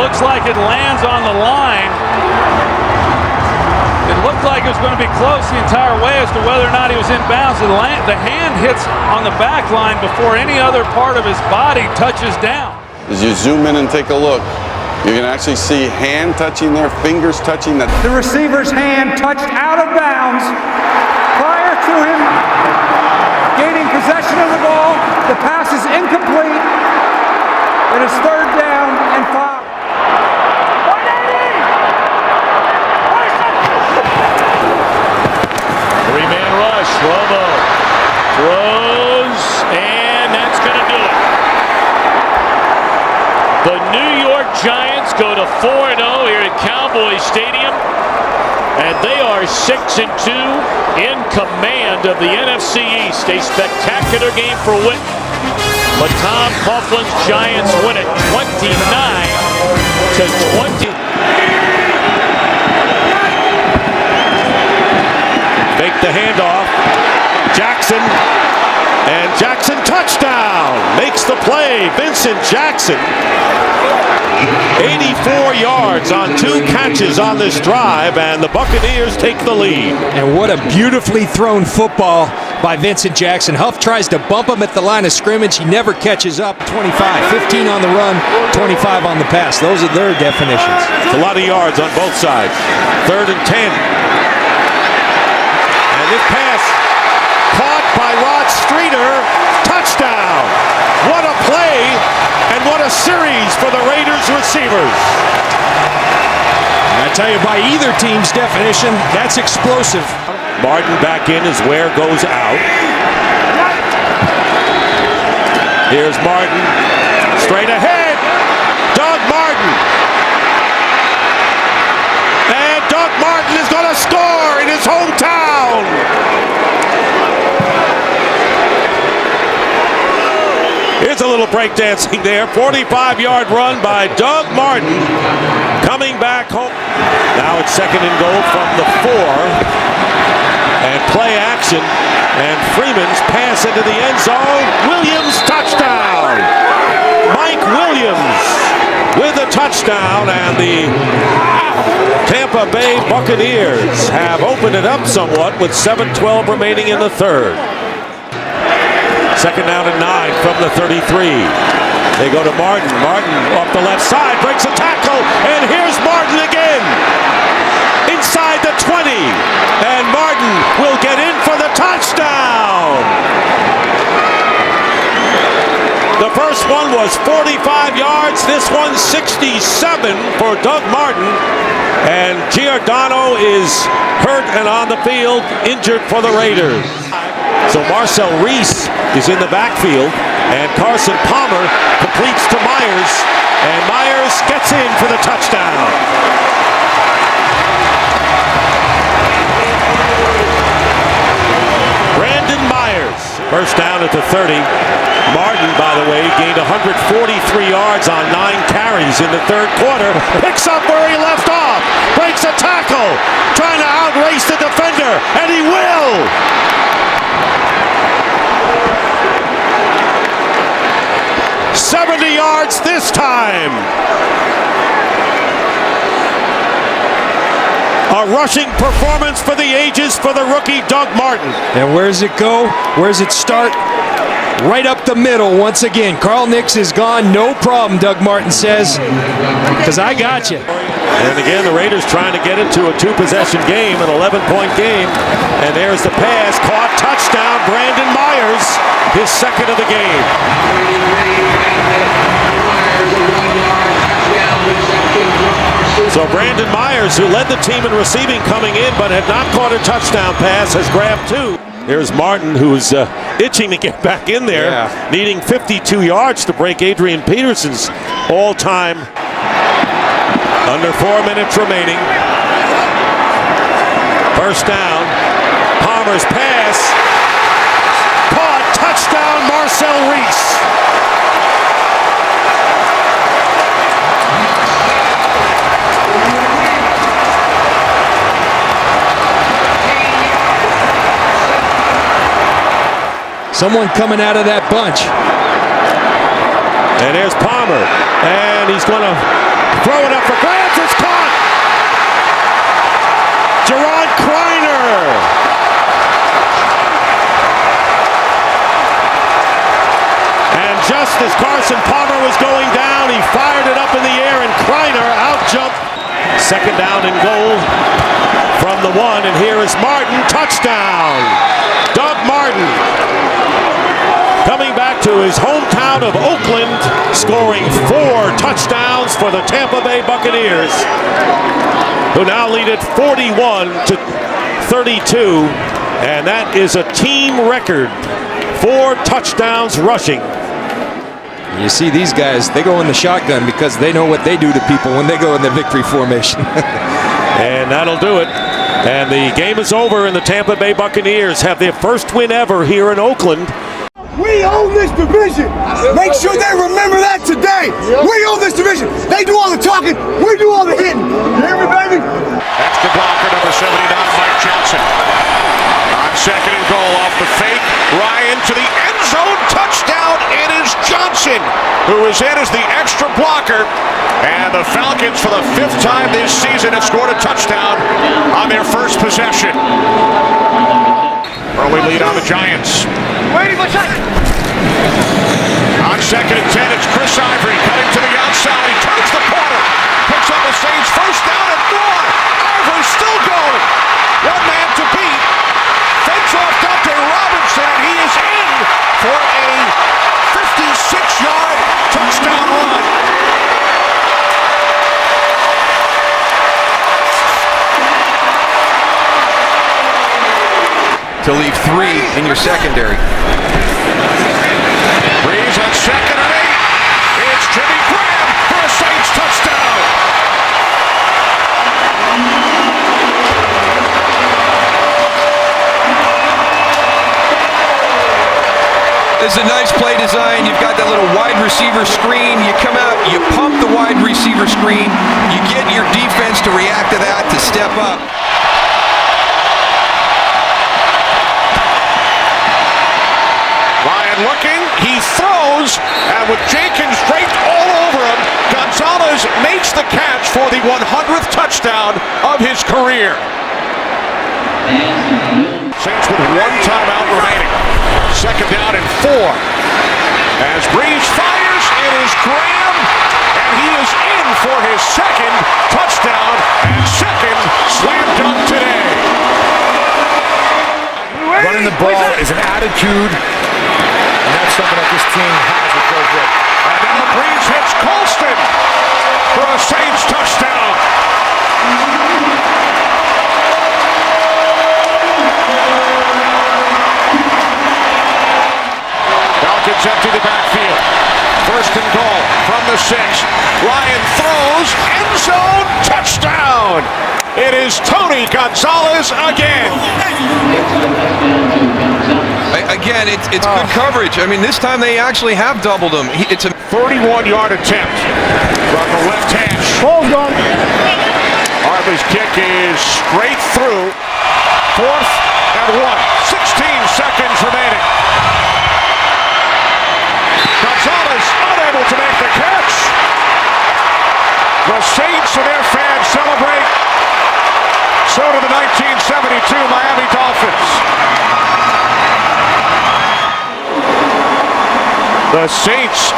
looks like it lands on the line. It looked like it was going to be close the entire way as to whether or not he was in bounds. The hand hits on the back line before any other part of his body touches down. As you zoom in and take a look, you can actually see hand touching there, fingers touching that. The receiver's hand touched out of bounds prior to him gaining possession of the ball. The pass is incomplete. It is 3rd down and 5. Three-man rush. Romo throws, and that's going to do it. The New York Giants go to 4-0 here at Cowboys Stadium, and they are 6-2 in command of the NFC East. A spectacular game for Witten, but Tom Coughlin's Giants win it 29-20. Make the handoff. Jackson. And Jackson touchdown. Makes the play. Vincent Jackson. 84 yards on 2 catches on this drive, and the Buccaneers take the lead. And what a beautifully thrown football by Vincent Jackson. Huff tries to bump him at the line of scrimmage. He never catches up. 25, 15 on the run, 25 on the pass. Those are their definitions. It's a lot of yards on both sides. 3rd and 10. And this pass caught by Rod Streeter. Touchdown. What a play and what a series for the Raiders receivers. I tell you, by either team's definition, that's explosive. Martin back in as Ware goes out. Here's Martin. Straight ahead. Doug Martin. And Doug Martin is going to score in his hometown. Here's a little breakdancing there. 45-yard run by Doug Martin coming back home. Now it's 2nd and goal from the 4. And play action. And Freeman's pass into the end zone. Williams touchdown. Mike Williams with a touchdown. And the Tampa Bay Buccaneers have opened it up somewhat with 7:12 remaining in the 3rd. 2nd down and 9 from the 33. They go to Martin. Martin off the left side, breaks a tackle, and here's Martin again. Inside the 20, and Martin will get in for the touchdown. The first one was 45 yards. This one's 67 for Doug Martin. And Giordano is hurt and on the field, injured for the Raiders. So Marcel Reese is in the backfield, and Carson Palmer completes to Myers, and Myers gets in for the touchdown. Brandon Myers, first down at the 30. Martin, by the way, gained 143 yards on 9 carries in the 3rd quarter. Picks up where he left off, breaks a tackle, trying to outrace the defender, and he will. 70 yards this time. A rushing performance for the ages for the rookie Doug Martin. And where does it go? Where does it start? Right up the middle once again. Carl Nix is gone. No problem, Doug Martin says, because I got you. And again, the Raiders trying to get into a 2-possession game, an 11-point game. And there's the pass. Caught, touchdown, Brandon Myers, his 2nd of the game. So Brandon Myers, who led the team in receiving coming in but had not caught a touchdown pass, has grabbed 2. Here's Martin, who's itching to get back in there, needing 52 yards to break Adrian Peterson's all-time. Under 4 minutes remaining. First down. Palmer's pass. Caught. Touchdown, Marcel Reese. Someone coming out of that bunch. And there's Palmer. And he's going to throw it up for grabs. It's caught. Gerard Kreiner. And just as Carson Palmer was going down, he fired it up in the air, and Kreiner out-jumped. Second down and goal from the 1, and here is Martin. Touchdown! Doug Martin coming back to his hometown of Oakland, scoring 4 touchdowns for the Tampa Bay Buccaneers, who now lead it 41-32, and that is a team record. 4 touchdowns rushing. You see these guys, they go in the shotgun because they know what they do to people when they go in the victory formation. And that'll do it. And the game is over, and the Tampa Bay Buccaneers have their first win ever here in Oakland. We own this division. Make sure they remember that today. We own this division. They do all the talking. We do all the hitting. You hear me, baby? That's the blocker, number 79, Mike Johnson. On second and goal off the fake. Ryan to the end zone. Touchdown. It is Johnson who is in as the extra blocker. And the Falcons, for the 5th time this season, have scored a touchdown on their first possession. Early lead on the Giants. On second and 10, it's Chris Ivory cutting to the outside. He turns the corner. Picks up the Saints. First down and more. Ivory still going. One man to beat. Fends off Dante Robinson, and he is in for a 56-yard touchdown run. To leave 3 in your secondary. Breeze on second and 8. It's Jimmy Graham for a Saints touchdown. This is a nice play design. You've got that little wide receiver screen. You come out, you pump the wide receiver screen. You get your defense to react to that, to step up. Ryan looking, he throws, and with Jenkins draped all over him, Gonzalez makes the catch for the 100th touchdown of his career. Saints with 1 timeout remaining. Second down and 4. As Breeze fires, it is Graham, and he is in for his second touchdown and second slam dunk today. Running the ball is an attitude, and that's something that this team has with Joe Vick. And now Breeze hits Colston for a Saints touchdown. Falcons empty the backfield. First and goal from the 6. Ryan throws, end zone, touchdown. It is Tony Gonzalez again. Again, it's good coverage. I mean, this time they actually have doubled him. It's a 31-yard attempt from the left hash. Ball's gone. Hartley's kick is straight through. 4th and 1. 16 seconds remaining. Gonzalez unable to make the catch. The Saints and their fans celebrate. So do the 1972 Miami Dolphins. The Saints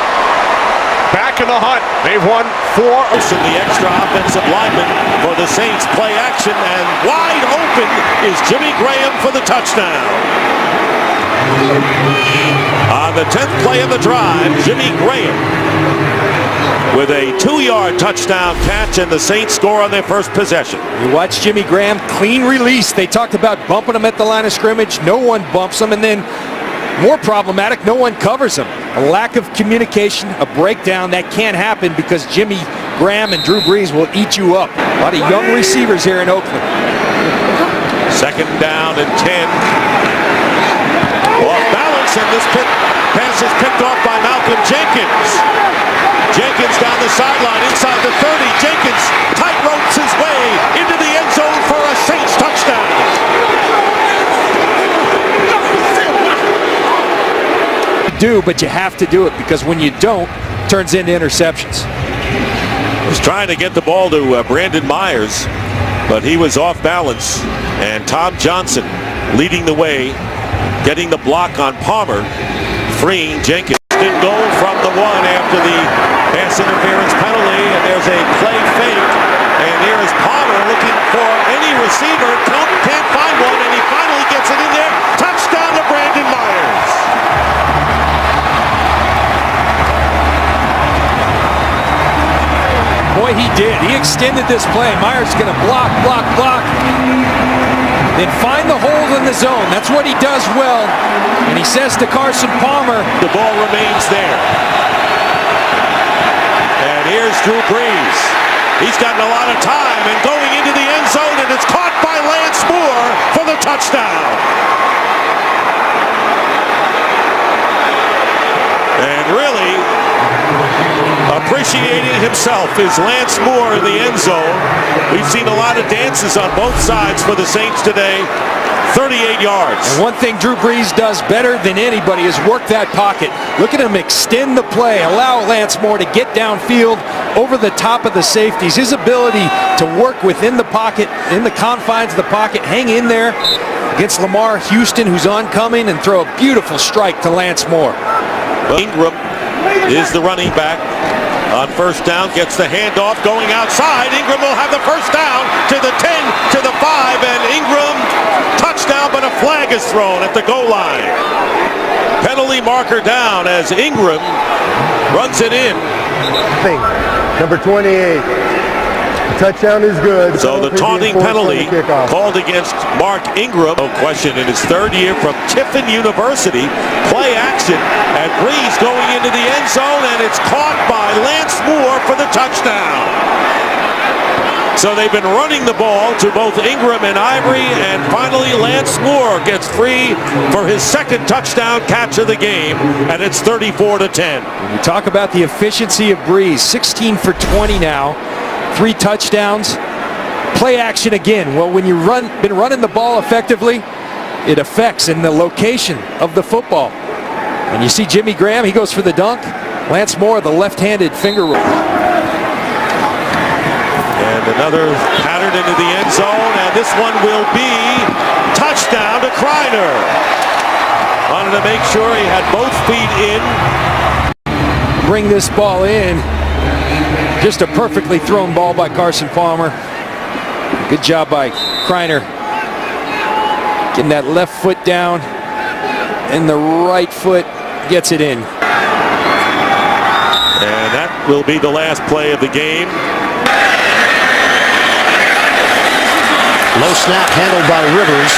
back in the hunt. They've won 4. The extra offensive lineman for the Saints. Play action, and wide open is Jimmy Graham for the touchdown. On the 10th play of the drive, Jimmy Graham with a 2-yard touchdown catch, and the Saints score on their first possession. You watch Jimmy Graham, clean release. They talked about bumping him at the line of scrimmage. No one bumps him, and then more problematic, no one covers him. A lack of communication, a breakdown that can't happen because Jimmy Graham and Drew Brees will eat you up. A lot of young receivers here in Oakland. Second down and 10. Off balance, and this pass is picked off by Malcolm Jenkins. Jenkins down the sideline, inside the 30. Jenkins tight ropes his way into the end zone for a Saints touchdown. do, but you have to do it because when you don't, it turns into interceptions. Was trying to get the ball to Brandon Myers, but he was off balance. And Tom Johnson leading the way, getting the block on Palmer, freeing Jenkins. Good goal from the one after the pass interference penalty, and there's a play fake. And here is Palmer looking for any receiver. Can't find one, and he finally gets it in there. Touchdown to Brandon Myers. Boy, he did. He extended this play. Myers going to block, then find the hole in the zone. That's what he does well. And he says to Carson Palmer, the ball remains there. And here's Drew Brees. He's gotten a lot of time and going into the end zone, and it's caught by Lance Moore for the touchdown. And really appreciating himself is Lance Moore in the end zone. We've seen a lot of dances on both sides for the Saints today. 38 yards. And one thing Drew Brees does better than anybody is work that pocket. Look at him extend the play, allow Lance Moore to get downfield over the top of the safeties. His ability to work within the pocket, in the confines of the pocket, hang in there against Lamar Houston, who's oncoming, and throw a beautiful strike to Lance Moore. Ingram is the running back on first down, gets the handoff going outside. Ingram will have the first down to the 10, to the 5, and Ingram touchdown, but a flag is thrown at the goal line. Penalty marker down as Ingram runs it in. Number 28. Touchdown is good. So the taunting penalty called against Mark Ingram. No question, in his third year from Tiffin University. Play action at Brees going into the end zone, and it's caught by Lance Moore for the touchdown. So they've been running the ball to both Ingram and Ivory, and finally Lance Moore gets free for his second touchdown catch of the game, and it's 34-10. When you talk about the efficiency of Brees, 16 for 20 now. 3 touchdowns. Play action again. Well, when you've been running the ball effectively, it affects in the location of the football. And you see Jimmy Graham, he goes for the dunk. Lance Moore, the left-handed finger roll. And another pattern into the end zone, and this one will be touchdown to Kreiner. Wanted to make sure he had both feet in. Bring this ball in. Just a perfectly thrown ball by Carson Palmer. Good job by Kreiner. Getting that left foot down, and the right foot gets it in. And that will be the last play of the game. Low snap handled by Rivers.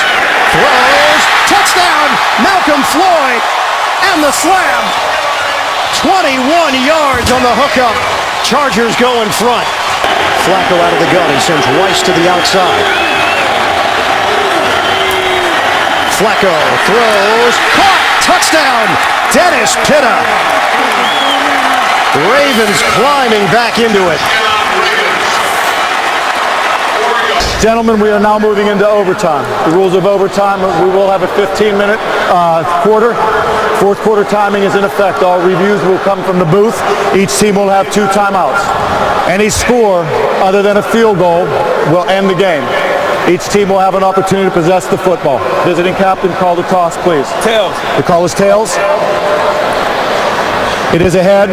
Throws. Touchdown! Malcolm Floyd. And the slam. 21 yards on the hookup. Chargers go in front. Flacco out of the gun. He sends Rice to the outside. Flacco throws. Caught. Touchdown. Dennis Pitta. Ravens climbing back into it. Gentlemen, we are now moving into overtime. The rules of overtime, we will have a 15-minute quarter. Fourth quarter timing is in effect. All reviews will come from the booth. Each team will have 2 timeouts. Any score other than a field goal will end the game. Each team will have an opportunity to possess the football. Visiting captain, call the toss, please. Tails. The call is tails. It is ahead.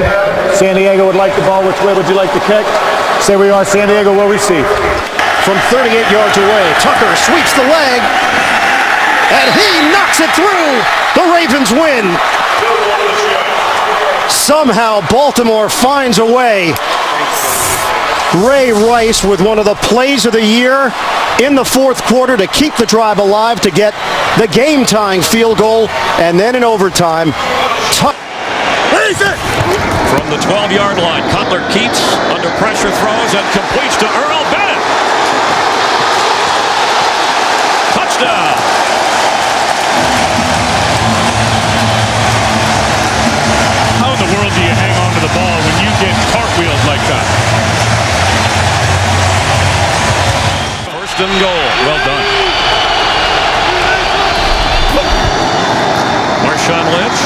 San Diego would like the ball. Which way would you like to kick? Say we are. San Diego will receive. From 38 yards away, Tucker sweeps the leg, and he knocks it through. The Ravens win. Somehow Baltimore finds a way. Ray Rice with one of the plays of the year in the fourth quarter to keep the drive alive, to get the game-tying field goal, and then in overtime. From the 12-yard line, Cutler keeps under pressure, throws, and completes to Earl Bennett. Touchdown. How in the world do you hang on to the ball when you get cartwheeled like that? First and goal. Well done. Marshawn Lynch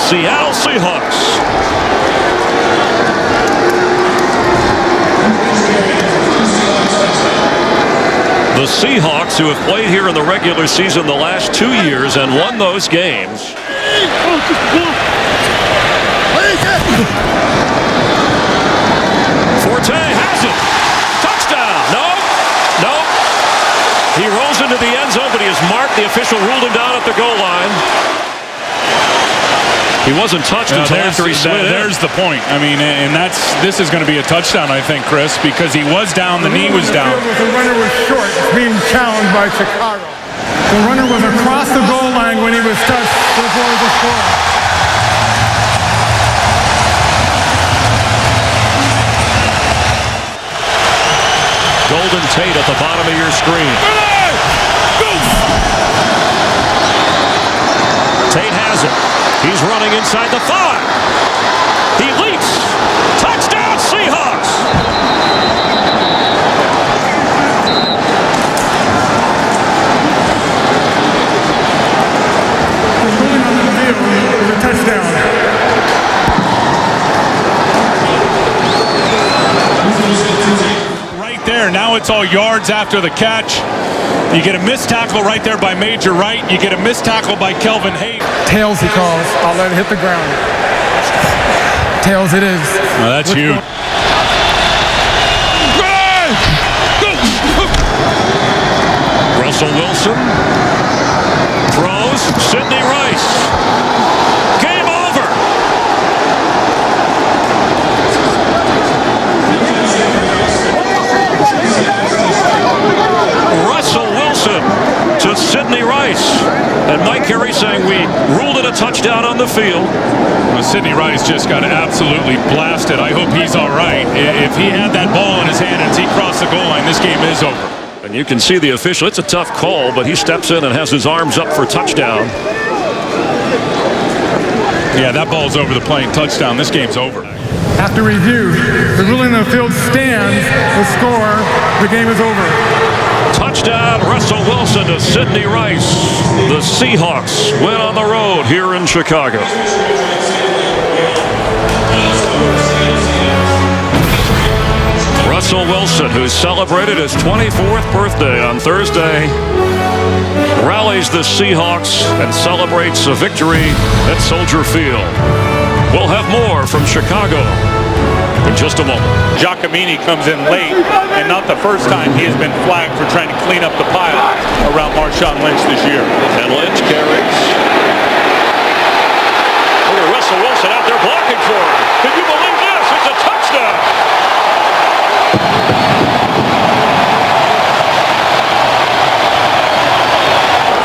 Seattle Seahawks. The Seahawks, who have played here in the regular season the last 2 years and won those games. Forte has it. Touchdown. No. He rolls into the end zone, but he is marked. The official ruled him down at the goal line. He wasn't touched until after he slid in. There's the point. I mean, and this is going to be a touchdown, I think, Chris, because he was down, the knee was down. The runner was short, being challenged by Chicago. The runner was across the goal line when he was touched before the score. Golden Tate at the bottom of your screen. Tate has it. He's running inside the 5. He leaps. Touchdown, Seahawks. A touchdown. Right there. Now it's all yards after the catch. You get a missed tackle right there by Major Wright. You get a missed tackle by Kelvin Hayes. Tails, he calls. I'll let it hit the ground. Tails it is. Oh, that's huge. Russell Wilson throws. Sidney Rice. Game over. Russell Wilson to Sidney Rice. And Mike Carey saying we ruled it a touchdown on the field. Well, Sidney Rice just got absolutely blasted. I hope he's all right. If he had that ball in his hand and he crossed the goal line, this game is over. And you can see the official. It's a tough call, but he steps in and has his arms up for touchdown. Yeah, that ball's over the plane. Touchdown. This game's over. After review, the ruling on the field stands. The score, the game is over. Touchdown, Russell Wilson to Sidney Rice. The Seahawks win on the road here in Chicago. Russell Wilson, who celebrated his 24th birthday on Thursday, rallies the Seahawks and celebrates a victory at Soldier Field. We'll have more from Chicago in just a moment. Giacomini comes in late, and not the first time he has been flagged for trying to clean up the pile around Marshawn Lynch this year. And Lynch carries. Look at Russell Wilson out there blocking for him. Can you believe this? It's a touchdown.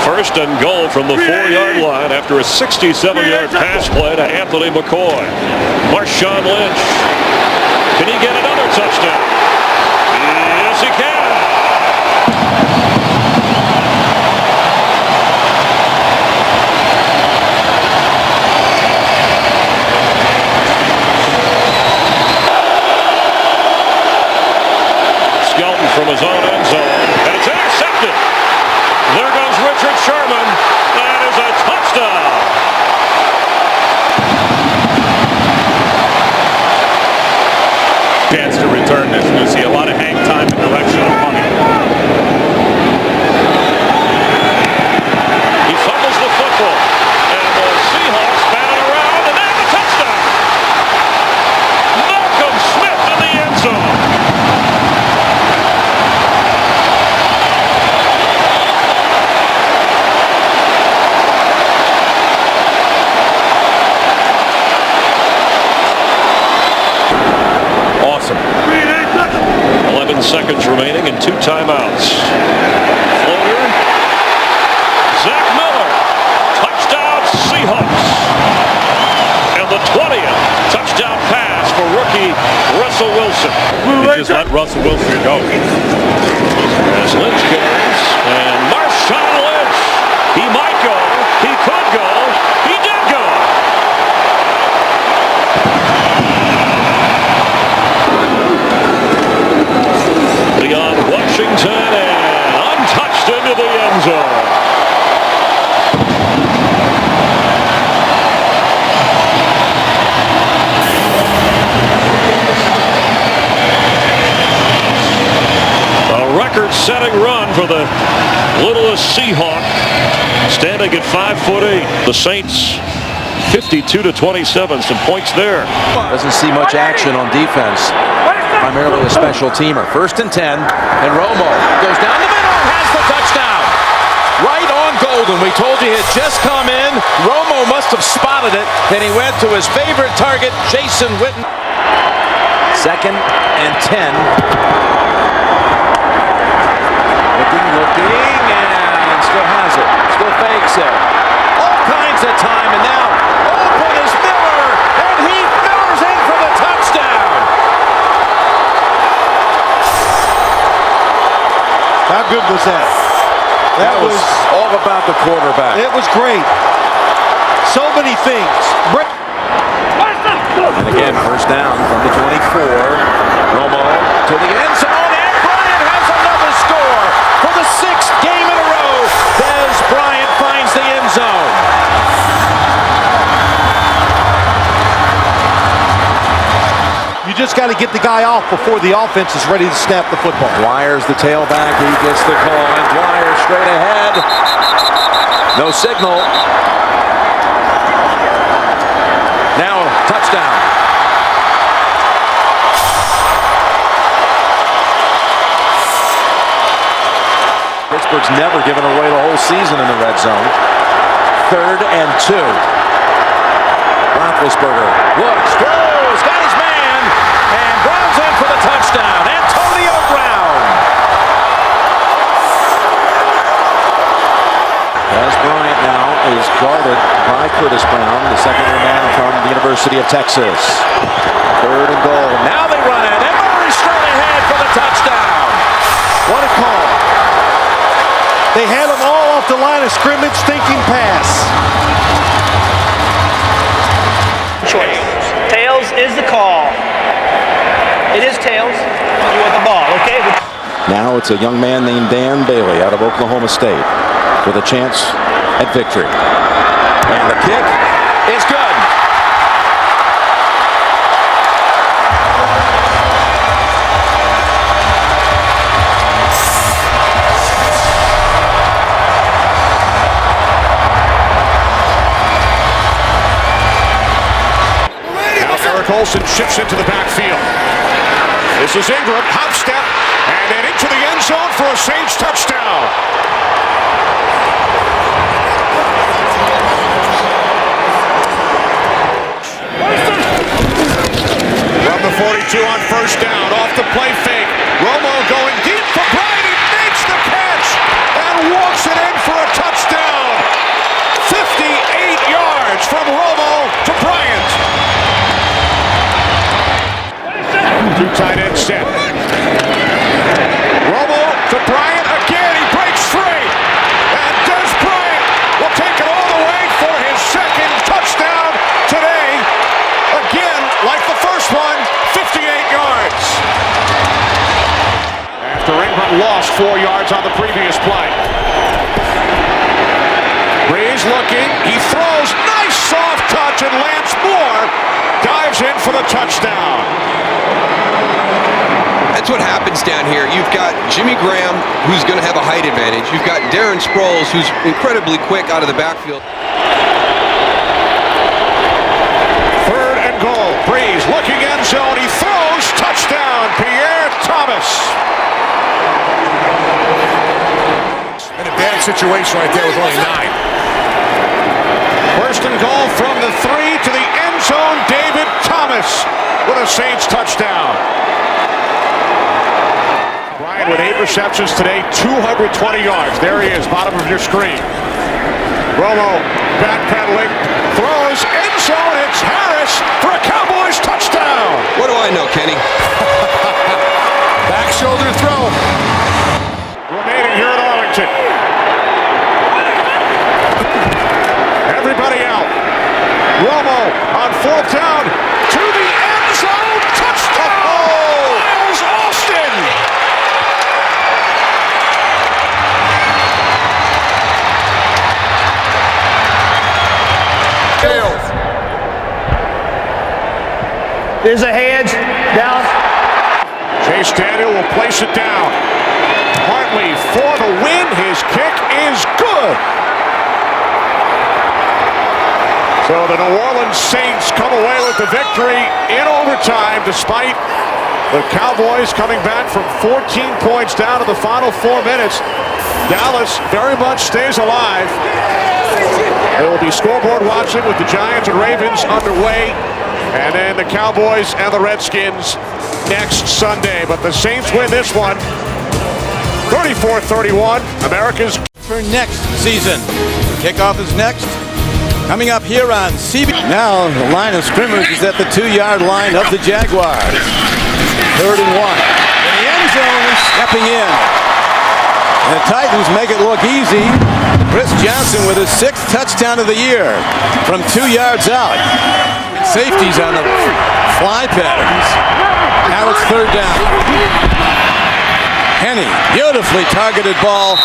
First and goal from the 4-yard line after a 67-yard pass play to Anthony McCoy. Marshawn Lynch. Can he get another touchdown? Yes, he can. Skelton from his own end zone. And it's intercepted. There goes Richard Sherman. That is a touchdown. Chance to return this. You'll see a lot of hang time and direction of punting. He fumbles the football. And the Seahawks bat it around, and they have a touchdown. Malcolm Smith in the end zone. Awesome. 11 seconds remaining and 2 timeouts. Floater. Zach Miller. Touchdown Seahawks. And the 20th touchdown pass for rookie Russell Wilson. They just let Russell Wilson go. As Lynch carries. And Marshawn Lynch. He might go. He could go. He did go. Beyond Washington and untouched into the end zone. record-setting run for the littlest Seahawk, standing at 5'8". The Saints 52-27. Some points there. Doesn't see much action on defense. Primarily a special teamer. 1st and 10, and Romo goes down the middle and has the touchdown. Right on Golden. We told you he had just come in. Romo must have spotted it. Then he went to his favorite target, Jason Witten. 2nd and 10. Looking, and still has it. Still fakes it. All kinds of time, and now open is Miller, and he Miller's in for the touchdown. How good was that? That was all about the quarterback. It was great. So many things. And again, 1st down from the 24. Romo to the end zone, and Bryant has another score for the 6th game in a row. Dez Bryant finds the end zone. You just got to get the guy off before the offense is ready to snap the football. Dwyer's the tailback. He gets the call, and Dwyer straight ahead. No signal. Now, touchdown. Pittsburgh's never given away the whole season in the red zone. 3rd and 2. Roethlisberger looks, throws, got his man, and Brown's in for the touchdown. Antonio Brown. Dez Bryant now is guarded by Curtis Brown, the second-year man from the University of Texas. 3rd and goal. Now they run it, and Murray straight ahead for the touchdown. What a call. They had them all off the line of scrimmage thinking pass. Choice. Tails is the call. It is tails. You want the ball, okay? Now it's a young man named Dan Bailey out of Oklahoma State with a chance at victory. And the kick is good. Olsen shifts into the backfield. This is Ingram, hop step, and then into the end zone for a Saints touchdown. From the 42 on 1st down, off the play fake. Romo going deep for Bryant. He makes the catch and walks it in for a touchdown. 58 yards from Romo to Bryant. 2 tight end set. Romo to Bryant again. He breaks free. And Dez Bryant will take it all the way for his 2nd touchdown today. Again, like the first one, 58 yards. After Ingram lost 4 yards on the previous play. Breeze looking. He throws. Nice soft touch, and Lance Moore dives in for the touchdown. That's what happens down here. You've got Jimmy Graham, who's going to have a height advantage. You've got Darren Sproles, who's incredibly quick out of the backfield. 3rd and goal. Breeze looking end zone. He throws. Touchdown. Pierre Thomas. An advantage situation right there with only 9. 1st and goal from the 3 to the end zone. David Thomas with a Saints touchdown. Bryant with 8 receptions today, 220 yards. There he is, bottom of your screen. Romo backpedaling, throws, end zone. It's Harris for a Cowboys touchdown. What do I know, Kenny? Back shoulder throw. Remaining here at Arlington. Everybody out. Romo on 4th down to the end zone. Touchdown! Miles Austin! There's a hedge down. Chase Daniel will place it down. Hartley for the win. His kick is good. So the New Orleans Saints come away with the victory in overtime despite the Cowboys coming back from 14 points down to the final 4 minutes. Dallas very much stays alive. There will be scoreboard watching with the Giants and Ravens underway. And then the Cowboys and the Redskins next Sunday. But the Saints win this one 34-31. America's for next season. Kickoff is next. Coming up here on CB. Now the line of scrimmage is at the 2-yard line of the Jaguars. 3rd and 1. In the end zone, stepping in. And the Titans make it look easy. Chris Johnson with his 6th touchdown of the year from 2 yards out. Safeties on the fly patterns. Now it's 3rd down. Henny, beautifully targeted ball.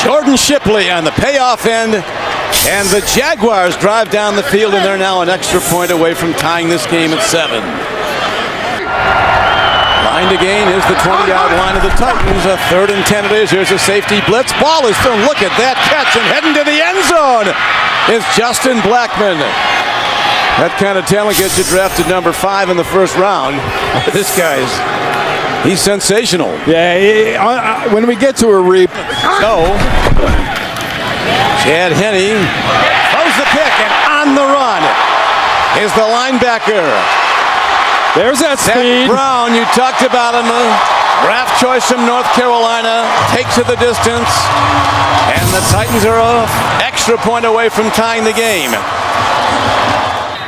Jordan Shipley on the payoff end. And the Jaguars drive down the field, and they're now an extra point away from tying this game at 7. Line to gain is the 20-yard line of the Titans. A 3rd and 10 it is. Here's a safety blitz. Ball is thrown. Look at that catch, and heading to the end zone is Justin Blackmon. That kind of talent gets you drafted number 5 in the 1st round. This guy's, he's sensational. Yeah, when we get to a So, Chad Henne throws the pick, and on the run is the linebacker. There's that speed. Zach Brown, you talked about him, draft choice from North Carolina, takes it the distance, and the Titans are an extra point away from tying the game.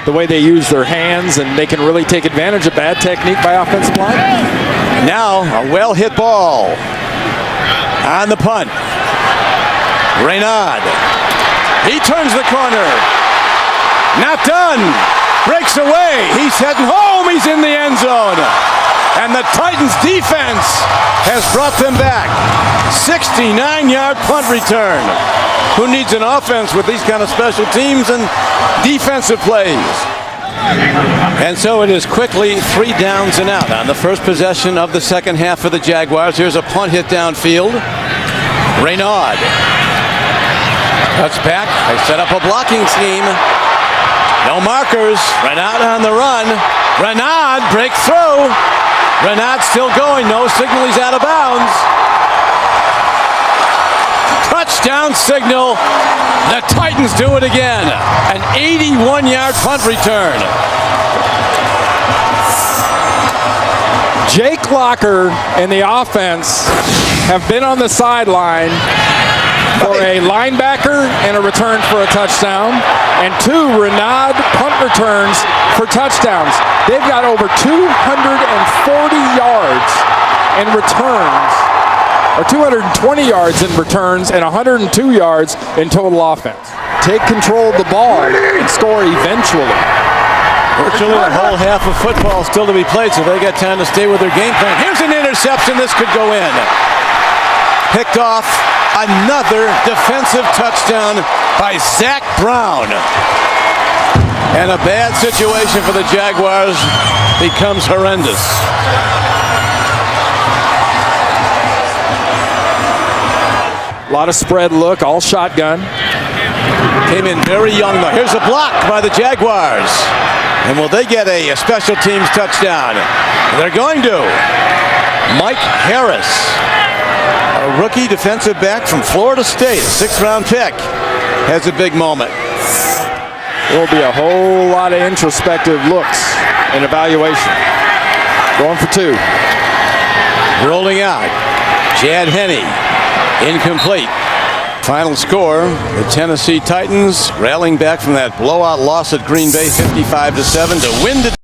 The way they use their hands, and they can really take advantage of bad technique by offensive line. Now a well-hit ball on the punt. Reynard, he turns the corner. Not done. Breaks away. He's heading home. He's in the end zone. And the Titans defense has brought them back. 69-yard punt return. Who needs an offense with these kind of special teams and defensive plays? And so it is quickly 3 downs and out on the first possession of the second half for the Jaguars. Here's a punt hit downfield. Reynard cuts back. They set up a blocking scheme. No markers. Reynard on the run. Reynard breaks through. Reynard still going. No signal. He's out of bounds. Touchdown signal. The Titans do it again. An 81-yard punt return. Jake Locker and the offense have been on the sideline for a linebacker and a return for a touchdown, and 2 Reynard punt returns for touchdowns. They've got over 240 yards in returns, or 220 yards in returns, and 102 yards in total offense. Take control of the ball and score eventually. Virtually a whole half of football still to be played, so they got time to stay with their game plan. Here's an interception. This could go in. Picked off. Another defensive touchdown by Zach Brown. And a bad situation for the Jaguars becomes horrendous. A lot of spread look, all shotgun. Came in very young though. Here's a block by the Jaguars. And will they get a special teams touchdown? They're going to. Mike Harris, a rookie defensive back from Florida State, a 6th-round pick, has a big moment. There will be a whole lot of introspective looks and evaluation. Going for 2. Rolling out. Chad Henne, incomplete. Final score, the Tennessee Titans rallying back from that blowout loss at Green Bay, 55-7, to win today.